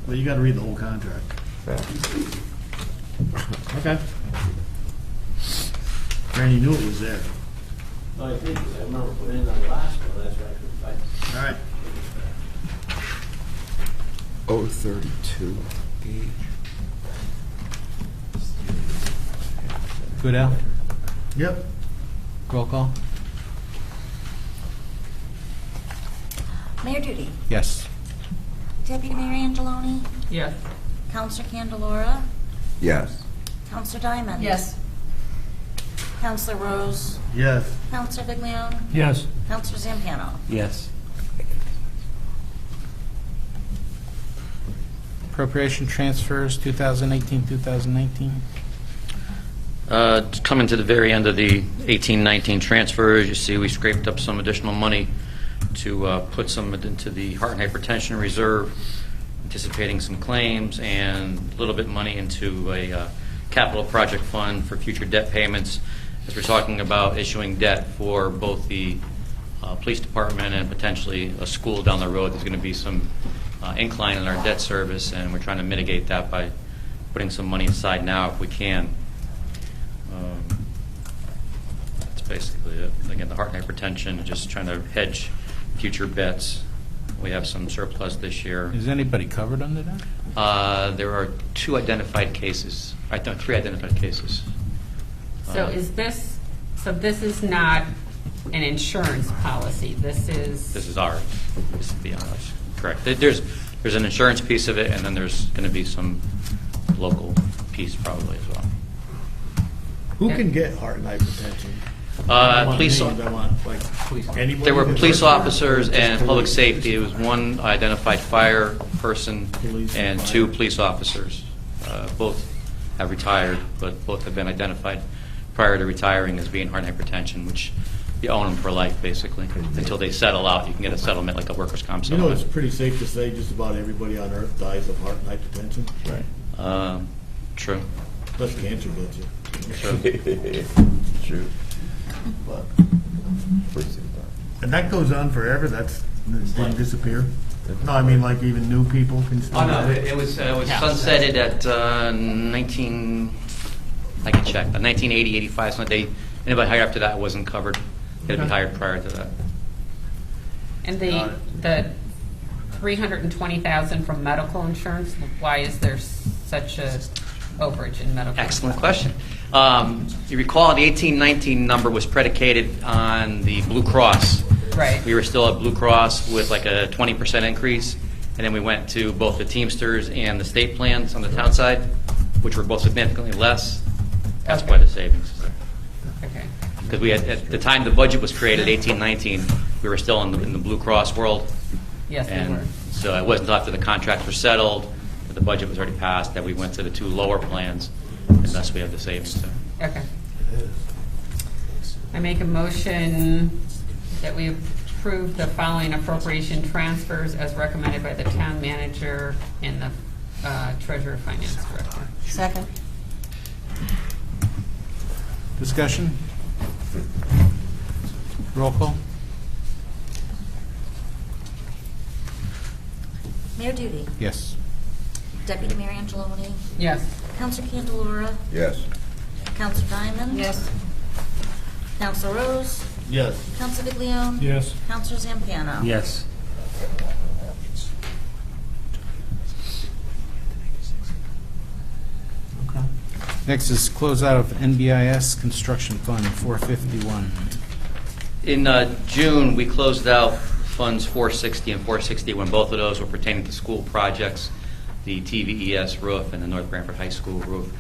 E: but you gotta read the whole contract.
N: Yeah.
E: Okay. Randy knew it was there.
P: No, I did, 'cause I remember putting it on the last one, that's why I couldn't find it.
E: All right.
N: 032 gauge.
A: Goodell?
E: Yep.
A: Roll call?
C: Mayor Duty.
A: Yes.
C: Deputy Mayor Angeloni.
F: Yes.
C: Counselor Candelora.
N: Yes.
C: Counselor Diamond.
B: Yes.
C: Counselor Rose.
E: Yes.
C: Counselor Viglione.
I: Yes.
C: Counselor Zampano.
A: Yes. Appropriation transfers, 2018-2019.
Q: Coming to the very end of the 18-19 transfers, you see we scraped up some additional money to put some into the heart and hypertension reserve, anticipating some claims, and a little bit money into a capital project fund for future debt payments, as we're talking about issuing debt for both the police department and potentially a school down the road. There's going to be some incline in our debt service, and we're trying to mitigate that by putting some money aside now if we can. That's basically it. Again, the heart and hypertension, just trying to hedge future bets. We have some surplus this year.
A: Is anybody covered under that?
Q: There are 2 identified cases. I think 3 identified cases.
F: So this is not an insurance policy, this is
Q: ours. This is the ours. Correct. There's an insurance piece of it, and then there's going to be some local piece probably as well.
E: Who can get heart and hypertension? I want
Q: Police.
E: names, I want, like, anybody
Q: There were
E: that's
Q: police
E: working?
Q: officers
E: Just
Q: and public
E: police.
Q: safety. It was 1 identified fire person
E: Police and
Q: and 2
E: fire.
Q: police officers. Both have retired, but both have been identified prior to retiring as being heart and hypertension, which you own them for life, basically. Until they settle out, you can get a settlement like a workers' comp
E: You know,
Q: settlement.
E: it's pretty safe to say just about everybody on earth dies of heart and hypertension.
N: Right.
Q: True.
E: Plus cancer gets you.
N: True.
E: But-
N: Pretty simple.
E: And that goes on forever, that didn't disappear? No, I mean, like even new people can still.
Q: Oh, no,
E: get
Q: it was sunsetted at 19, I can check, 1980, 85, so anybody hired after that wasn't covered. They had to be hired prior to that.
F: And the $320,000 from medical insurance, why is there such a overage in medical?
Q: Excellent question. You recall the 1819 number was predicated on the Blue Cross.
F: Right.
Q: We were still at Blue Cross with like a 20% increase, and then we went to both the Teamsters and the state plans on the town side, which were both significantly less. That's why the savings is there.
F: Okay.
Q: Because we had, at the time the budget was created, 1819, we were still in the Blue Cross world.
F: Yes, we
Q: And
F: were.
Q: so it wasn't until after the contracts were settled, that the budget was already passed, that we went to the 2 lower plans, and thus we have the savings there.
F: Okay. I make a motion that we approve the following appropriation transfers as recommended by the town manager and the treasurer finance director.
C: Second.
A: Discussion? Roll call?
C: Mayor Duty.
A: Yes.
C: Deputy Mayor Angeloni.
F: Yes.
C: Counselor Candelora.
N: Yes.
C: Counselor Diamond.
B: Yes.
C: Counselor Rose.
E: Yes.
C: Counselor Viglione.
I: Yes.
C: Counselor Zampano.
A: Yes. Okay. Next is closeout of NBIS Construction Fund, 451.
Q: In June, we closed out funds 460 and 460 when both of those were pertaining to school projects, the TVES roof and the North Branford High School roof.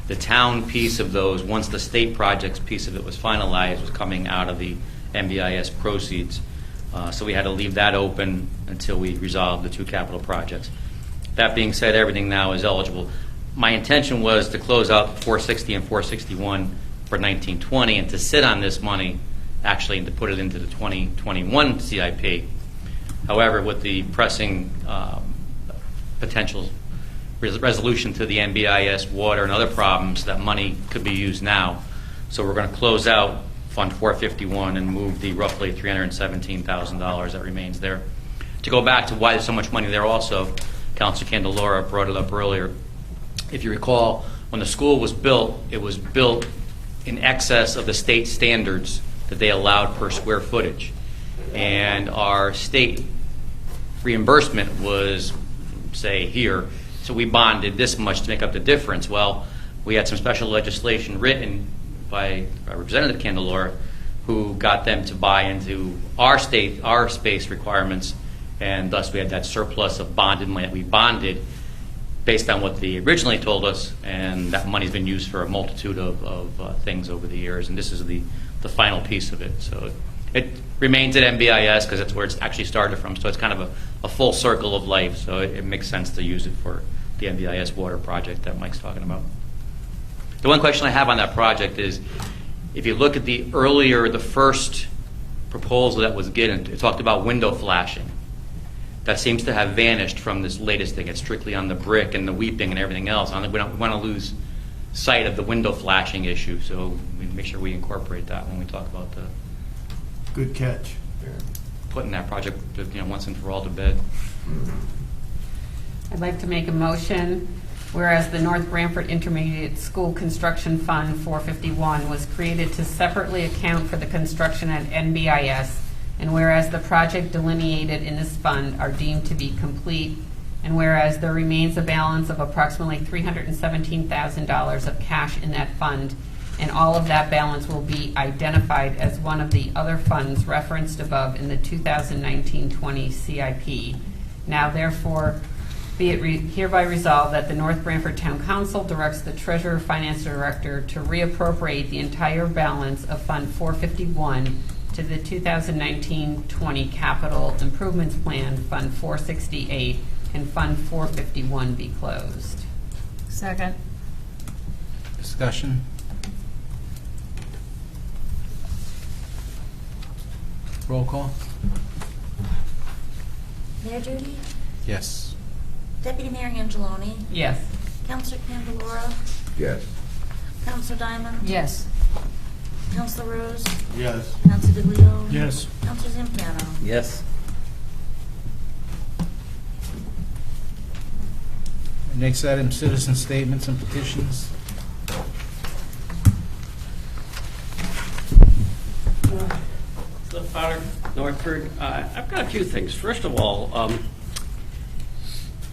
Q: The town piece of those, once the state projects piece of it was finalized, was coming out of the NBIS proceeds. So we had to leave that open until we resolved the 2 capital projects. That being said, everything now is eligible. My intention was to close out 460 and 461 for 1920 and to sit on this money actually and to put it into the 2021 CIP. However, with the pressing potential resolution to the NBIS water and other problems, that money could be used now. So we're going to close out Fund 451 and move the roughly $317,000 that remains there. To go back to why there's so much money there also, Councilor Candelora brought it up earlier. If you recall, when the school was built, it was built in excess of the state standards that they allowed per square footage. And our state reimbursement was, say, here. So we bonded this much to make up the difference. Well, we had some special legislation written by Representative Candelora who got them to buy into our space requirements, and thus we had that surplus of bonded money that we bonded based on what they originally told us, and that money's been used for a multitude of things over the years, and this is the final piece of it. So it remains at NBIS because that's where it's actually started from, so it's kind of a full circle of life, so it makes sense to use it for the NBIS water project that Mike's talking about. The one question I have on that project is, if you look at the first proposal that was given, it talked about window flashing. That seems to have vanished from this latest thing. It's strictly on the brick and the weeping and everything else. We don't want to lose sight of the window flashing issue, so we make sure we incorporate that when we talk about the
E: Good catch.
Q: putting that project, once and for all to bed.
F: I'd like to make a motion, whereas the North Branford Intermediate School Construction Fund 451 was created to separately account for the construction at NBIS, and whereas the project delineated in this fund are deemed to be complete, and whereas there remains a balance of approximately $317,000 of cash in that fund, and all of that balance will be identified as one of the other funds referenced above in the 2019-20 CIP. Now therefore, be it hereby resolved that the North Branford Town Council directs the Treasurer Finance Director to reappropriate the entire balance of Fund 451 to the 2019-20 Capital Improvements Plan, Fund 468, and Fund 451 be closed.
B: Second.
A: Discussion? Roll call?
C: Mayor Duty?
A: Yes.
C: Deputy Mayor Angeloni?
F: Yes.
C: Councilor Candelora?
N: Yes.
C: Councilor Diamond?
B: Yes.
C: Councilor Rose?
E: Yes.
C: Councilor DeLeo?
I: Yes.
C: Councilor Zampiano?
D: Yes.
A: Next item, citizen statements and petitions.
R: The Potter, Northford. I've got a few things. First of all,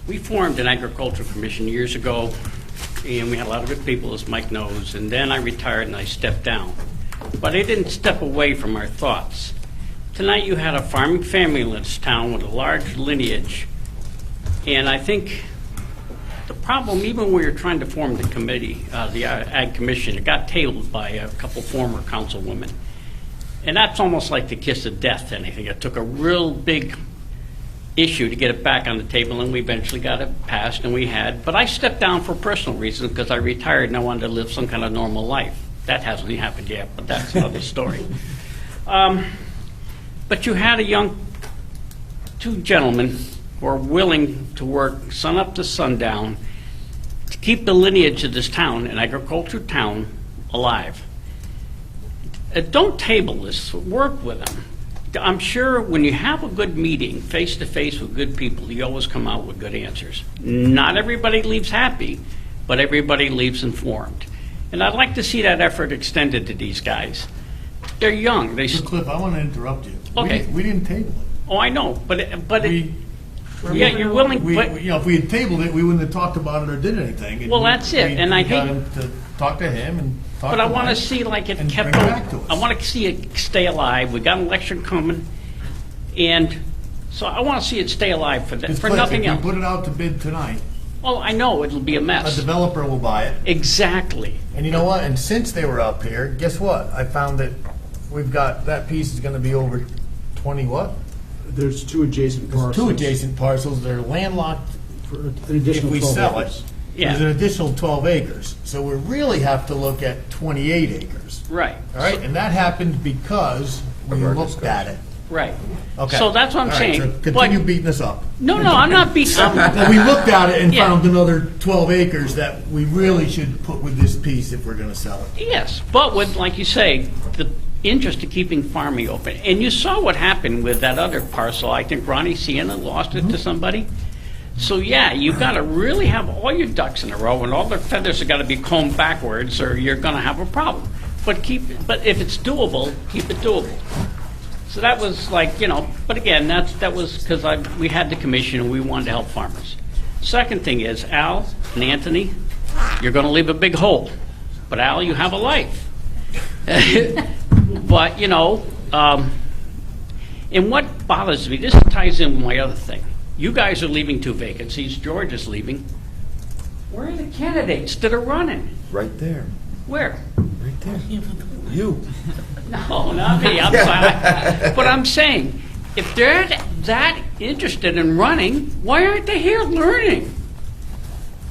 R: we formed an agricultural commission years ago, and we had a lot of good people, as Mike knows, and then I retired and I stepped down. But I didn't step away from our thoughts. Tonight you had a farming family in this town with a large lineage, and I think the problem, even when we were trying to form the committee, the Ag Commission, it got tabled by a couple former councilwomen. And that's almost like the kiss of death, anything. It took a real big issue to get it back on the table, and we eventually got it passed, and we had. But I stepped down for personal reasons because I retired and I wanted to live some kind of normal life. That hasn't happened yet, but that's another story. But you had two gentlemen who are willing to work sun up to sundown to keep the lineage of this town, an agricultural town, alive. Don't table this. Work with them. I'm sure when you have a good meeting, face-to-face with good people, you always come out with good answers. Not everybody leaves happy, but everybody leaves informed. And I'd like to see that effort extended to these guys. They're young.
E: Cliff, I want to interrupt you.
R: Okay.
E: We didn't table it.
R: Oh, I know, yeah, you're willing.
E: If we had tabled it, we wouldn't have talked about it or did anything. And
R: Well, that's it, and I
E: we got
R: hate-
E: him to talk to him and talk
R: But
E: to
R: I want to
E: Mike
R: see like it
E: and
R: kept
E: bring it
R: going.
E: back to us.
R: I want to see it stay alive. We got an election coming, and so I want to see it stay alive for
E: Because
R: for
E: Cliff,
R: nothing
E: if
R: else.
E: we put it out to bid tonight,
R: Well, I know it'll be a
E: a
R: mess.
E: developer will buy it.
R: Exactly.
E: And you know what? And since they were up here, guess what? I found that we've got, that piece is going to be over 20 what?
L: There's two adjacent
E: There's
L: parcels.
E: two adjacent parcels. They're landlocked.
L: For an additional
E: If we
L: 12
E: sell
L: acres.
E: it,
R: Yeah.
E: there's an additional 12 acres. So we really have to look at 28 acres.
R: Right.
E: All right, and that happened because we
N: Of our
E: looked at it.
R: Right.
E: Okay.
R: So that's what I'm
E: All right,
R: saying.
E: so
R: But-
E: continue beating us up.
R: No, I'm not beating.
E: Well, we looked at it and
R: Yeah.
E: found another 12 acres that we really should put with this piece if we're going to sell it.
R: Yes, but with, like you say, the interest of keeping farming open. And you saw what happened with that other parcel. I think Ronnie Sienna lost it to somebody. So yeah, you've got to really have all your ducks in a row, and all the feathers have got to be combed backwards, or you're going to have a problem. But if it's doable, keep it doable. So that was like, but again, that was because we had the commission and we wanted to help farmers. Second thing is, Al and Anthony, you're going to leave a big hole. But Al, you have a life. But, and what bothers me, this ties in with my other thing. You guys are leaving 2 vacancies. George is leaving. Where are the candidates that are running?
N: Right there.
R: Where?
N: Right there. You.
R: No, not me. I'm sorry. But I'm saying, if they're that interested in running, why aren't they here learning?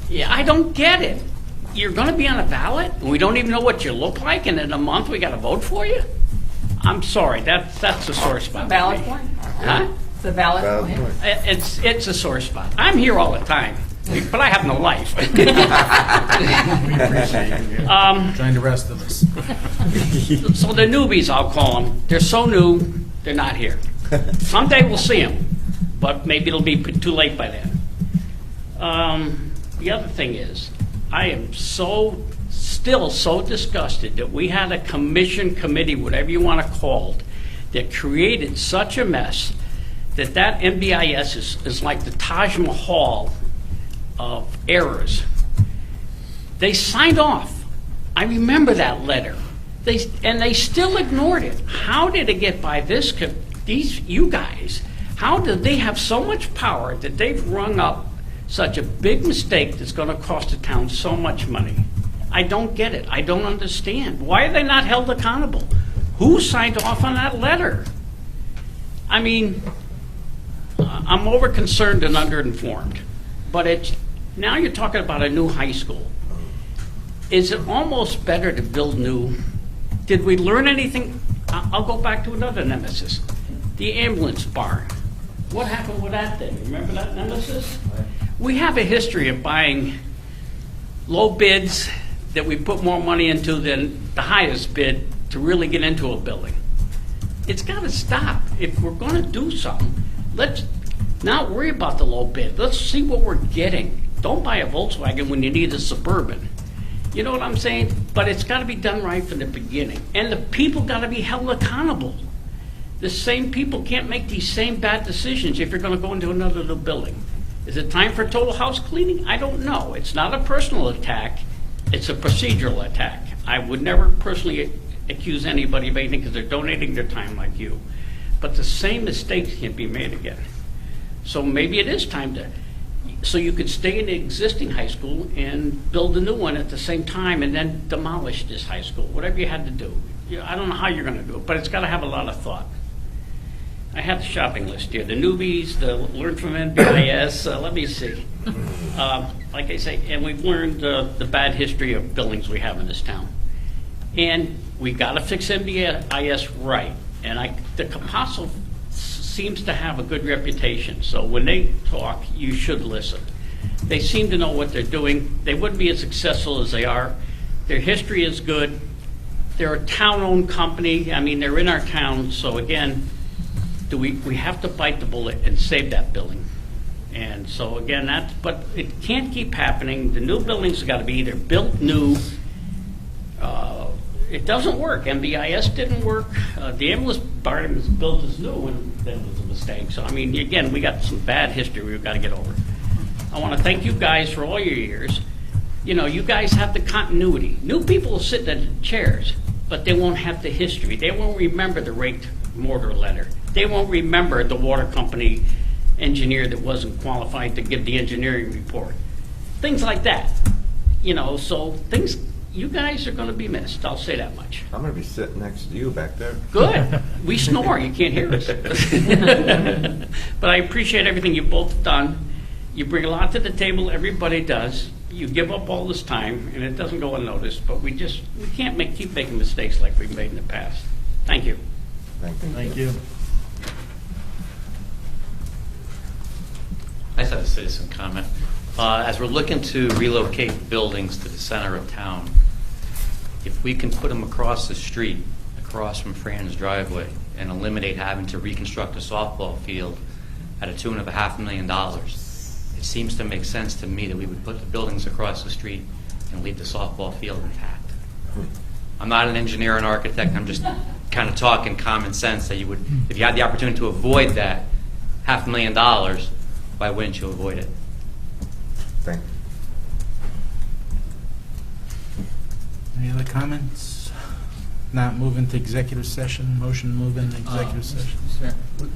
R: Yeah, I don't get it. You're going to be on a ballot, and we don't even know what you look like, and in a month we got to vote for you? I'm sorry. That's a sore spot.
F: Valid
R: for me.
F: point.
R: Huh?
F: It's a valid
N: Valid
F: point.
N: point.
R: It's a sore spot. I'm here all the time, but I have no life.
E: We appreciate you.
A: Join the rest of us.
R: So the newbies, I'll call them. They're so new, they're not here. Someday we'll see them, but maybe it'll be too late by then. The other thing is, I am still so disgusted that we had a committee, whatever you want to call it, that created such a mess that MBIS is like the Taj Mahal of errors. They signed off. I remember that letter. They still ignored it. How did it get by you guys? How did they have so much power that they've rung up such a big mistake that's going to cost the town so much money? I don't get it. I don't understand. Why are they not held accountable? Who signed off on that letter? I mean, I'm over concerned and underinformed, but now you're talking about a new high school. Is it almost better to build new? Did we learn anything? I'll go back to another nemesis, the ambulance barn. What happened with that thing? Remember that nemesis? We have a history of buying low bids that we put more money into than the highest bid to really get into a building. It's got to stop. If we're going to do something, let's not worry about the low bid. Let's see what we're getting. Don't buy a Volkswagen when you need a Suburban. You know what I'm saying? But it's got to be done right from the beginning. And the people got to be held accountable. The same people can't make these same bad decisions if you're going to go into another little building. Is it time for total house cleaning? I don't know. It's not a personal attack. It's a procedural attack. I would never personally accuse anybody of anything because they're donating their time like you. But the same mistakes can be made again. So maybe it is time so you could stay in the existing high school and build a new one at the same time and then demolish this high school, whatever you had to do. I don't know how you're going to do it, but it's got to have a lot of thought. I have the shopping list here. The newbies, the learn from NBIS, let me see. Like I say, and we've learned the bad history of buildings we have in this town. And we got to fix NBIS right. And the Capasso seems to have a good reputation. So when they talk, you should listen. They seem to know what they're doing. They wouldn't be as successful as they are. Their history is good. They're a town-owned company. I mean, they're in our town. So again, we have to bite the bullet and save that building. And so again, but it can't keep happening. The new buildings have got to be either built new. It doesn't work. MBIS didn't work. The ambulance barn was built as new, and then it was a mistake. So I mean, again, we got some bad history we've got to get over. I want to thank you guys for all your years. You guys have the continuity. New people will sit in the chairs, but they won't have the history. They won't remember the raked mortar letter. They won't remember the water company engineer that wasn't qualified to give the engineering report. Things like that. So you guys are going to be missed. I'll say that much.
N: I'm going to be sitting next to you back there.
R: Good. We snore. You can't hear us. But I appreciate everything you've both done. You bring a lot to the table. Everybody does. You give up all this time, and it doesn't go unnoticed. But we can't keep making mistakes like we've made in the past. Thank you.
N: Thank you.
E: Thank you.
Q: had a citizen comment. As we're looking to relocate buildings to the center of town, if we can put them across the street, across from Fran's driveway, and eliminate having to reconstruct a softball field at a tune of $500,000, it seems to make sense to me that we would put the buildings across the street and leave the softball field intact. I'm not an engineer and architect. I'm just kind of talking common sense that you would, if you had the opportunity to avoid that $500,000, why wouldn't you avoid it?
N: Thank you.
A: Any other comments? Not move into executive session, motion to move into executive session.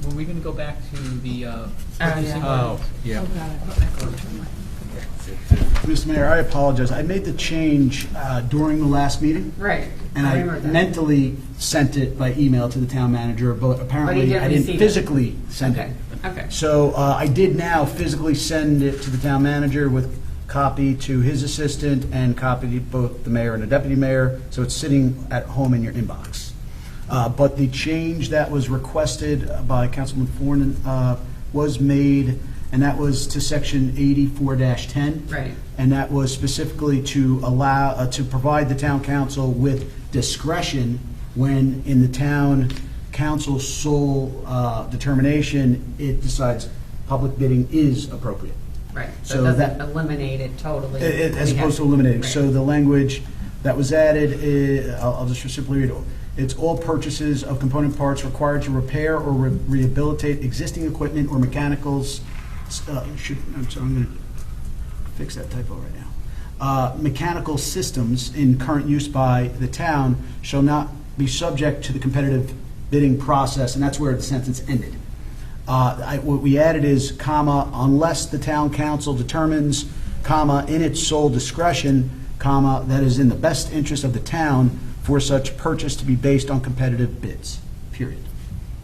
K: Were we going to go back to the?
A: Oh, yeah.
L: Mr. Mayor, I apologize. I made the change during the last meeting.
F: Right.
L: And
F: I
L: I
F: remember that.
L: mentally sent it by email to the town manager, but apparently
F: didn't
L: I didn't
F: receive it.
L: physically send
F: Okay,
L: it.
F: okay.
L: So I did now physically send it to the town manager with copy to his assistant and copy to both the mayor and the deputy mayor, so it's sitting at home in your inbox. But the change that was requested by Councilman Fornan was made, and that was to section 84-10.
F: Right.
L: And that was specifically to allow, to provide the town council with discretion when in the town council's sole determination, it decides public bidding is appropriate.
F: Right,
L: So
F: so it doesn't
L: that-
F: eliminate it totally.
L: As
F: We
L: opposed to
F: have-
L: eliminating.
F: right.
L: So the language that was added, I'll just simply read it. It's all purchases of component parts required to repair or rehabilitate existing equipment or mechanicals. I'm sorry, I'm going to fix that typo right now. Mechanical systems in current use by the town shall not be subject to the competitive bidding process, and that's where the sentence ended. What we added is, comma, unless the town council determines, comma, in its sole discretion, comma, that is in the best interest of the town for such purchase to be based on competitive bids, period.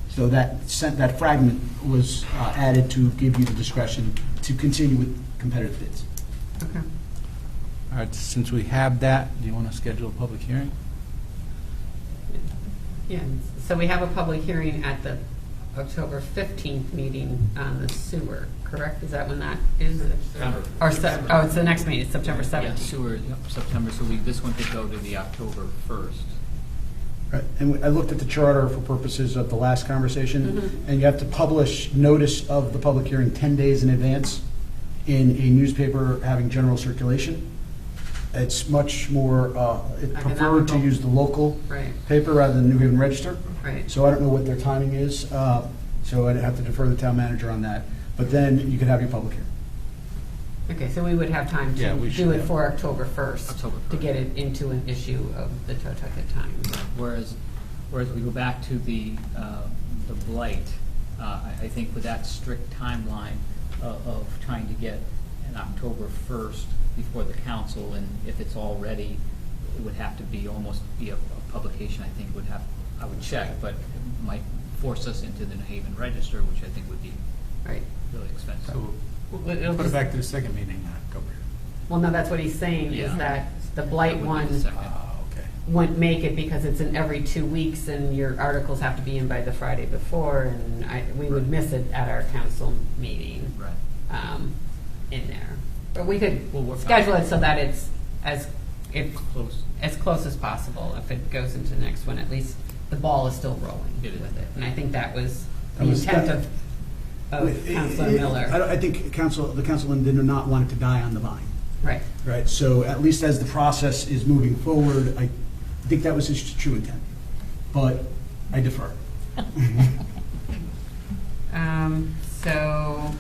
L: So that fragment was added to give you the discretion to continue with competitive bids.
F: Okay.
A: All right, since we have that, do you want to schedule a public hearing?
F: Yeah, so we have a public hearing at the October 15th meeting on the sewer, correct? Is that when that is?
O: September.
F: Or, oh, it's the next meeting, it's September
K: Yeah,
F: 17th.
K: sewer, yep, September, so this one could go to the October 1st.
L: Right, and I looked at the charter for purposes of the last conversation, and you have to publish notice of the public hearing 10 days in advance in a newspaper having general circulation. It's much more, it's preferred to
F: Economical.
L: use the local
F: Right.
L: paper rather than New Haven Register.
F: Right.
L: So I don't know what their timing is, so I'd have to defer to the town manager on that. But then you could have your public hearing.
F: Okay, so we would have time
A: Yeah,
F: to
A: we should
F: do it
A: have.
F: for October 1st.
K: October
F: To
K: 1st.
F: get it into an issue of the Totucket Times.
K: Whereas we go back to the blight, I think with that strict timeline of trying to get an October 1st before the council, and if it's all ready, it would have to be almost be a publication, I think I would check, but it might force us into the New Haven Register, which I think would be
F: Right.
K: really expensive.
A: So
F: It'll
A: we'll put it
F: just-
A: back to the second meeting in October.
F: Well, no, that's what he's saying,
K: Yeah.
F: is that the blight
K: That would be
F: one
K: the second.
A: Okay.
F: wouldn't make it because it's in every 2 weeks and your articles have to be in by the Friday before, and we would miss it at our council meeting.
K: Right.
F: In there. But we could
K: We'll work on
F: schedule
K: it.
F: it so that it's as
K: Close.
F: close as possible. If it goes into the next one, at least the ball is still rolling
K: It is.
F: with it. And I think that was the
L: That was-
F: intent of Councilor Miller.
L: I think the councilman did not want it to die on the vine.
F: Right.
L: Right, so at least as the process is moving forward, I think that was his true intent. But I defer.
F: So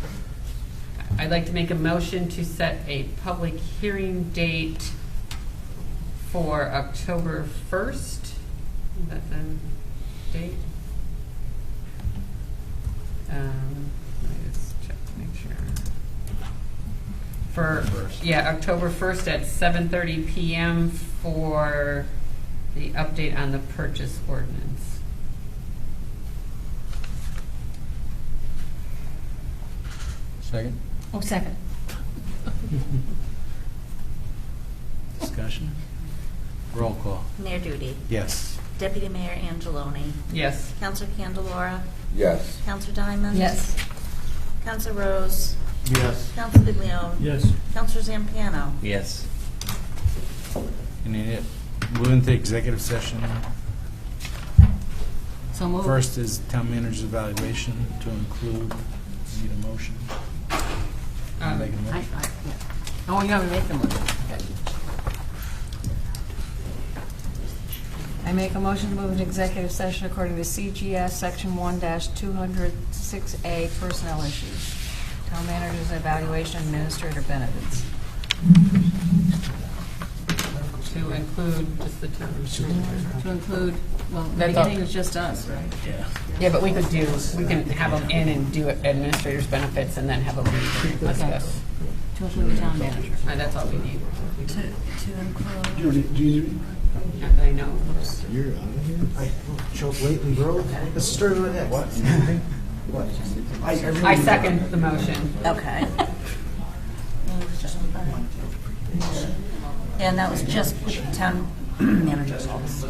F: I'd like to make a motion to set a public hearing date for October 1st. Is that the date? Let me just check to make sure. October 1st at 7:30 PM for the update on the purchase ordinance.
A: Second?
C: Oh, second.
A: Discussion? Roll call.
C: Mayor Duty.
A: Yes.
C: Deputy Mayor Angeloni.
F: Yes.
C: Counselor Candelora.
N: Yes.
C: Counselor Diamond.
B: Yes.
C: Counselor Rose.
E: Yes.
C: Counsel Viglione?
I: Yes.
C: Counselor Zampiano?
D: Yes.
A: You need it. Move into executive session.
F: So moved.
A: First is town manager's evaluation to include, need a motion. Make a motion.
F: Oh, you haven't made the motion. Okay.
B: I make a motion to move into executive session according to CGS Section 1-206A Personnel Issues. Town manager's evaluation, administrator benefits.
F: To include just the town.
B: To include, well, the
F: That's all.
B: beginning was just us, right?
A: Yeah.
F: Yeah, but we can have them in and do administrator's benefits and then have a meeting to discuss.
B: To include the town manager.
F: That's all we need.
B: To include.
L: Do you need
F: Not that I know.
E: You're out of here? I chose lately, bro. Let's start with that. What? What?
F: I second the motion.
C: Okay. And that was just with the town manager's office.